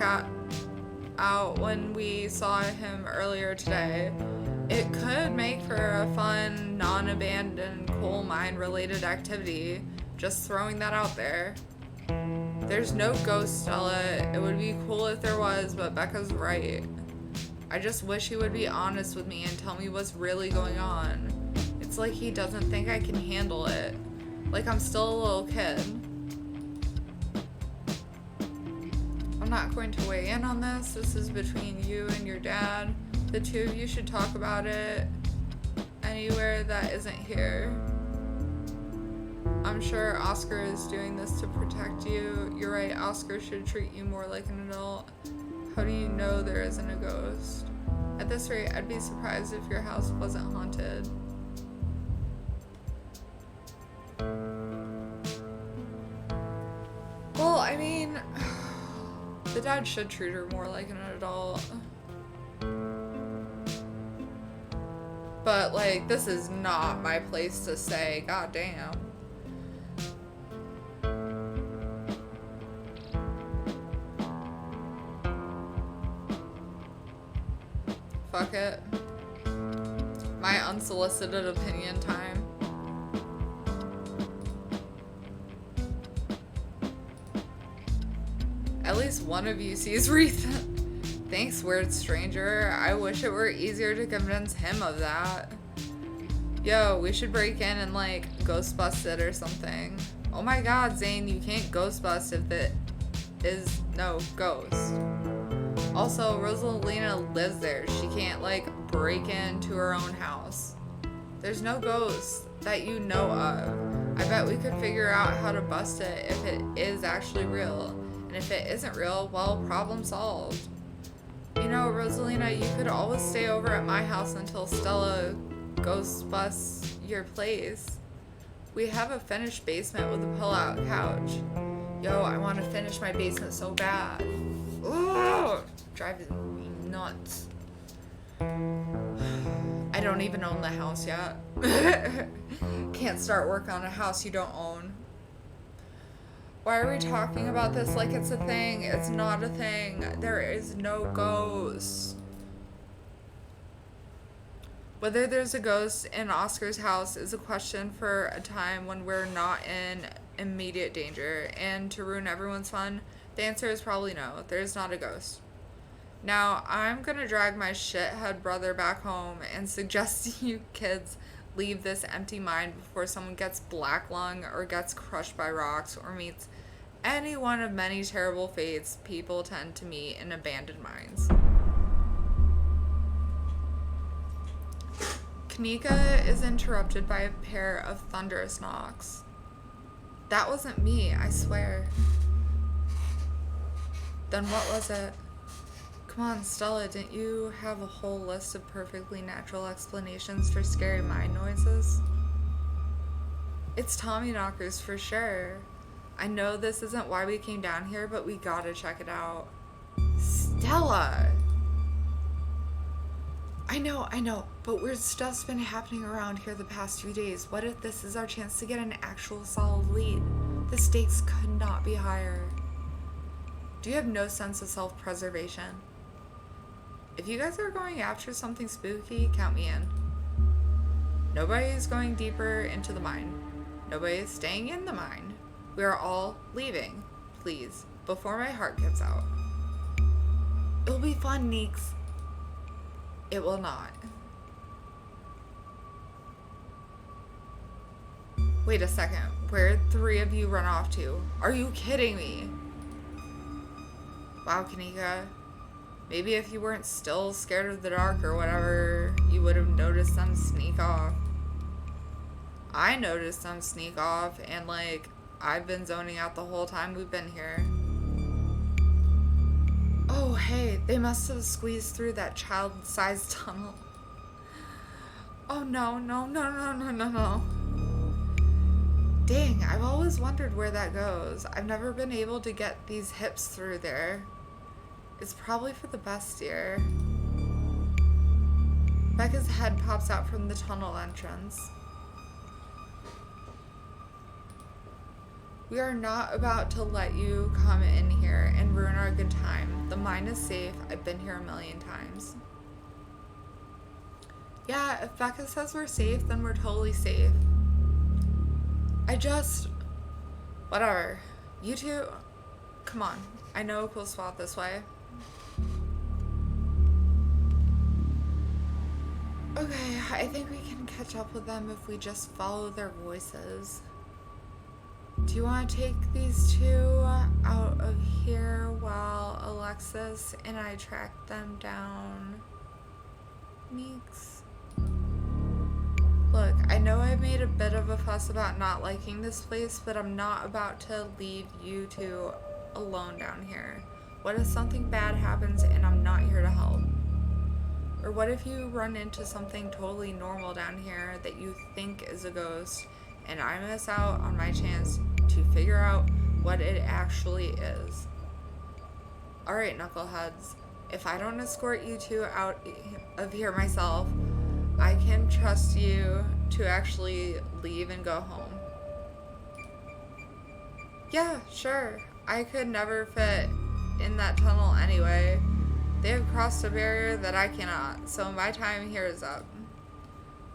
out when we saw him earlier today. It could make for a fun, non-abandoned coal mine related activity. Just throwing that out there. There's no ghost, Stella. It would be cool if there was, but Becca's right. I just wish he would be honest with me and tell me what's really going on. It's like he doesn't think I can handle it. Like I'm still a little kid. I'm not going to weigh in on this. This is between you and your dad. The two of you should talk about it anywhere that isn't here. I'm sure Oscar is doing this to protect you. You're right, Oscar should treat you more like an adult. How do you know there isn't a ghost? At this rate, I'd be surprised if your house wasn't haunted. Well, I mean, the dad should treat her more like an adult. But, like, this is not my place to say, goddamn. Fuck it. My unsolicited opinion time. At least one of you sees reason. Thanks, weird stranger. I wish it were easier to convince him of that. Yo, we should break in and, like, ghost bust it or something. Oh my god, Zane, you can't ghost bust if it is no ghost. Also, Rosalina lives there. She can't, like, break into her own house. There's no ghost that you know of. I bet we could figure out how to bust it if it is actually real. And if it isn't real, well, problem solved. You know, Rosalina, you could always stay over at my house until Stella ghost busts your place. We have a finished basement with a pull-out couch. Yo, I want to finish my basement so bad. Ooh, driving me nuts. I don't even own the house yet. Can't start work on a house you don't own. Why are we talking about this like it's a thing? It's not a thing. There is no ghost. Whether there's a ghost in Oscar's house is a question for a time when we're not in immediate danger. And to ruin everyone's fun, the answer is probably no. There's not a ghost. Now, I'm gonna drag my shithead brother back home and suggest you kids leave this empty mine before someone gets black lung or gets crushed by rocks or meets any one of many terrible fates people tend to meet in abandoned mines. Kanika is interrupted by a pair of thunderous knocks. That wasn't me, I swear. Then what was it? Come on, Stella, didn't you have a whole list of perfectly natural explanations for scary mind noises? It's Tommy knockers for sure. I know this isn't why we came down here, but we gotta check it out. Stella! I know, but weird stuff's been happening around here the past few days. What if this is our chance to get an actual solid lead? The stakes could not be higher. Do you have no sense of self-preservation? If you guys are going after something spooky, count me in. Nobody is going deeper into the mine. Nobody is staying in the mine. We are all leaving, please, before my heart gives out. It'll be fun, Neeks. It will not. Wait a second. Where'd 3 of you run off to? Are you kidding me? Wow, Kanika. Maybe if you weren't still scared of the dark or whatever, you would have noticed them sneak off. I noticed them sneak off, and like, I've been zoning out the whole time we've been here. Oh, hey, they must have squeezed through that child-sized tunnel. Oh, no. Dang, I've always wondered where that goes. I've never been able to get these hips through there. It's probably for the best, dear. Becca's head pops out from the tunnel entrance. We are not about to let you come in here and ruin our good time. The mine is safe. I've been here a million times. Yeah, if Becca says we're safe, then we're totally safe. Whatever. You two, come on. I know a cool spot this way. Okay, I think we can catch up with them if we just follow their voices. Do you want to take these 2 out of here while Alexis and I track them down? Meeks. Look, I know I made a bit of a fuss about not liking this place, but I'm not about to leave you 2 alone down here. What if something bad happens and I'm not here to help? Or what if you run into something totally normal down here that you think is a ghost, and I miss out on my chance to figure out what it actually is? Alright, knuckleheads. If I don't escort you 2 out of here myself, I can trust you to actually leave and go home. Yeah, sure. I could never fit in that tunnel anyway. They have crossed a barrier that I cannot, so my time here is up.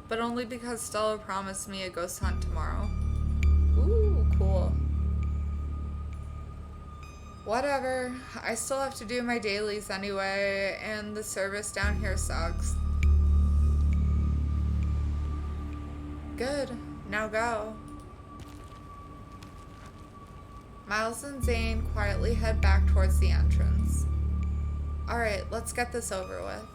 But only because Stella promised me a ghost hunt tomorrow. Ooh, cool. Whatever. I still have to do my dailies anyway, and the service down here sucks. Good. Now go. Miles and Zane quietly head back towards the entrance. Alright, let's get this over with.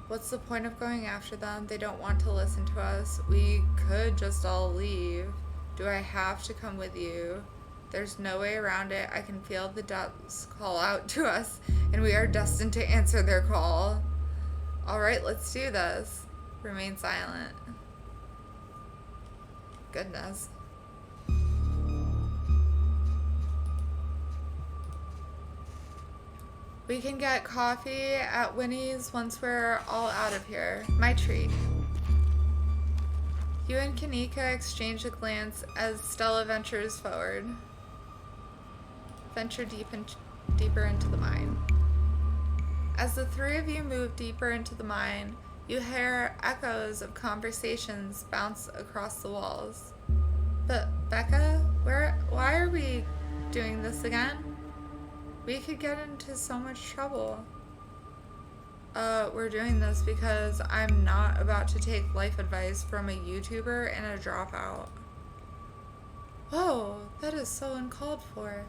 What's the point of going after them? They don't want to listen to us. We could just all leave. Do I have to come with you? There's no way around it. I can feel the depths call out to us, and we are destined to answer their call. Alright, let's do this. Remain silent. Goodness. We can get coffee at Winnie's once we're all out of here. My treat. You and Kanika exchange a glance as Stella ventures forward. Venture deeper into the mine. As the 3 of you move deeper into the mine, you hear echoes of conversations bounce across the walls. But Becca, why are we doing this again? We could get into so much trouble. We're doing this because I'm not about to take life advice from a YouTuber and a dropout. Whoa, that is so uncalled for.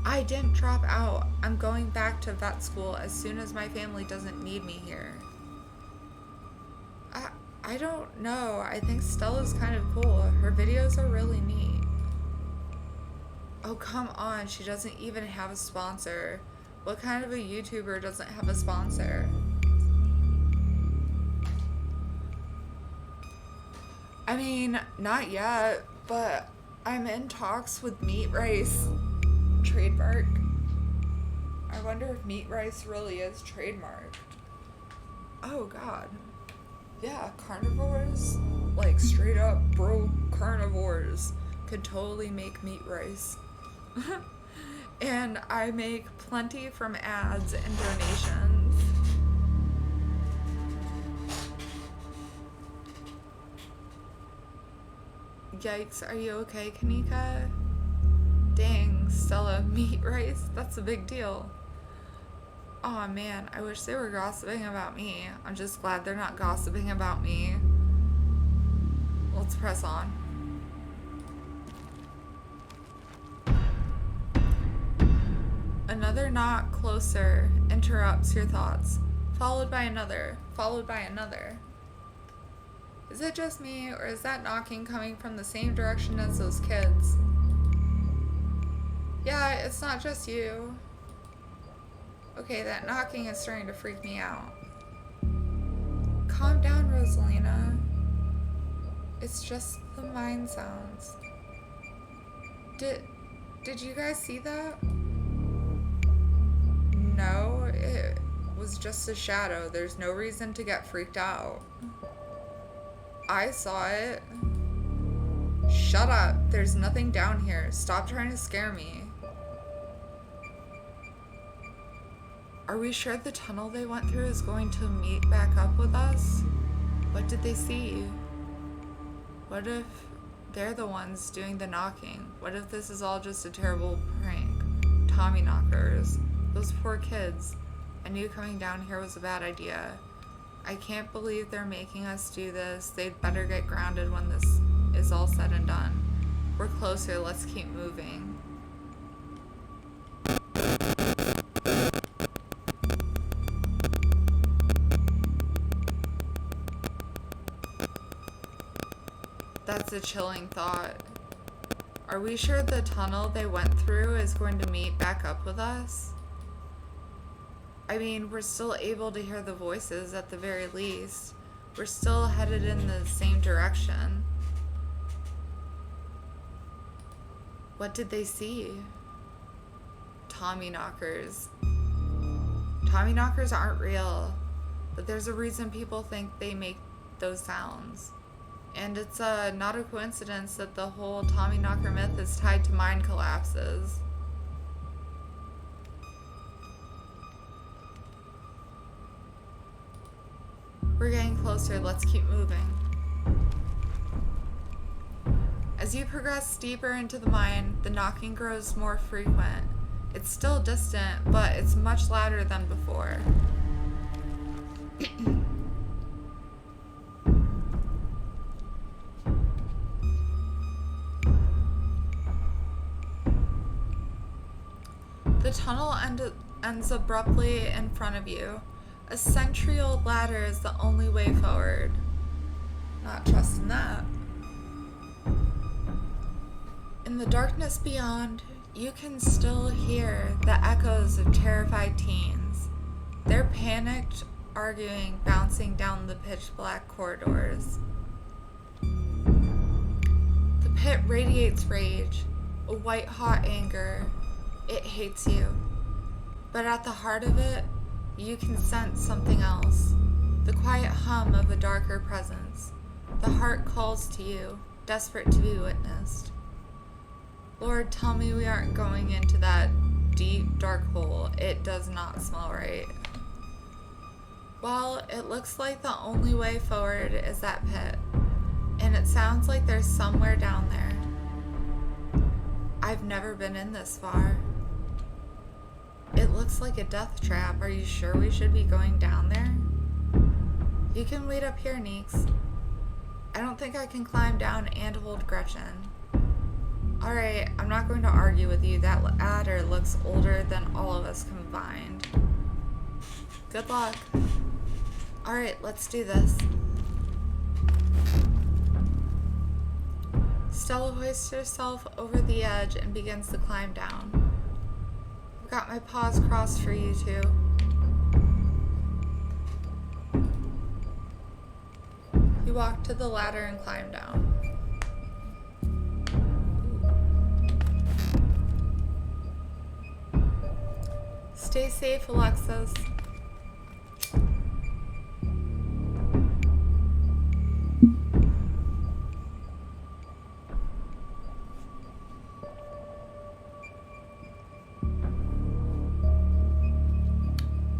I didn't drop out. I'm going back to vet school as soon as my family doesn't need me here. I don't know. I think Stella's kind of cool. Her videos are really neat. Oh, come on. She doesn't even have a sponsor. What kind of a YouTuber doesn't have a sponsor? I mean, not yet, but I'm in talks with Meat Rice trademark. I wonder if Meat Rice really is trademarked. Oh god. Yeah, carnivores, like straight up bro carnivores, could totally make Meat Rice. And I make plenty from ads and donations. Yikes, are you okay, Kanika? Dang, Stella, Meat Rice? That's a big deal. Aw, man, I wish they were gossiping about me. I'm just glad they're not gossiping about me. Let's press on. Another knock closer interrupts your thoughts, followed by another, followed by another. Is it just me, or is that knocking coming from the same direction as those kids? Yeah, it's not just you. Okay, that knocking is starting to freak me out. Calm down, Rosalina. It's just the mind sounds. Did you guys see that? No, it was just a shadow. There's no reason to get freaked out. I saw it. Shut up. There's nothing down here. Stop trying to scare me. Are we sure the tunnel they went through is going to meet back up with us? What did they see? What if they're the ones doing the knocking? What if this is all just a terrible prank? Tommy knockers. Those poor kids. I knew coming down here was a bad idea. I can't believe they're making us do this. They'd better get grounded when this is all said and done. We're closer. Let's keep moving. That's a chilling thought. Are we sure the tunnel they went through is going to meet back up with us? I mean, we're still able to hear the voices at the very least. We're still headed in the same direction. What did they see? Tommy knockers. Tommy knockers aren't real, but there's a reason people think they make those sounds. And it's not a coincidence that the whole Tommy knocker myth is tied to mind collapses. We're getting closer, let's keep moving. As you progress deeper into the mine, the knocking grows more frequent. It's still distant, but it's much louder than before. The tunnel ends abruptly in front of you. A century-old ladder is the only way forward. Not trusting that. In the darkness beyond, you can still hear the echoes of terrified teens. They're panicked, arguing, bouncing down the pitch-black corridors. The pit radiates rage, a white-hot anger. It hates you. But at the heart of it, you can sense something else. The quiet hum of a darker presence. The heart calls to you, desperate to be witnessed. Lord, tell me we aren't going into that deep, dark hole. It does not smell right. Well, it looks like the only way forward is that pit. And it sounds like there's somewhere down there. I've never been in this far. It looks like a death trap. Are you sure we should be going down there? You can wait up here, Neeks. I don't think I can climb down and hold Gretchen. Alright, I'm not going to argue with you. That ladder looks older than all of us combined. Good luck. Alright, let's do this. Stella hoists herself over the edge and begins to climb down. I've got my paws crossed for you two. You walk to the ladder and climb down. Stay safe, Alexis.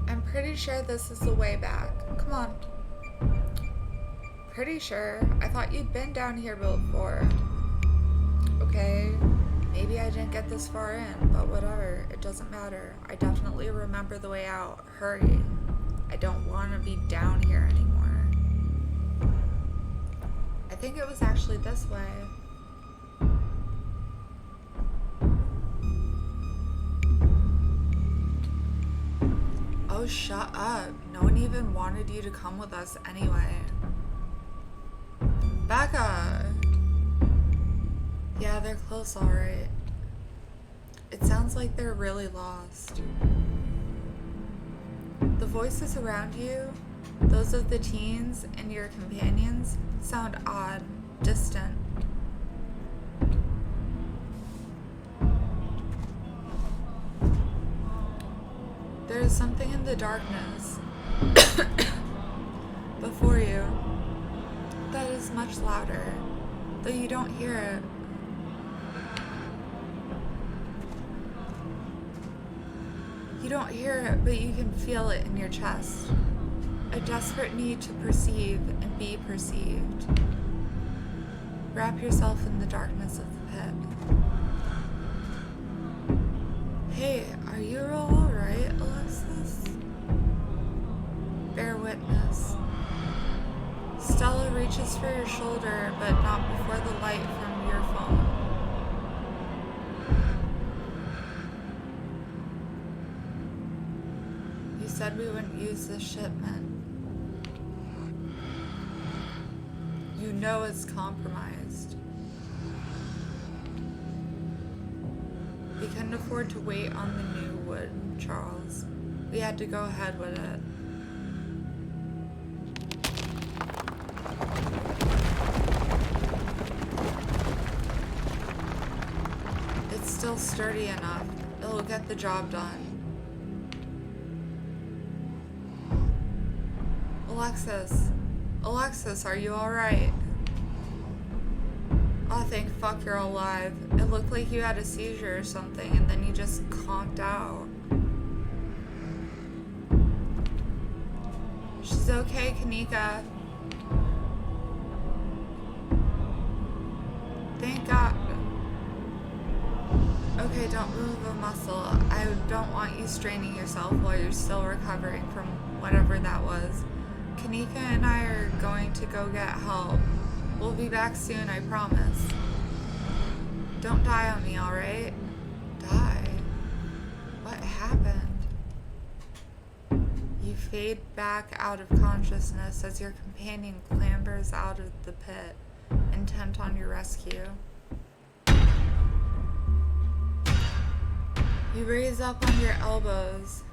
I'm pretty sure this is the way back. Come on. Pretty sure. I thought you'd been down here before. Okay. Maybe I didn't get this far in, but whatever. It doesn't matter. I definitely remember the way out. Hurry. I don't want to be down here anymore. I think it was actually this way. Oh, shut up. No one even wanted you to come with us anyway. Becca! Yeah, they're close, alright. It sounds like they're really lost. The voices around you, those of the teens and your companions, sound odd, distant. There is something in the darkness before you that is much louder, though you don't hear it. You don't hear it, but you can feel it in your chest. A desperate need to perceive and be perceived. Wrap yourself in the darkness of the pit. Hey, are you all right, Alexis? Bear witness. Stella reaches for your shoulder, but not before the light from your phone. You said we wouldn't use this shipment. You know it's compromised. We couldn't afford to wait on the new wood, Charles. We had to go ahead with it. It's still sturdy enough. It'll get the job done. Alexis, are you alright? Oh, thank fuck you're alive. It looked like you had a seizure or something, and then you just conked out. She's okay, Kanika. Thank God. Okay, don't move a muscle. I don't want you straining yourself while you're still recovering from whatever that was. Kanika and I are going to go get help. We'll be back soon, I promise. Don't die on me, alright? Die? What happened? You fade back out of consciousness as your companion clambers out of the pit, intent on your rescue. You raise up on your elbows.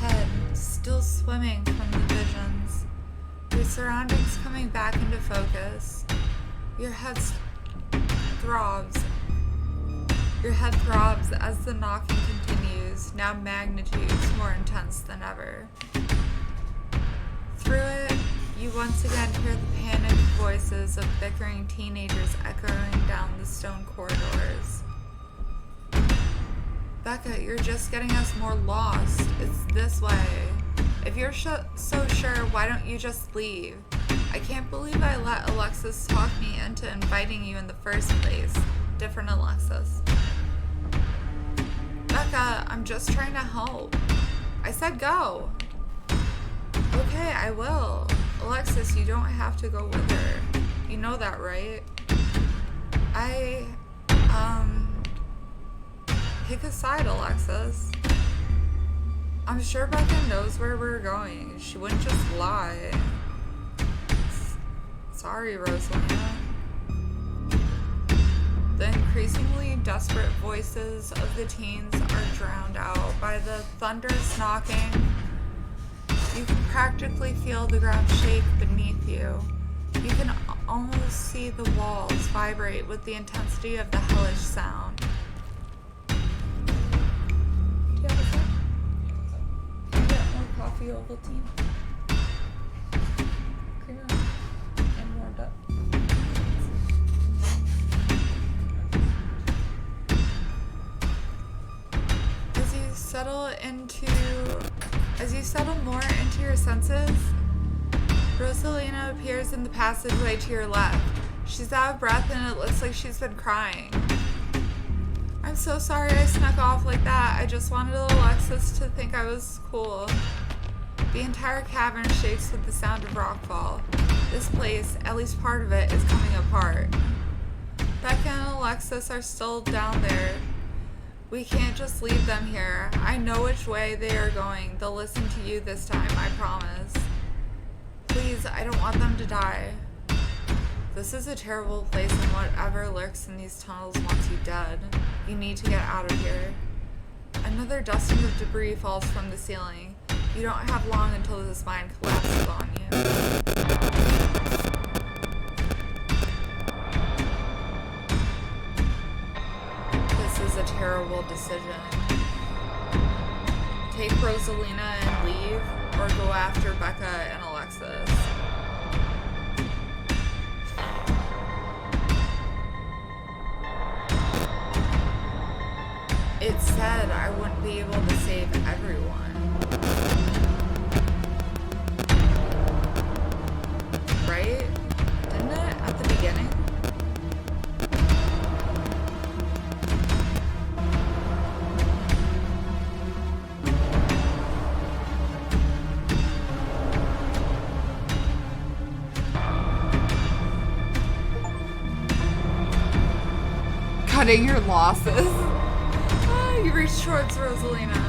Head still swimming from the visions. Your surroundings coming back into focus. Your head throbs. Your head throbs as the knocking continues, now magnitudes more intense than ever. Through it, you once again hear the panicked voices of bickering teenagers echoing down the stone corridors. Becca, you're just getting us more lost. It's this way. If you're so sure, why don't you just leave? I can't believe I let Alexis talk me into inviting you in the first place. Different Alexis. Becca, I'm just trying to help. I said go. Okay, I will. Alexis, you don't have to go with her. You know that, right? Pick a side, Alexis. I'm sure Becca knows where we're going. She wouldn't just lie. Sorry, Rosalina. The increasingly desperate voices of the teens are drowned out by the thunderous knocking. You can practically feel the ground shake beneath you. You can almost see the walls vibrate with the intensity of the hellish sound. Do you have a sec? Can I get more coffee, Ovaltine? Creamer and warmed up. As you settle more into your senses, Rosalina appears in the passageway to your left. She's out of breath and it looks like she's been crying. I'm so sorry I snuck off like that. I just wanted Alexis to think I was cool. The entire cavern shakes with the sound of rockfall. This place, at least part of it, is coming apart. Becca and Alexis are still down there. We can't just leave them here. I know which way they are going. They'll listen to you this time, I promise. Please, I don't want them to die. This is a terrible place, and whatever lurks in these tunnels wants you dead. You need to get out of here. Another dusting of debris falls from the ceiling. You don't have long until this mine collapses on you. A terrible decision. Take Rosalina and leave, or go after Becca and Alexis. It said I wouldn't be able to save everyone. Right? Didn't it at the beginning? Cutting your losses. You reach towards Rosalina.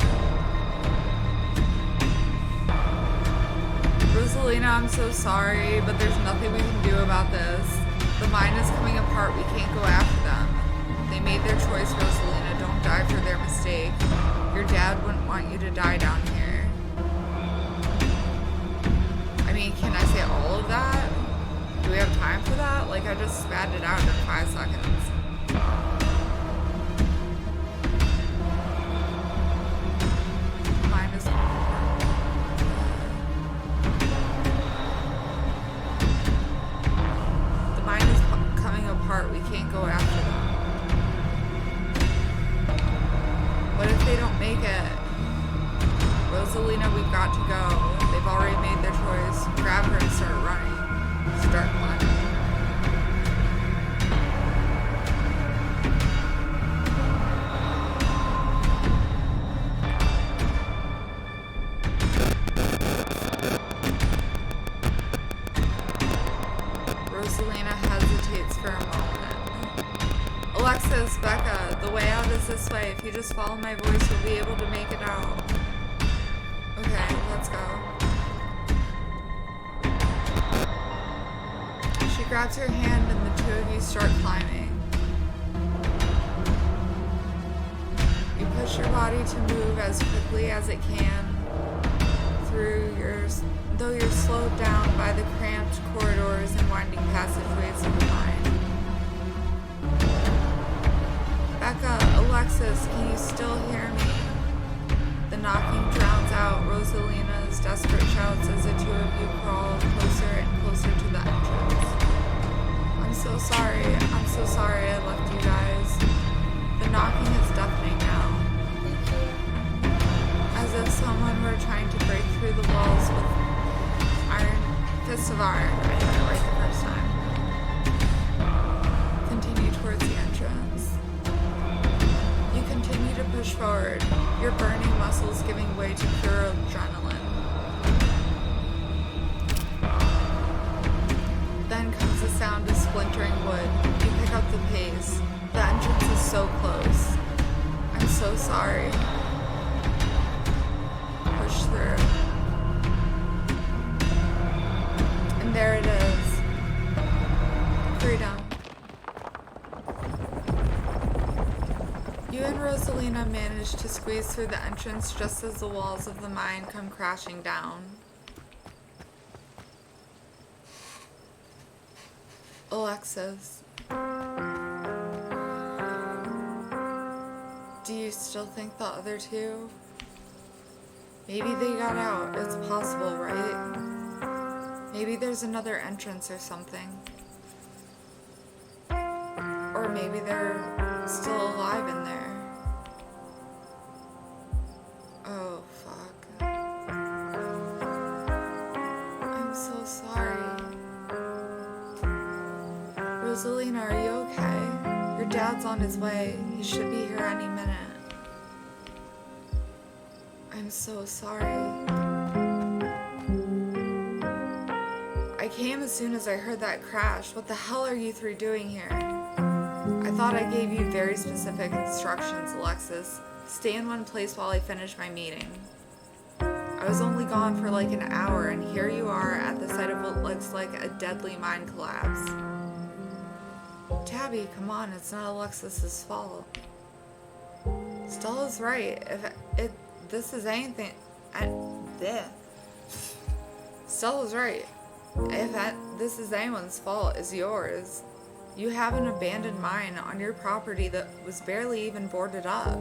Rosalina, I'm so sorry, but there's nothing we can do about this. The mine is coming apart. We can't go after them. They made their choice, Rosalina. Don't die for their mistake. Your dad wouldn't want you to die down here. I mean, can I say all of that? Do we have time for that? Like, I just spat it out in 5 seconds. We can't go after them. What if they don't make it? Rosalina, we've got to go. They've already made their choice. Grab her and start running. Start climbing. Rosalina hesitates for a moment. Alexis, Becca, the way out is this way. If you just follow my voice, you'll be able to make it out. Okay, let's go. She grabs her hand and the two of you start climbing. You push your body to move as quickly as it can though you're slowed down by the cramped corridors and winding passageways of the mine. Becca, Alexis, can you still hear me? The knocking drowns out Rosalina's desperate shouts as the two of you crawl closer and closer to the entrance. I'm so sorry I left you guys. The knocking is deafening now. As if someone were trying to break through the walls with fists of iron. I got it right the first time. Continue towards the entrance. You continue to push forward, your burning muscles giving way to pure adrenaline. Then comes the sound of splintering wood. You pick up the pace. The entrance is so close. I'm so sorry. You and Rosalina manage to squeeze through the entrance just as the walls of the mine come crashing down. Alexis. Do you still think the other two? Maybe they got out. It's possible, right? Maybe there's another entrance or something. Or maybe they're still alive in there. Oh, fuck. I'm so sorry. Rosalina, are you okay? Your dad's on his way. He should be here any minute. I'm so sorry. I came as soon as I heard that crash. What the hell are you three doing here? I thought I gave you very specific instructions, Alexis. Stay in one place while I finish my meeting. I was only gone for like an hour, and here you are at the site of what looks like a deadly mine collapse. Tabby, come on, it's not Alexis's fault. Stella's right. If this is anything... Stella's right. If this is anyone's fault, it's yours. You have an abandoned mine on your property that was barely even boarded up.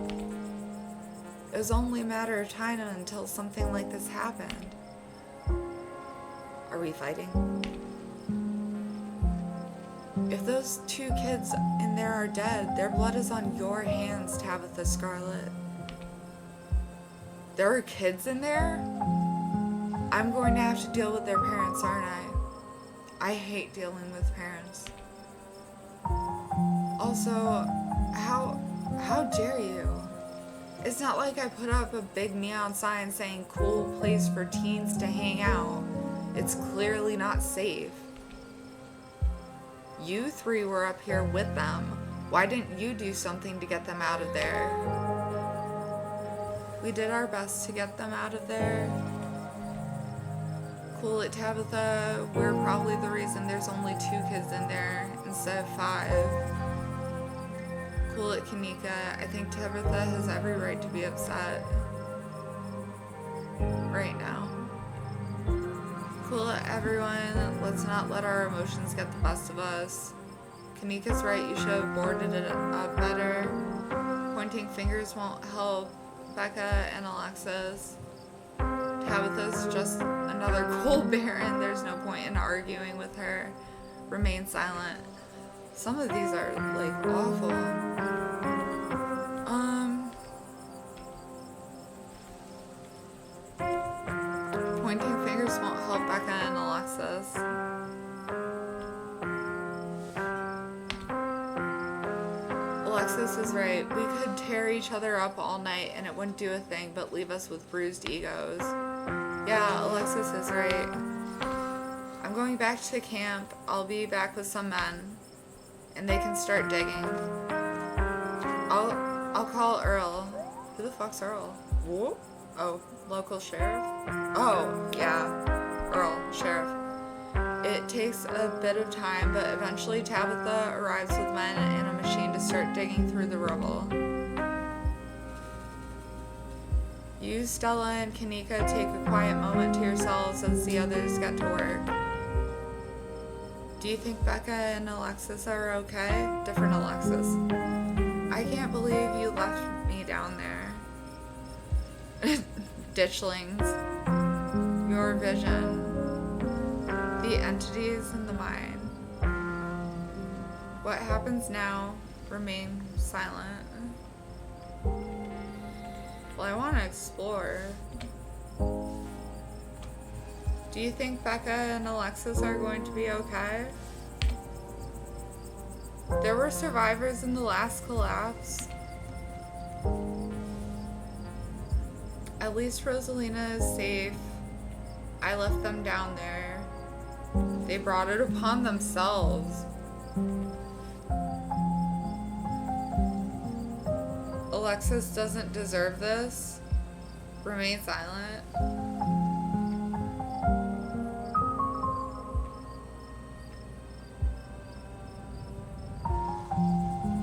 It was only a matter of time until something like this happened. Are we fighting? If those two kids in there are dead, their blood is on your hands, Tabitha Scarlet. There are kids in there? I'm going to have to deal with their parents, aren't I? I hate dealing with parents. Also, how dare you? It's not like I put up a big neon sign saying cool place for teens to hang out. It's clearly not safe. You three were up here with them. Why didn't you do something to get them out of there? We did our best to get them out of there. Cool it, Tabitha. We're probably the reason there's only 2 kids in there instead of 5. Cool it, Kanika. I think Tabitha has every right to be upset. Right now. Cool it, everyone. Let's not let our emotions get the best of us. Kanika's right. You should have boarded it up better. Pointing fingers won't help Becca and Alexis. Tabitha's just another coal baron. There's no point in arguing with her. Remain silent. Some of these are, like, awful. Pointing fingers won't help Becca and Alexis. Alexis is right. We could tear each other up all night and it wouldn't do a thing but leave us with bruised egos. Yeah, Alexis is right. I'm going back to camp. I'll be back with some men. And they can start digging. I'll call Earl. Who the fuck's Earl? Whoop. Oh, local sheriff? Oh, yeah. Earl, sheriff. It takes a bit of time, but eventually Tabitha arrives with men and a machine to start digging through the rubble. You, Stella, and Kanika take a quiet moment to yourselves as the others get to work. Do you think Becca and Alexis are okay? Different Alexis. I can't believe you left me down there. Ditchlings. Your vision. The entities in the mine. What happens now? Remain silent. Well, I want to explore. Do you think Becca and Alexis are going to be okay? There were survivors in the last collapse. At least Rosalina is safe. I left them down there. They brought it upon themselves. Alexis doesn't deserve this. Remain silent.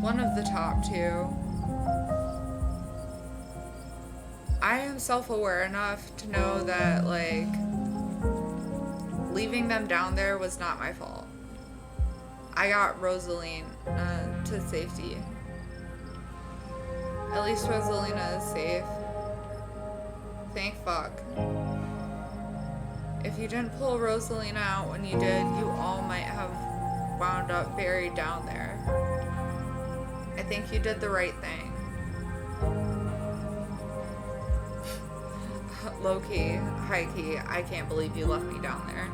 One of the top 2. I am self-aware enough to know that, like, leaving them down there was not my fault. I got Rosaline to safety. At least Rosalina is safe. Thank fuck. If you didn't pull Rosalina out when you did, you all might have wound up buried down there. I think you did the right thing. Low-key, high-key, I can't believe you left me down there.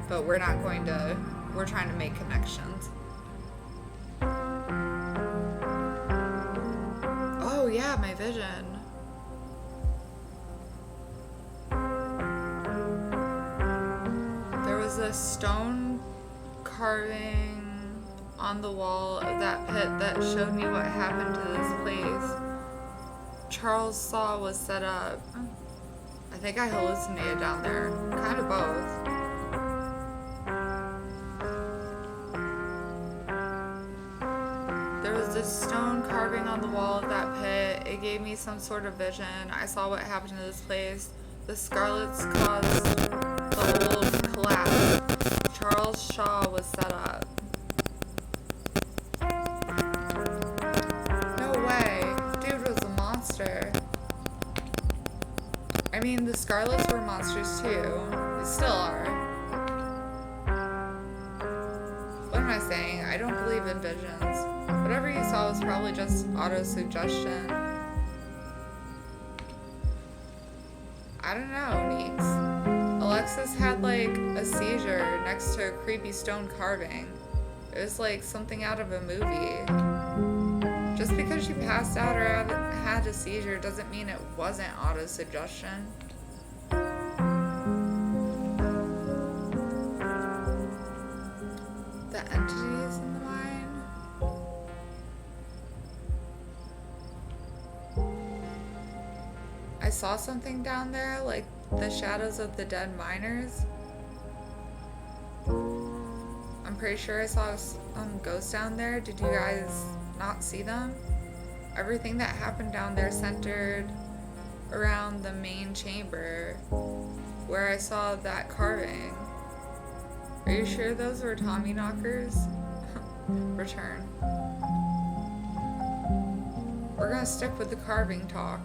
But we're not going to, we're trying to make connections. Oh yeah, my vision. There was a stone carving on the wall of that pit that showed me what happened to this place. Charles' saw was set up. I think I hallucinated down there. Kind of both. There was this stone carving on the wall of that pit. It gave me some sort of vision. I saw what happened to this place. The Scarlets caused the old collapse. Charles Shaw was set up. No way. Dude was a monster. I mean, the Scarlets were monsters too. They still are. What am I saying? I don't believe in visions. Whatever you saw was probably just auto-suggestion. I don't know, Neeks. Alexis had like a seizure next to a creepy stone carving. It was like something out of a movie. Just because she passed out or had a seizure doesn't mean it wasn't auto-suggestion. The entities in the mine? I saw something down there, like the shadows of the dead miners. I'm pretty sure I saw some ghosts down there. Did you guys not see them? Everything that happened down there centered around the main chamber where I saw that carving. Are you sure those were Tommy knockers? Return. We're gonna stick with the carving talk.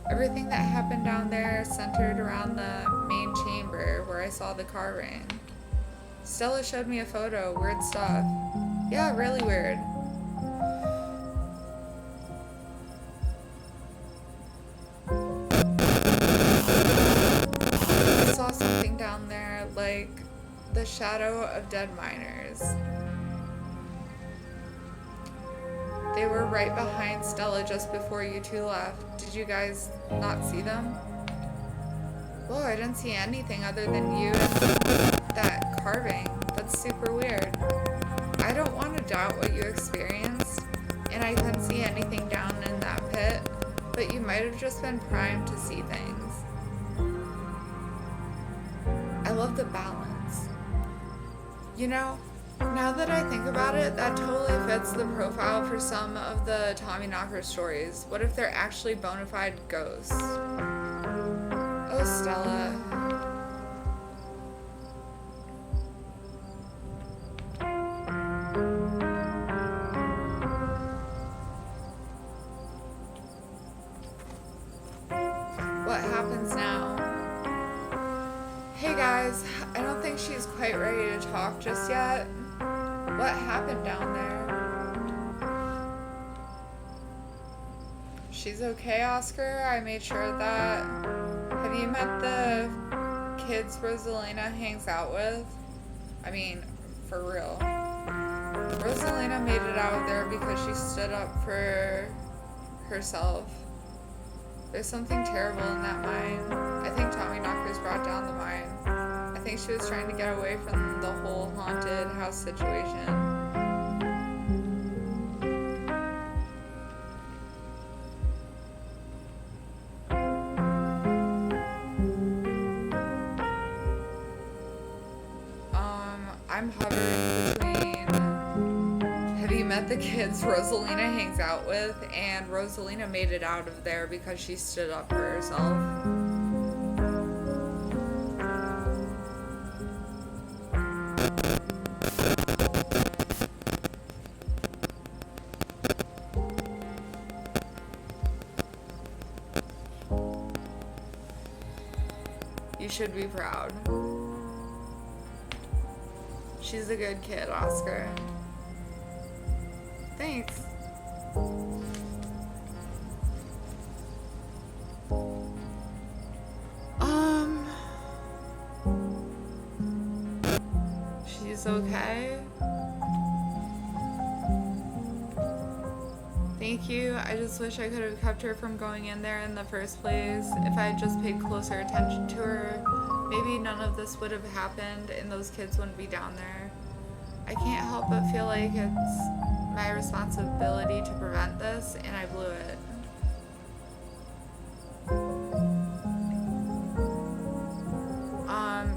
Everything that happened down there centered around the main chamber where I saw the carving. Stella showed me a photo. Weird stuff. Yeah, really weird. I saw something down there like the shadow of dead miners. They were right behind Stella just before you two left. Did you guys not see them? Whoa, I didn't see anything other than you and that carving. That's super weird. I don't want to doubt what you experienced, and I couldn't see anything down in that pit, but you might have just been primed to see things. I love the balance. You know, now that I think about it, that totally fits the profile for some of the Tommyknocker stories. What if they're actually bona fide ghosts? Oh, Stella. What happens now? Hey guys, I don't think she's quite ready to talk just yet. What happened down there? She's okay, Oscar. I made sure of that. Have you met the kids Rosalina hangs out with? I mean, for real. Rosalina made it out there because she stood up for herself. There's something terrible in that mine. I think Tommyknockers brought down the mine. I think she was trying to get away from the whole haunted house situation. I'm hovering between Have you met the kids Rosalina hangs out with? And Rosalina made it out of there because she stood up for herself. You should be proud. She's a good kid, Oscar. Thanks. She's okay. Thank you. I just wish I could have kept her from going in there in the first place. If I had just paid closer attention to her, maybe none of this would have happened and those kids wouldn't be down there. I can't help but feel like it's my responsibility to prevent this, and I blew it.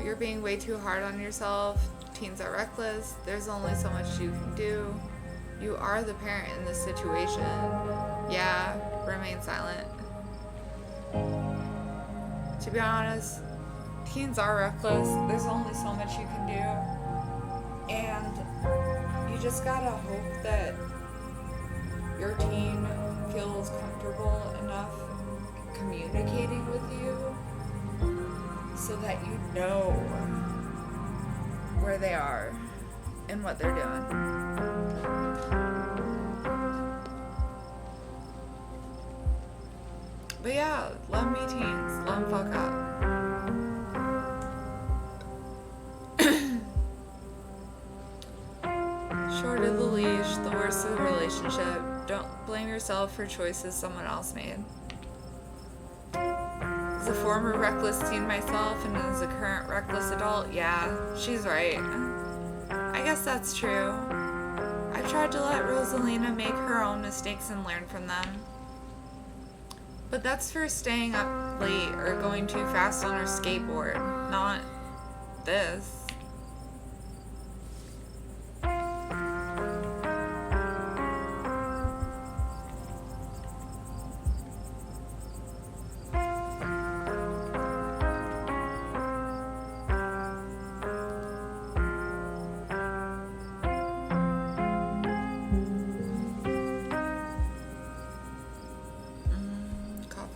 You're being way too hard on yourself. Teens are reckless. There's only so much you can do. You are the parent in this situation. Yeah, remain silent. To be honest, teens are reckless. There's only so much you can do. And you just gotta hope that your teen feels comfortable enough communicating with you so that you know where they are and what they're doing. But yeah, let them be teens. Let them fuck up. Shorter the leash, the worse the relationship. Don't blame yourself for choices someone else made. As a former reckless teen myself and as a current reckless adult, yeah, she's right. I guess that's true. I tried to let Rosalina make her own mistakes and learn from them. But that's for staying up late or going too fast on her skateboard, not this.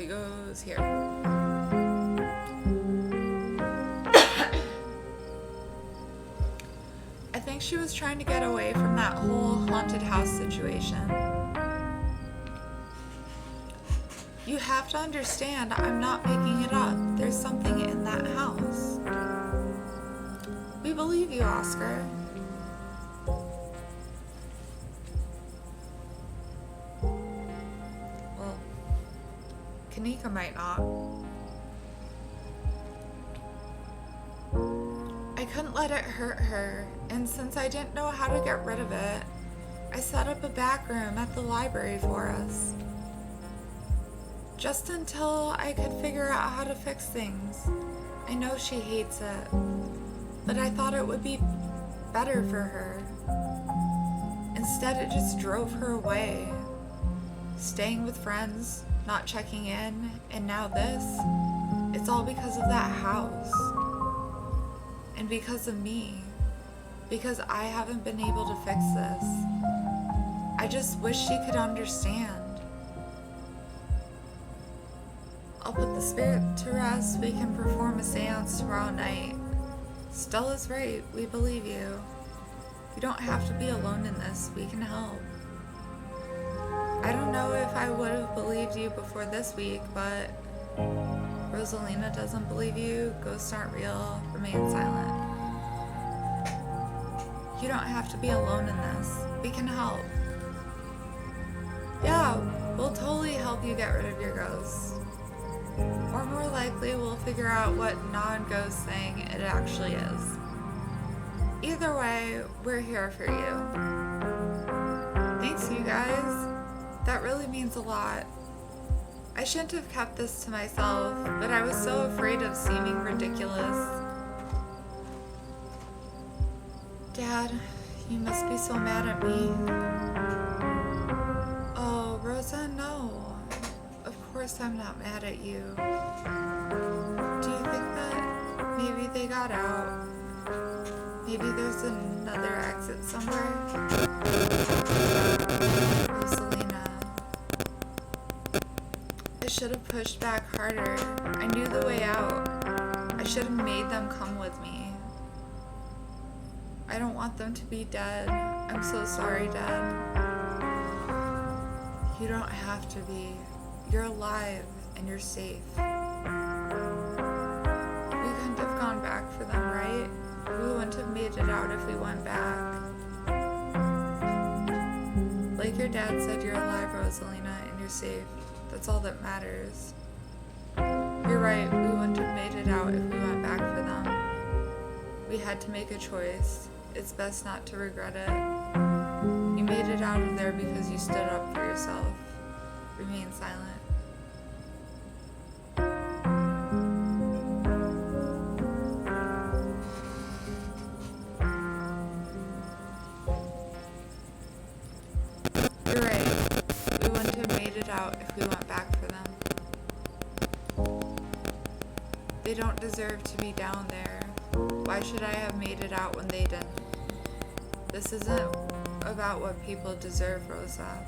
Goes here. I think she was trying to get away from that whole haunted house situation. You have to understand, I'm not picking it up. There's something in that house. We believe you, Oscar. Kanika might not. I couldn't let it hurt her, and since I didn't know how to get rid of it, I set up a back room at the library for us. Just until I could figure out how to fix things. I know she hates it, but I thought it would be better for her. Instead, it just drove her away. Staying with friends, not checking in, and now this. It's all because of that house. And because of me. Because I haven't been able to fix this. I just wish she could understand. I'll put the spirit to rest. We can perform a seance tomorrow night. Stella's right. We believe you. You don't have to be alone in this. We can help. I don't know if I would have believed you before this week, but Rosalina doesn't believe you. Ghosts aren't real. Remain silent. You don't have to be alone in this. We can help. Yeah, we'll totally help you get rid of your ghosts. Or more likely, we'll figure out what non-ghost thing it actually is. Either way, we're here for you. Thanks, you guys. That really means a lot. I shouldn't have kept this to myself, but I was so afraid of seeming ridiculous. Dad, you must be so mad at me. course I'm not mad at you. Do you think that maybe they got out? Maybe there's another exit somewhere? Rosalina. I should have pushed back harder. I knew the way out. I should have made them come with me. I don't want them to be dead. I'm so sorry, Dad. You don't have to be. You're alive and you're safe. We couldn't have gone back for them, right? We wouldn't have made it out if we went back. Like your dad said, you're alive, Rosalina, and you're safe. That's all that matters. You're right, we wouldn't have made it out if we went back for them. We had to make a choice. It's best not to regret it. You made it out of there because you stood up for yourself. Remain silent. You're right. We wouldn't have made it out if we went back for them. They don't deserve to be down there. Why should I have made it out when they didn't? This isn't about what people deserve, Rosa.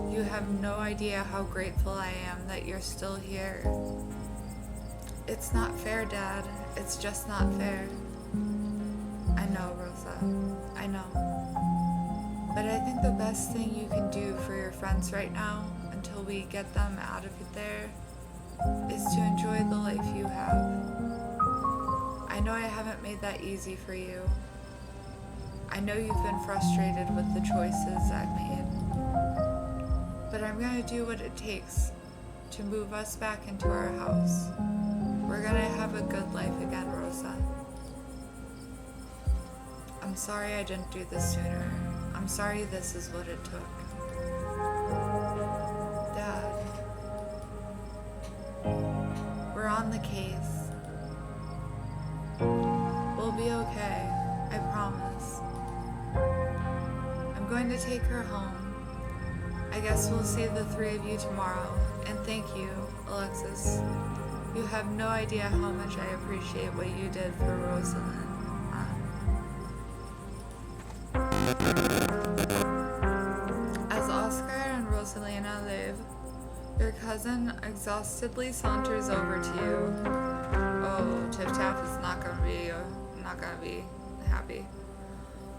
You have no idea how grateful I am that you're still here. It's not fair, Dad. It's just not fair. I know, Rosa. I know. But I think the best thing you can do for your friends right now, until we get them out of there, is to enjoy the life you have. I know I haven't made that easy for you. I know you've been frustrated with the choices I've made. But I'm gonna do what it takes to move us back into our house. We're gonna have a good life again, Rosa. I'm sorry I didn't do this sooner. I'm sorry this is what it took. Dad. We're on the case. We'll be okay. I promise. I'm going to take her home. I guess we'll see the three of you tomorrow. And thank you, Alexis. You have no idea how much I appreciate what you did for Rosalind. As Oscar and Rosalina leave, your cousin exhaustedly saunters over to you. Oh, Tiff Taff is not gonna be happy.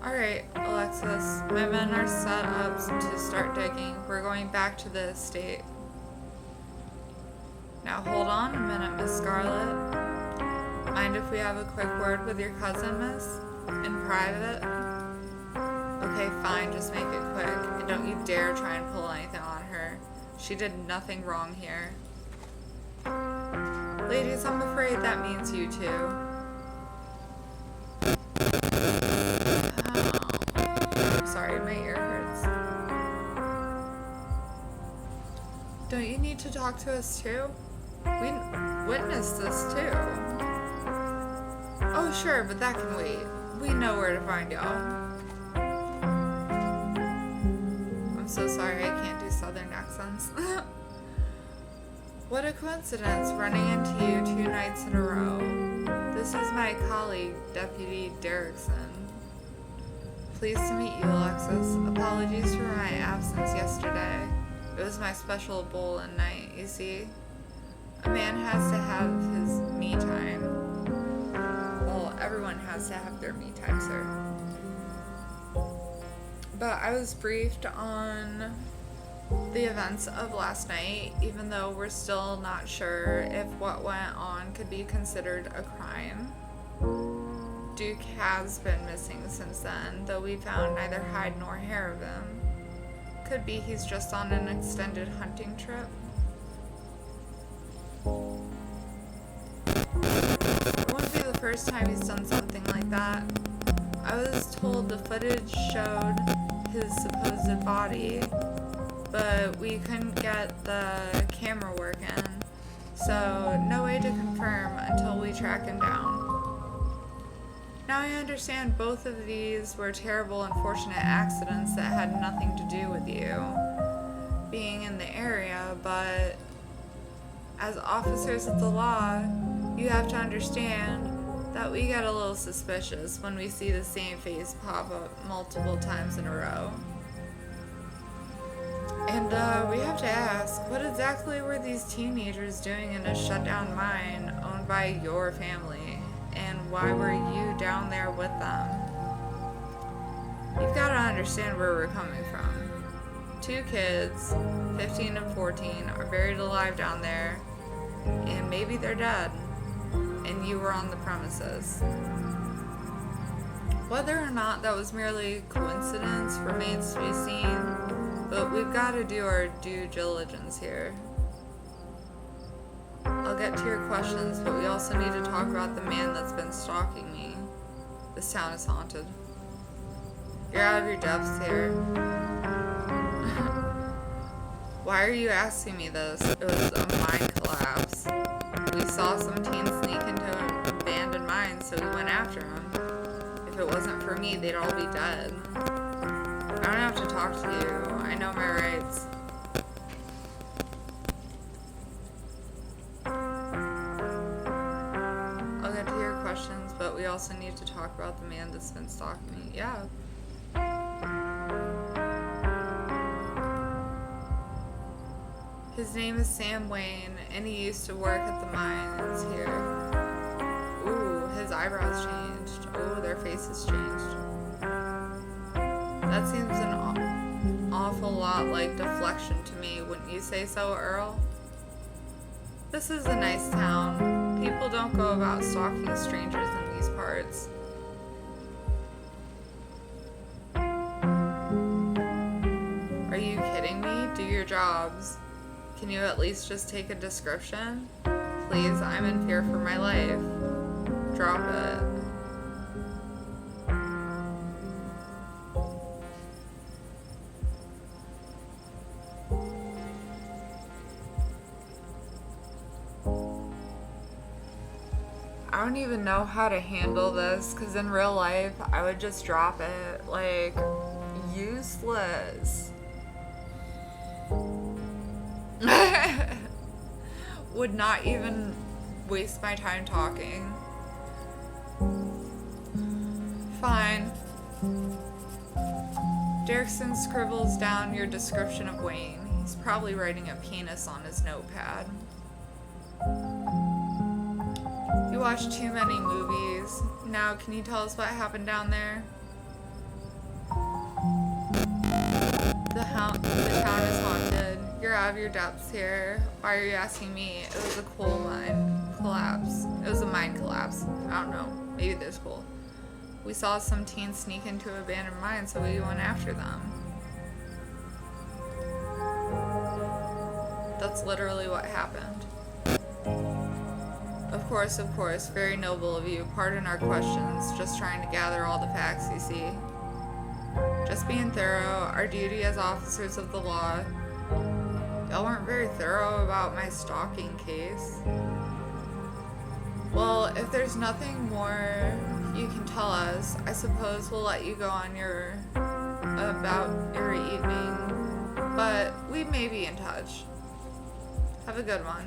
Alright, Alexis, my men are set up to start digging. We're going back to the estate. Now hold on a minute, Miss Scarlet. Mind if we have a quick word with your cousin, miss? In private? Okay, fine, just make it quick. And don't you dare try and pull anything on her. She did nothing wrong here. Ladies, I'm afraid that means you too. Sorry, my ear hurts. Don't you need to talk to us too? We witnessed this too. Oh sure, but that can wait. We know where to find y'all. I'm so sorry I can't do southern accents. What a coincidence running into you 2 nights in a row. This is my colleague, Deputy Derrickson. Pleased to meet you, Alexis. Apologies for my absence yesterday. It was my special bowl-in night, you see. A man has to have his me time. Well, everyone has to have their me time, sir. But I was briefed on the events of last night, even though we're still not sure if what went on could be considered a crime. Duke has been missing since then, though we found neither hide nor hair of him. Could be he's just on an extended hunting trip. It won't be the first time he's done something like that. I was told the footage showed his supposed body, but we couldn't get the camera working, so no way to confirm until we track him down. Now I understand both of these were terrible, unfortunate accidents that had nothing to do with you being in the area, but As officers of the law, you have to understand that we get a little suspicious when we see the same face pop up multiple times in a row. And we have to ask, what exactly were these teenagers doing in a shutdown mine owned by your family? And why were you down there with them? You've got to understand where we're coming from. 2 kids, 15 and 14, are buried alive down there, and maybe they're dead, and you were on the premises. Whether or not that was merely coincidence remains to be seen, but we've got to do our due diligence here. I'll get to your questions, but we also need to talk about the man that's been stalking me. This town is haunted. You're out of your depth here. Why are you asking me this? It was a mine collapse. We saw some teen sneak into an abandoned mine, so we went after him. If it wasn't for me, they'd all be dead. I don't have to talk to you. I know my rights. I'll get to your questions, but we also need to talk about the man that's been stalking me. Yeah. His name is Sam Wayne, and he used to work at the mines here. Ooh, his eyebrows changed. Oh, their faces changed. That seems an awful lot like deflection to me, wouldn't you say so, Earl? This is a nice town. People don't go about stalking strangers in these parts. Are you kidding me? Do your jobs. Can you at least just take a description? Please, I'm in fear for my life. Drop it. I don't even know how to handle this, because in real life, I would just drop it. Like, useless. Would not even waste my time talking. Fine. Derrickson scribbles down your description of Wayne. He's probably writing a penis on his notepad. You watch too many movies. Now, can you tell us what happened down there? The town is haunted. You're out of your depths here. Why are you asking me? It was a coal mine collapse. It was a mine collapse. I don't know. Maybe there's coal. We saw some teens sneak into an abandoned mine, so we went after them. That's literally what happened. Of course, very noble of you. Pardon our questions, just trying to gather all the facts, you see. Just being thorough, our duty as officers of the law. Y'all weren't very thorough about my stalking case. Well, if there's nothing more you can tell us, I suppose we'll let you go on about your evening, but we may be in touch. Have a good one.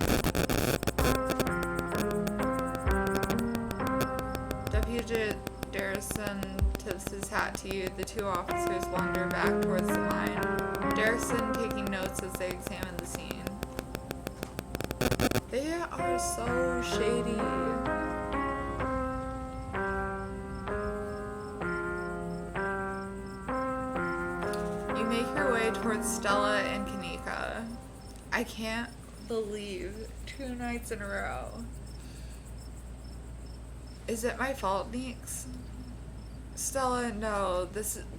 Deputy Derrickson tips his hat to you. The 2 officers wander back towards the mine, Derrickson taking notes as they examine the scene. They are so shady. You make your way towards Stella and Kanika. I can't believe 2 nights in a row. Is it my fault, Neeks? Stella, no.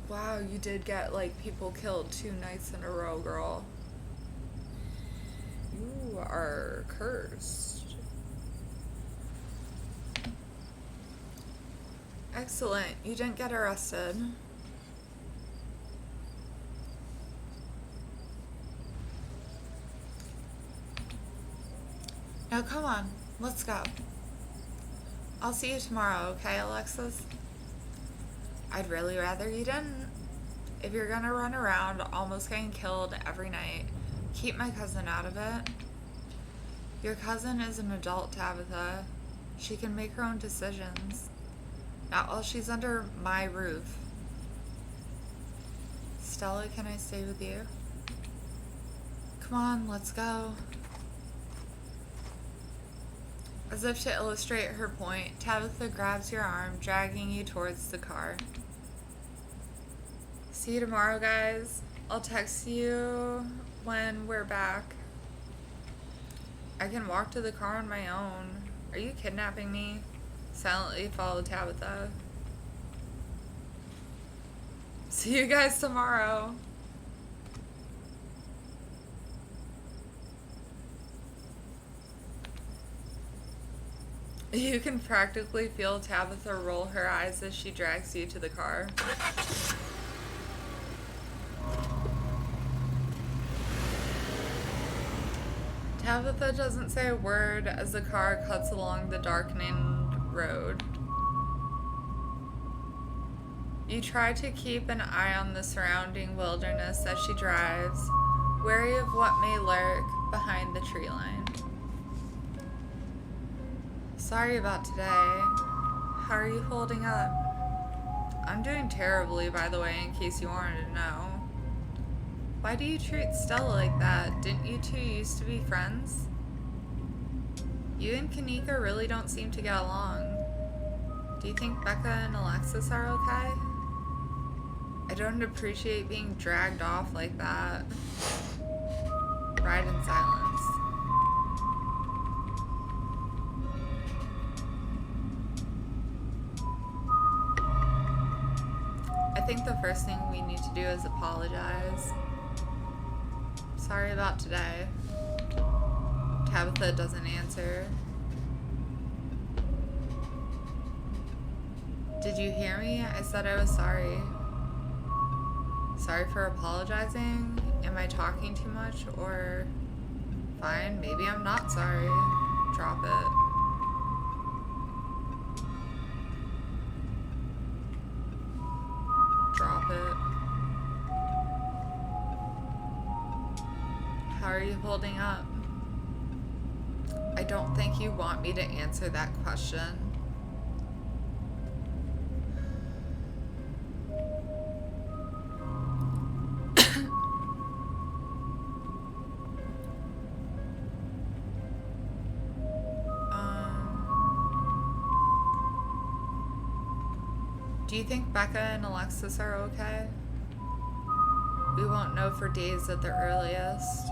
Wow, you did get, like, people killed 2 nights in a row, girl. You are cursed. Excellent. You didn't get arrested. Now, come on. Let's go. I'll see you tomorrow, okay, Alexis? I'd really rather you didn't. If you're gonna run around almost getting killed every night, keep my cousin out of it. Your cousin is an adult, Tabitha. She can make her own decisions. Not while she's under my roof. Stella, can I stay with you? Come on, let's go. As if to illustrate her point, Tabitha grabs your arm, dragging you towards the car. See you tomorrow, guys. I'll text you when we're back. I can walk to the car on my own. Are you kidnapping me? Silently follow Tabitha. See you guys tomorrow. You can practically feel Tabitha roll her eyes as she drags you to the car. Tabitha doesn't say a word as the car cuts along the darkening road. You try to keep an eye on the surrounding wilderness as she drives, wary of what may lurk behind the tree line. Sorry about today. How are you holding up? I'm doing terribly, by the way, in case you wanted to know. Why do you treat Stella like that? Didn't you two used to be friends? You and Kanika really don't seem to get along. Do you think Becca and Alexis are okay? I don't appreciate being dragged off like that. Ride in silence. I think the first thing we need to do is apologize. Sorry about today. Tabitha doesn't answer. Did you hear me? I said I was sorry. Sorry for apologizing? Am I talking too much? Or fine, maybe I'm not sorry. Drop it. Drop it. How are you holding up? I don't think you want me to answer that question. Do you think Becca and Alexis are okay? We won't know for days at the earliest.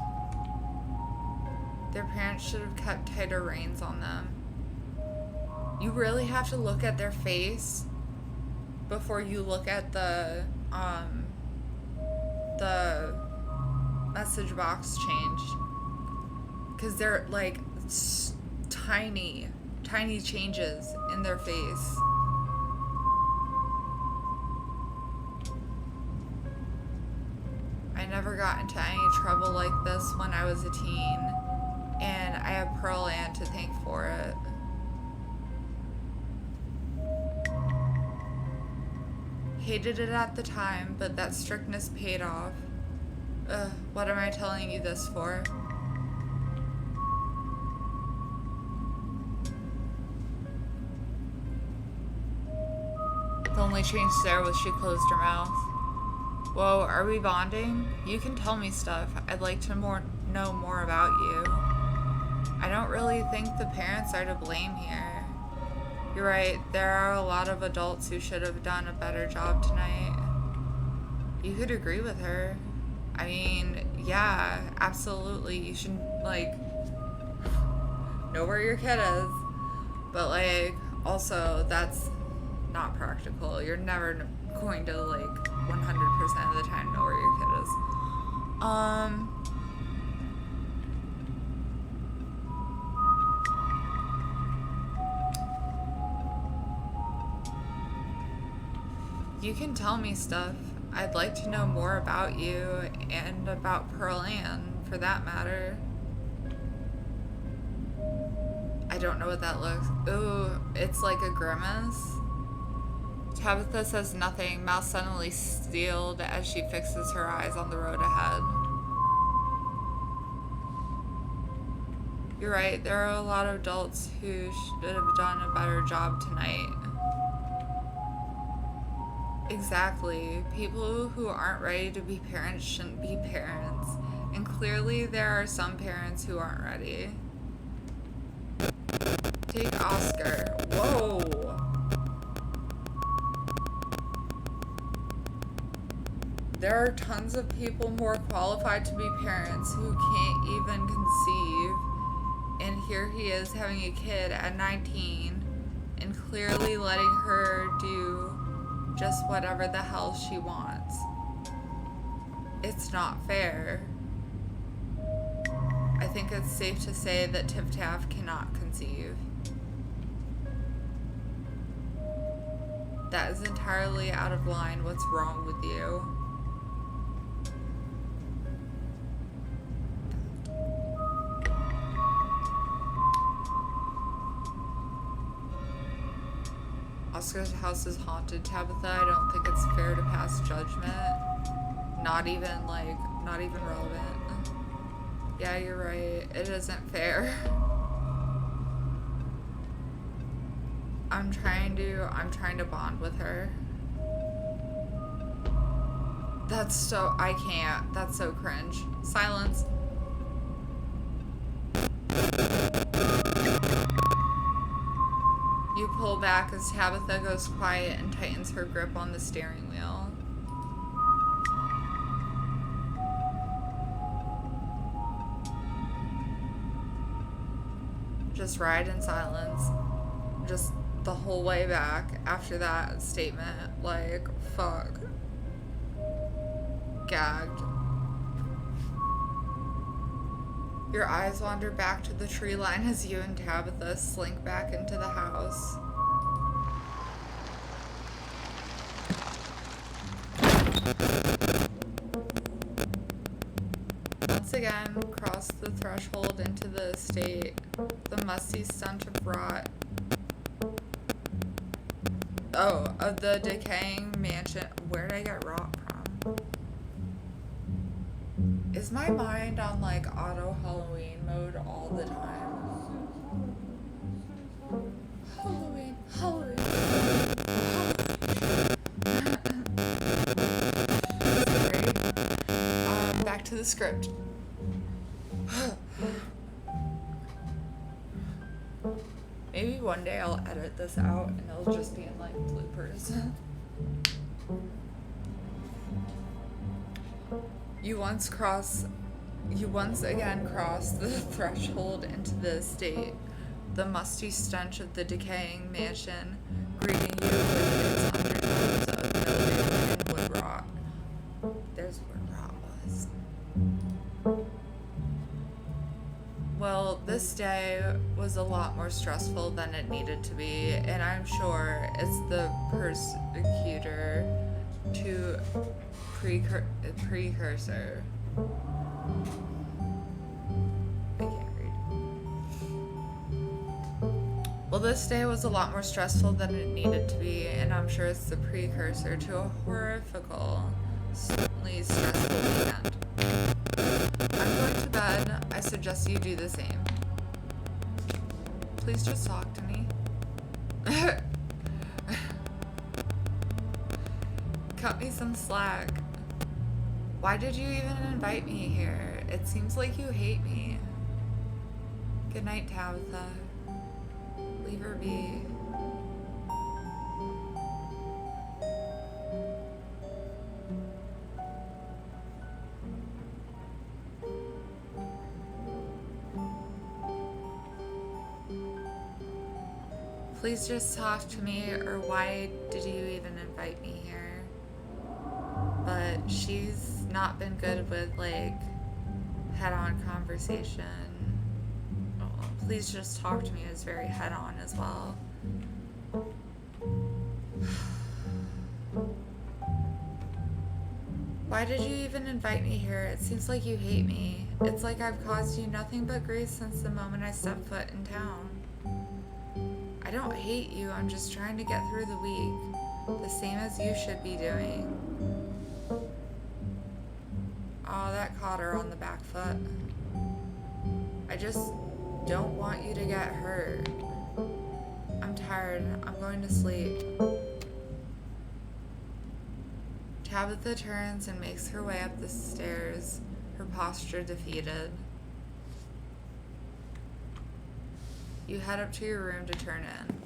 Their parents should have kept tighter reins on them. You really have to look at their face before you look at the message box changed. Because they're like tiny changes in their face. I never got into any trouble like this when I was a teen, and I have Pearl Ann to thank for it. Hated it at the time, but that strictness paid off. What am I telling you this for? The only change there was she closed her mouth. Whoa, are we bonding? You can tell me stuff. I'd like to know more about you. I don't really think the parents are to blame here. You're right, there are a lot of adults who should have done a better job tonight. You could agree with her. I mean, yeah, absolutely. You should, like, know where your kid is. But, like, also, that's not practical. You're never going to, like, 100% of the time know where your kid is. You can tell me stuff. I'd like to know more about you and about Pearl Ann, for that matter. I don't know what that looks. Ooh, it's like a grimace. Tabitha says nothing, mouth suddenly sealed as she fixes her eyes on the road ahead. You're right, there are a lot of adults who should have done a better job tonight. Exactly. People who aren't ready to be parents shouldn't be parents. And clearly there are some parents who aren't ready. Take Oscar. Whoa. There are tons of people more qualified to be parents who can't even conceive. And here he is having a kid at 19 and clearly letting her do just whatever the hell she wants. It's not fair. I think it's safe to say that Tif Taf cannot conceive. That is entirely out of line. What's wrong with you? Oscar's house is haunted, Tabitha. I don't think it's fair to pass judgment. Not even relevant. Yeah, you're right. It isn't fair. I'm trying to bond with her. I can't. That's so cringe. Silence. You pull back as Tabitha goes quiet and tightens her grip on the steering wheel. Just ride in silence. Just the whole way back after that statement. Like, fuck. Gagged. Your eyes wander back to the tree line as you and Tabitha slink back into the house. Once again, cross the threshold into the estate. The musty stench of rot. Oh, of the decaying mansion. Where did I get rot from? Is my mind on like auto Halloween mode all the time? Halloween, Halloween. Sorry. Back to the script. Maybe one day I'll edit this out and it'll just be in like bloopers. You once again cross the threshold into the estate, the musty stench of the decaying mansion greeting you with its undertones of mildew and wood rot. There's where rot was. Well, this day was a lot more stressful than it needed to be, and I'm sure it's the persecutor to precursor. I can't read. Well, this day was a lot more stressful than it needed to be, and I'm sure it's the precursor to a horrifically stressful weekend. I'm going to bed. I suggest you do the same. Please just talk to me. Cut me some slack. Why did you even invite me here? It seems like you hate me. Good night, Tabitha. Leave her be. Please just talk to me, or why did you even invite me here? But she's not been good with, like, head-on conversation. Oh, please just talk to me is very head-on as well. Why did you even invite me here? It seems like you hate me. It's like I've caused you nothing but grief since the moment I stepped foot in town. I don't hate you, I'm just trying to get through the week, the same as you should be doing. Oh, that caught her on the back foot. don't want you to get hurt. I'm tired. I'm going to sleep. Tabitha turns and makes her way up the stairs, her posture defeated. You head up to your room to turn in.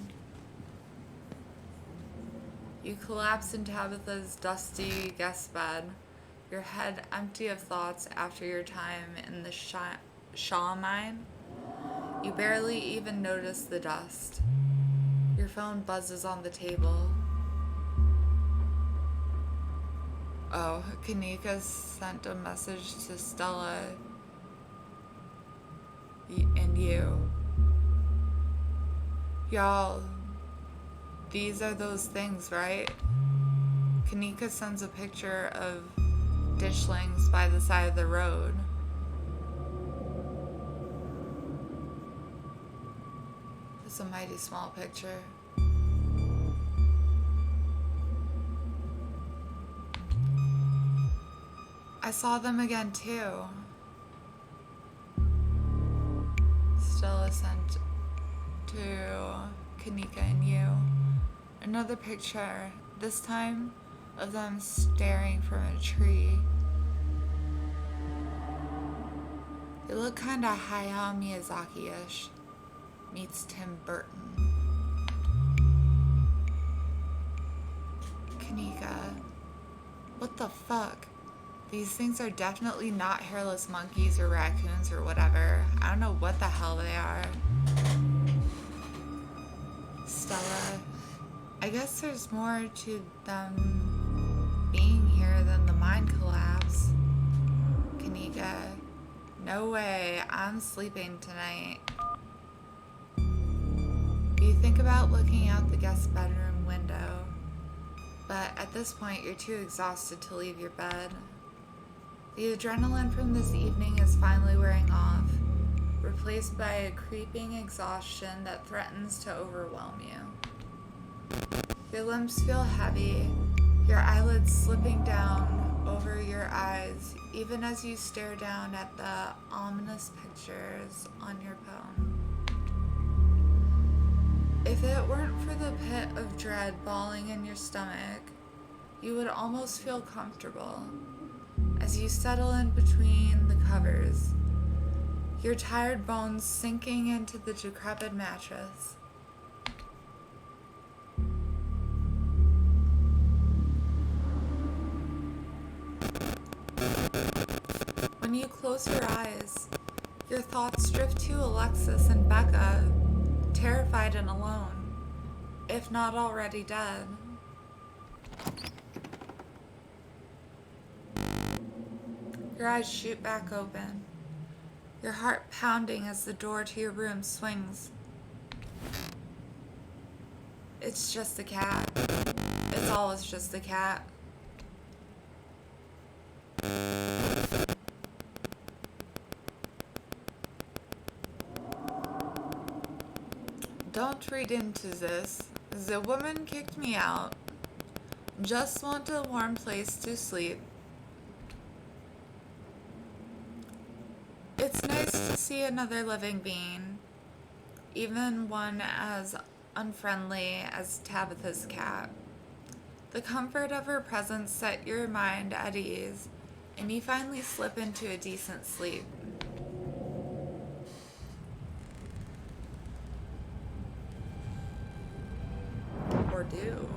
You collapse in Tabitha's dusty guest bed, your head empty of thoughts after your time in the Shaw mine. You barely even notice the dust. Your phone buzzes on the table. Oh, Kanika sent a message to Stella and you. Y'all, these are those things, right? Kanika sends a picture of ditchlings by the side of the road. It's a mighty small picture. I saw them again too. Stella sent to Kanika and you another picture, this time of them staring from a tree. They look kinda Hayao Miyazaki-ish meets Tim Burton. Kanika, what the fuck? These things are definitely not hairless monkeys or raccoons or whatever. I don't know what the hell they are. Stella, I guess there's more to them being here than the mine collapse. Kanika, no way, I'm sleeping tonight. You think about looking out the guest bedroom window, but at this point you're too exhausted to leave your bed. The adrenaline from this evening is finally wearing off, replaced by a creeping exhaustion that threatens to overwhelm you. Your limbs feel heavy, your eyelids slipping down over your eyes, even as you stare down at the ominous pictures on your phone. If it weren't for the pit of dread balling in your stomach, you would almost feel comfortable as you settle in between the covers, your tired bones sinking into the decrepit mattress. When you close your eyes, your thoughts drift to Alexis and Becca, terrified and alone, if not already dead. Your eyes shoot back open, your heart pounding as the door to your room swings. It's just a cat. It's always just a cat. Don't read into this. The woman kicked me out. Just want a warm place to sleep. It's nice to see another living being, even one as unfriendly as Tabitha's cat. The comfort of her presence set your mind at ease, and you finally slip into a decent sleep. Or do.